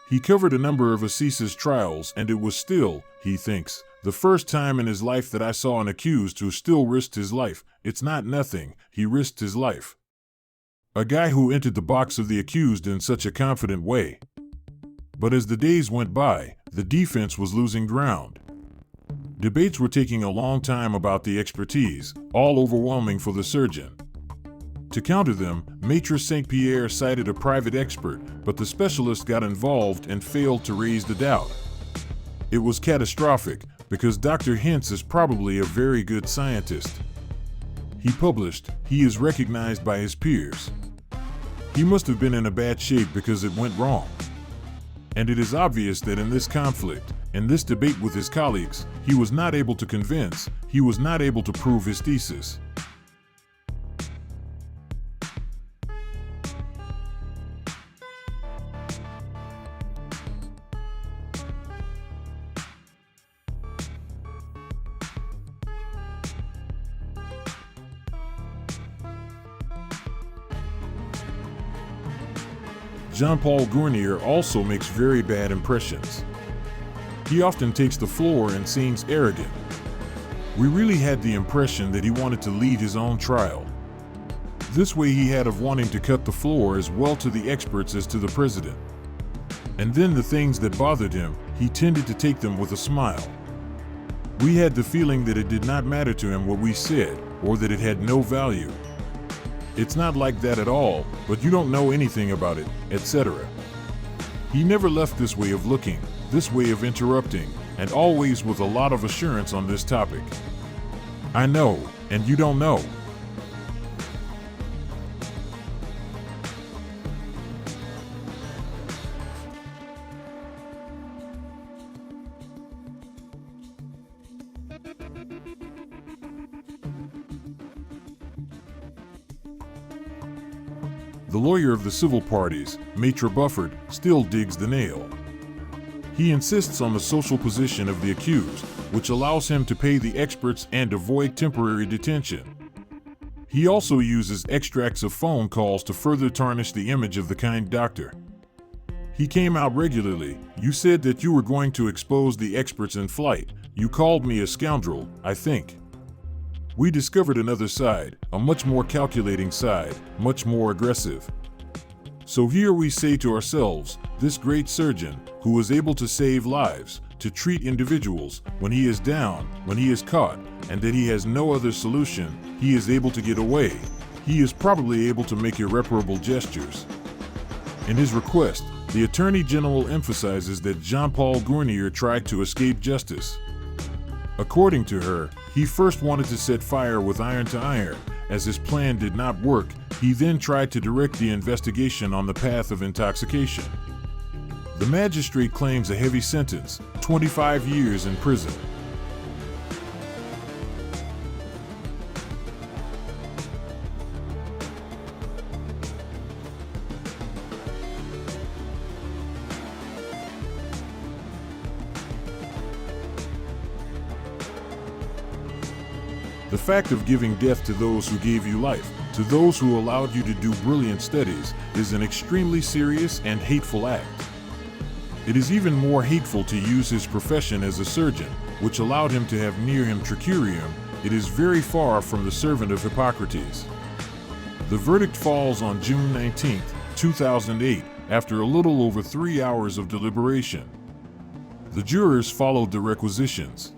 He covered a number of Assises trials, and it was still, he thinks, the first time in his life that I saw an accused who still risked his life. It's not nothing, he risked his life. A guy who entered the box of the accused in such a confident way. But as the days went by, the defense was losing ground. Debates were taking a long time about the expertise, all overwhelming for the surgeon. To counter them, Maitre St. Pierre cited a private expert, but the specialist got involved and failed to raise the doubt. It was catastrophic, because Dr. Hintz is probably a very good scientist. He published, he is recognized by his peers. He must have been in a bad shape because it went wrong. And it is obvious that in this conflict, in this debate with his colleagues, he was not able to convince, he was not able to prove his thesis. Jean-Paul Gournier also makes very bad impressions. He often takes the floor and seems arrogant. We really had the impression that he wanted to lead his own trial. This way he had of wanting to cut the floor as well to the experts as to the president. And then the things that bothered him, he tended to take them with a smile. We had the feeling that it did not matter to him what we said, or that it had no value. It's not like that at all, but you don't know anything about it, etc. He never left this way of looking, this way of interrupting, and always with a lot of assurance on this topic. I know, and you don't know. The lawyer of the civil parties, Maitre Bufford, still digs the nail. He insists on the social position of the accused, which allows him to pay the experts and avoid temporary detention. He also uses extracts of phone calls to further tarnish the image of the kind doctor. He came out regularly. You said that you were going to expose the experts in flight. You called me a scoundrel, I think. We discovered another side, a much more calculating side, much more aggressive. So here we say to ourselves, this great surgeon, who is able to save lives, to treat individuals, when he is down, when he is caught, and that he has no other solution, he is able to get away. He is probably able to make irreparable gestures. In his request, the Attorney General emphasizes that Jean-Paul Gournier tried to escape justice. According to her, he first wanted to set fire with iron to iron. As his plan did not work, he then tried to direct the investigation on the path of intoxication. The magistrate claims a heavy sentence, 25 years in prison. The fact of giving death to those who gave you life, to those who allowed you to do brilliant studies, is an extremely serious and hateful act. It is even more hateful to use his profession as a surgeon, which allowed him to have near him tricurium. It is very far from the servant of Hippocrates. The verdict falls on June 19, 2008, after a little over 3 hours of deliberation. The jurors followed the requisitions.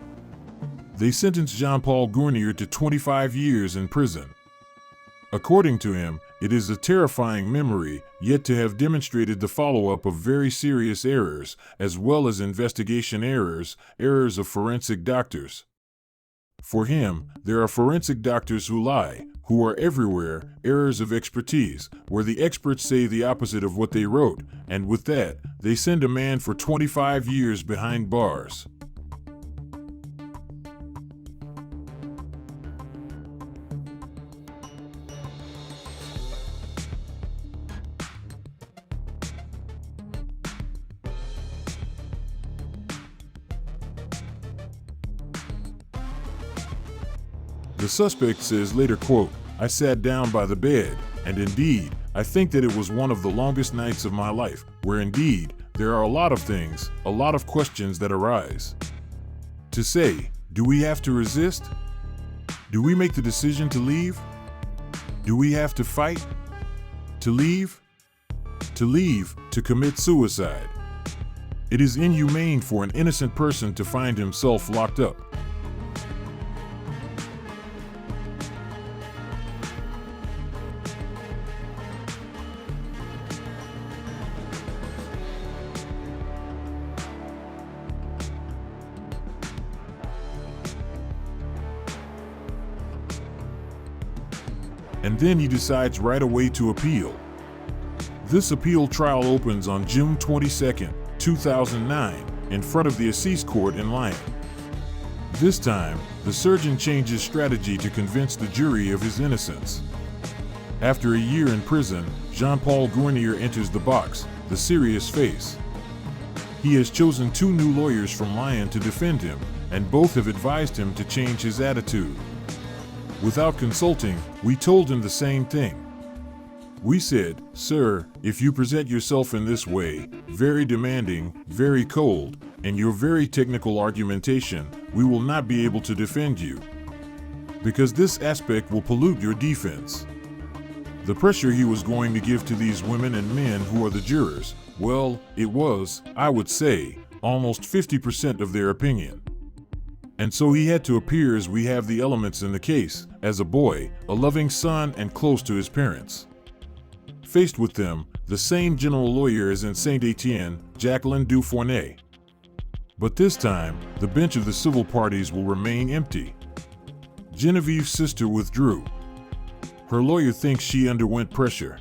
They sentenced Jean-Paul Gournier to 25 years in prison. According to him, it is a terrifying memory yet to have demonstrated the follow-up of very serious errors, as well as investigation errors, errors of forensic doctors. For him, there are forensic doctors who lie, who are everywhere, errors of expertise, where the experts say the opposite of what they wrote, and with that, they send a man for 25 years behind bars. The suspect says later, quote, "I sat down by the bed, and indeed, I think that it was one of the longest nights of my life, where indeed, there are a lot of things, a lot of questions that arise. To say, do we have to resist? Do we make the decision to leave? Do we have to fight? To leave? To leave, to commit suicide. It is inhumane for an innocent person to find himself locked up. And then he decides right away to appeal. This appeal trial opens on June 22, 2009, in front of the Assize Court in Lyon. This time, the surgeon changes strategy to convince the jury of his innocence. After a year in prison, Jean-Paul Gournier enters the box, the serious face. He has chosen 2 new lawyers from Lyon to defend him, and both have advised him to change his attitude. Without consulting, we told him the same thing. We said, "Sir, if you present yourself in this way, very demanding, very cold, and your very technical argumentation, we will not be able to defend you. Because this aspect will pollute your defense." The pressure he was going to give to these women and men who are the jurors, well, it was, I would say, almost 50% of their opinion. And so he had to appear as we have the elements in the case, as a boy, a loving son and close to his parents. Faced with them, the same general lawyer as in Saint-Étienne, Jacqueline Dufournet. But this time, the bench of the civil parties will remain empty. Genevieve's sister withdrew. Her lawyer thinks she underwent pressure.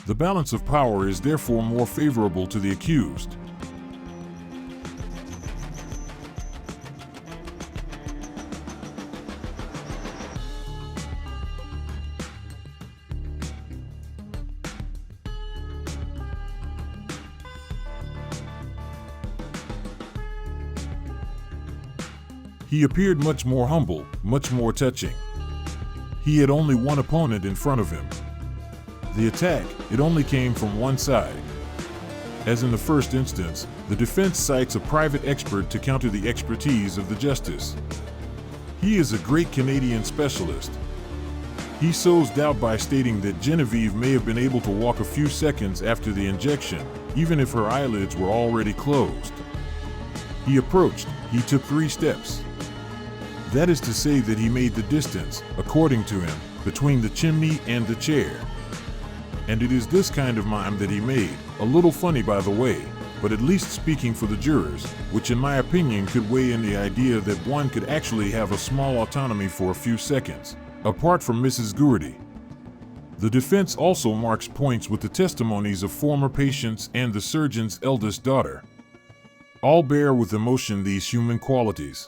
The balance of power is therefore more favorable to the accused. He appeared much more humble, much more touching. He had only one opponent in front of him. The attack, it only came from one side. As in the first instance, the defense cites a private expert to counter the expertise of the justice. He is a great Canadian specialist. He sows doubt by stating that Genevieve may have been able to walk a few seconds after the injection, even if her eyelids were already closed. He approached, he took 3 steps. That is to say that he made the distance, according to him, between the chimney and the chair. And it is this kind of mime that he made, a little funny by the way, but at least speaking for the jurors, which in my opinion could weigh in the idea that one could actually have a small autonomy for a few seconds, apart from Mrs. Gourdy. The defense also marks points with the testimonies of former patients and the surgeon's eldest daughter. All bear with emotion these human qualities.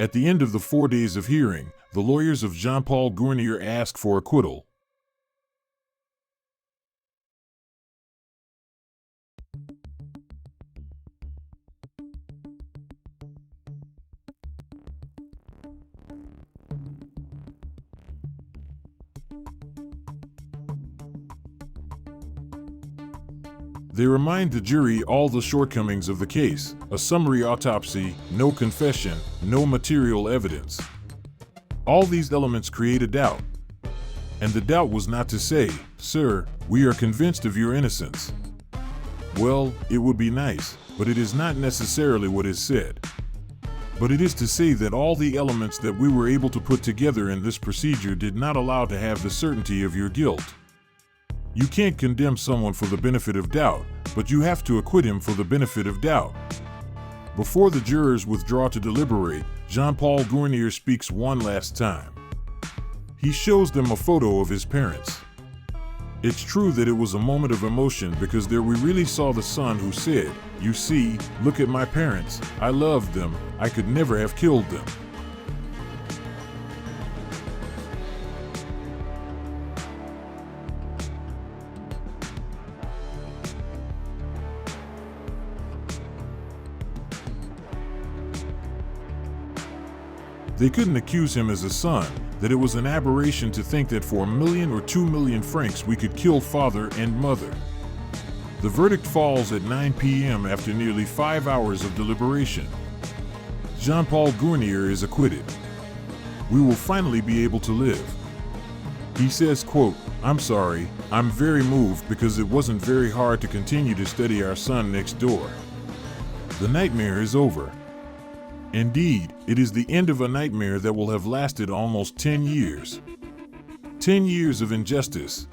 At the end of the 4 days of hearing, the lawyers of Jean-Paul Gournier ask for acquittal. They remind the jury all the shortcomings of the case: a summary autopsy, no confession, no material evidence. All these elements create a doubt. And the doubt was not to say, "Sir, we are convinced of your innocence." Well, it would be nice, but it is not necessarily what is said. But it is to say that all the elements that we were able to put together in this procedure did not allow to have the certainty of your guilt. You can't condemn someone for the benefit of doubt, but you have to acquit him for the benefit of doubt. Before the jurors withdraw to deliberate, Jean-Paul Gournier speaks one last time. He shows them a photo of his parents. It's true that it was a moment of emotion because there we really saw the son who said, "You see, look at my parents. I loved them. I could never have killed them." They couldn't accuse him as a son, that it was an aberration to think that for 1 million or 2 million francs we could kill father and mother. The verdict falls at 9 p.m. after nearly 5 hours of deliberation. Jean-Paul Gournier is acquitted. We will finally be able to live. He says, quote, "I'm sorry, I'm very moved because it wasn't very hard to continue to study our son next door. The nightmare is over. Indeed, it is the end of a nightmare that will have lasted almost 10 years. 10 years of injustice.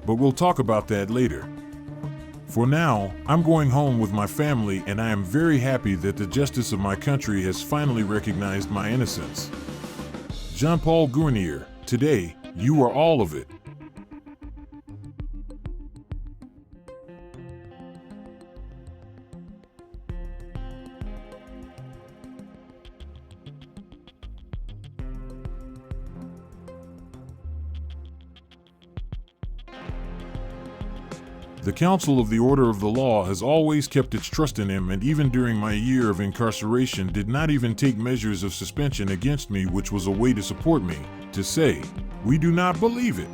But we'll talk about that later. For now, I'm going home with my family and I am very happy that the justice of my country has finally recognized my innocence. Jean-Paul Gournier, today, you are all of it." The Council of the Order of the Law has always kept its trust in him, and even during my year of incarceration did not even take measures of suspension against me, which was a way to support me, to say, "We do not believe it."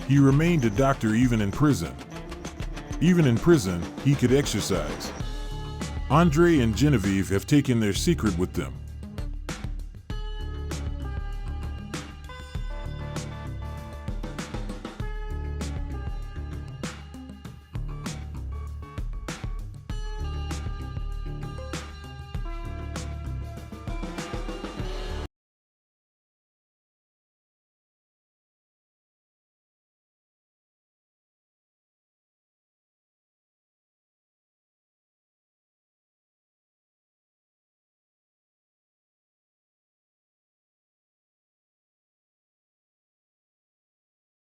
He remained a doctor even in prison. Even in prison, he could exercise. Andre and Genevieve have taken their secret with them.